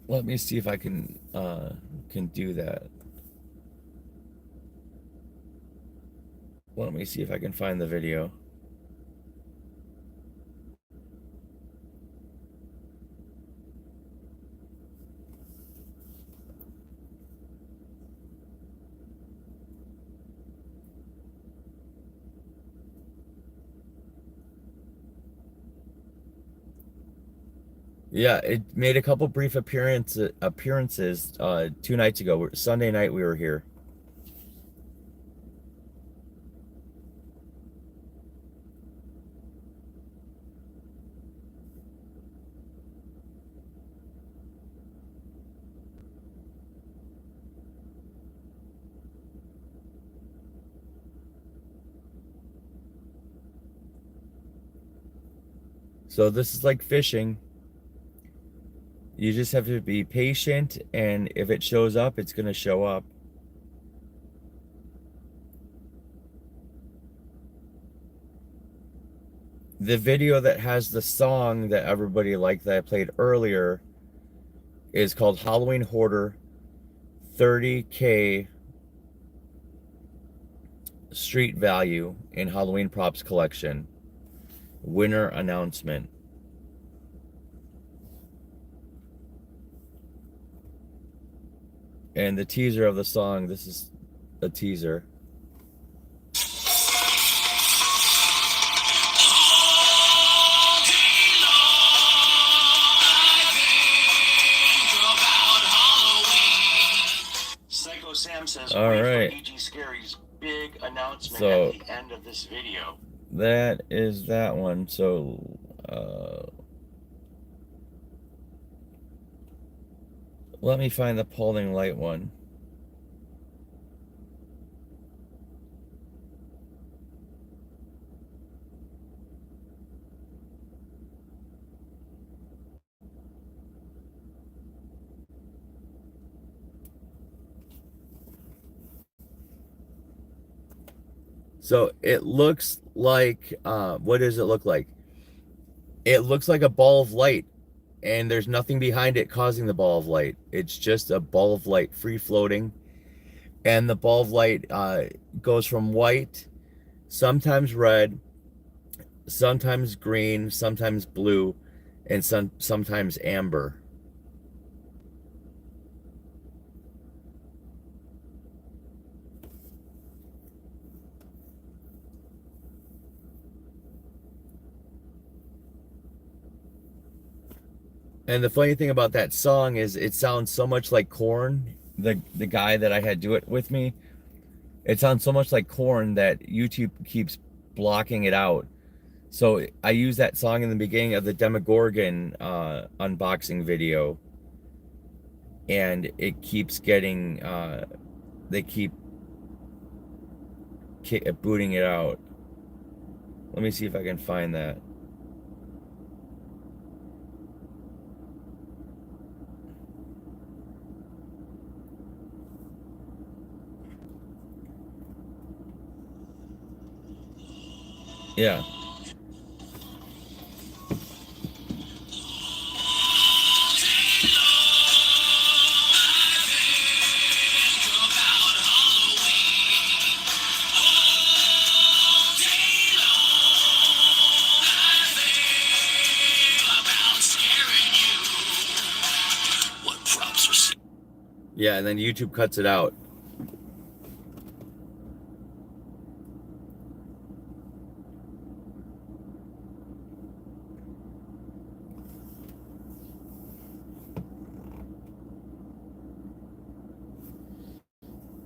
S1: Let me see if I can do that. Let me see if I can find the video. Yeah, it made a couple brief appearances 2 nights ago. Sunday night we were here. So this is like fishing. You just have to be patient, and if it shows up, it's going to show up. The video that has the song that everybody liked that I played earlier is called Halloween Hoarder 30K Street Value in Halloween Props Collection. Winner announcement. And the teaser of the song, this is a teaser.
S4: Psycho Sam says,
S1: All
S4: wait
S1: right.
S4: for EG Scary's big announcement
S1: So-
S4: at the end of this video.
S1: That is that one. So, let me find the Paulding Light one. So it looks like, what does it look like? It looks like a ball of light, and there's nothing behind it causing the ball of light. It's just a ball of light free floating. And the ball of light goes from white, sometimes red, sometimes green, sometimes blue, and sometimes amber. And the funny thing about that song is it sounds so much like Korn, the guy that I had do it with me. It sounds so much like Korn that YouTube keeps blocking it out. So I use that song in the beginning of the Demogorgon unboxing video, and it keeps getting, they keep booting it out. Let me see if I can find that. Yeah. Yeah, and then YouTube cuts it out.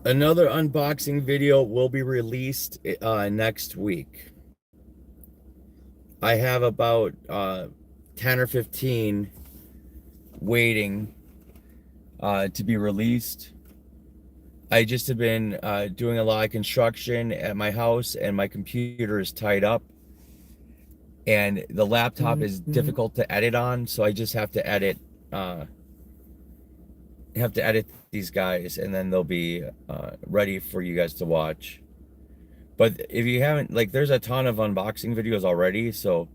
S1: Another unboxing video will be released next week. I have about 10 or 15 waiting to be released. I just have been doing a lot of construction at my house, and my computer is tied up, and the laptop is difficult to edit on, so I just have to edit these guys, and then they'll be ready for you guys to watch. But if you haven't, like, there's a ton of unboxing videos already, so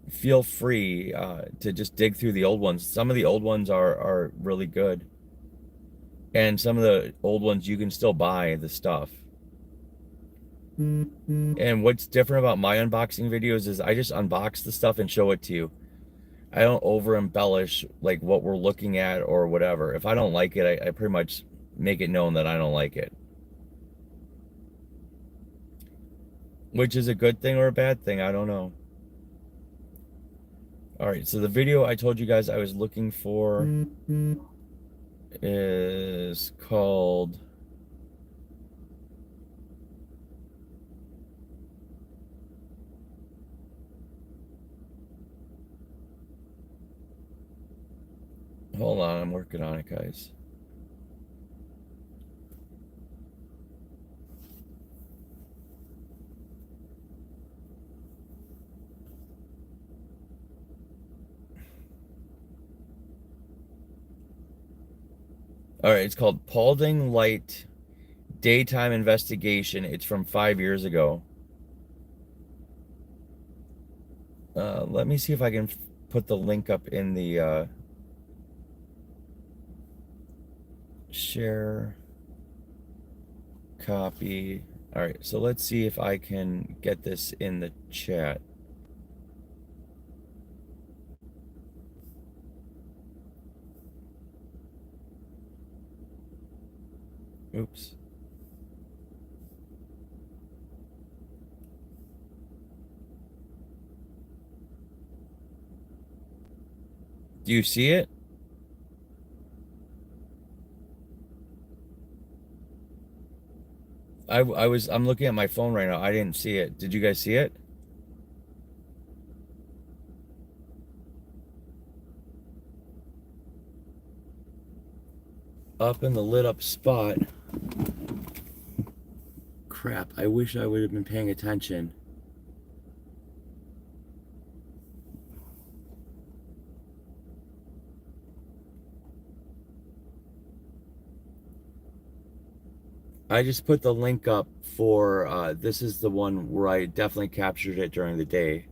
S1: feel free to just dig through the old ones. Some of the old ones are really good, and some of the old ones you can still buy the stuff. And what's different about my unboxing videos is I just unbox the stuff and show it to you. I don't over embellish like what we're looking at or whatever. If I don't like it, I pretty much make it known that I don't like it. Which is a good thing or a bad thing, I don't know. Alright, so the video I told you guys I was looking for is called Hold on, I'm working on it, guys. All right, it's called Paulding Light Daytime Investigation. It's from 5 years ago. Let me see if I can put the link up in the share copy. All right, so let's see if I can get this in the chat. Oops. Do you see it? I'm looking at my phone right now. I didn't see it. Did you guys see it? Up in the lit up spot. Crap, I wish I would have been paying attention. I just put the link up for, this is the one where I definitely captured it during the day.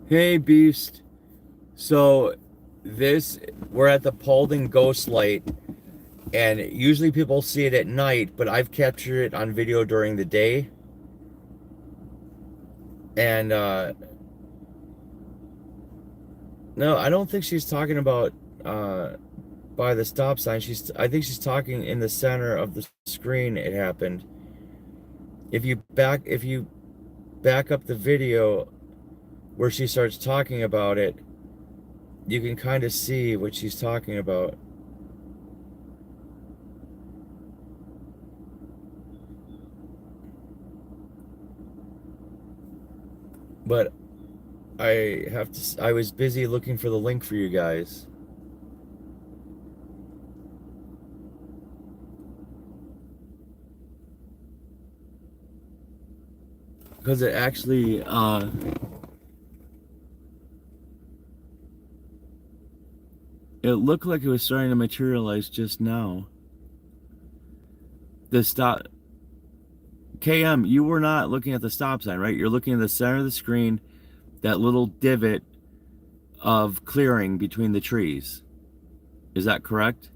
S1: Hey, Beast. So, we're at the Paulding Ghost Light, and usually people see it at night, but I've captured it on video during the day. And, no, I don't think she's talking about, by the stop sign. I think she's talking in the center of the screen it happened. If you back up the video where she starts talking about it, you can kind of see what she's talking about. But I was busy looking for the link for you guys. Because it actually, it looked like it was starting to materialize just now. The stop... KM, you were not looking at the stop sign, right? You're looking at the center of the screen, that little divot of clearing between the trees. Is that correct?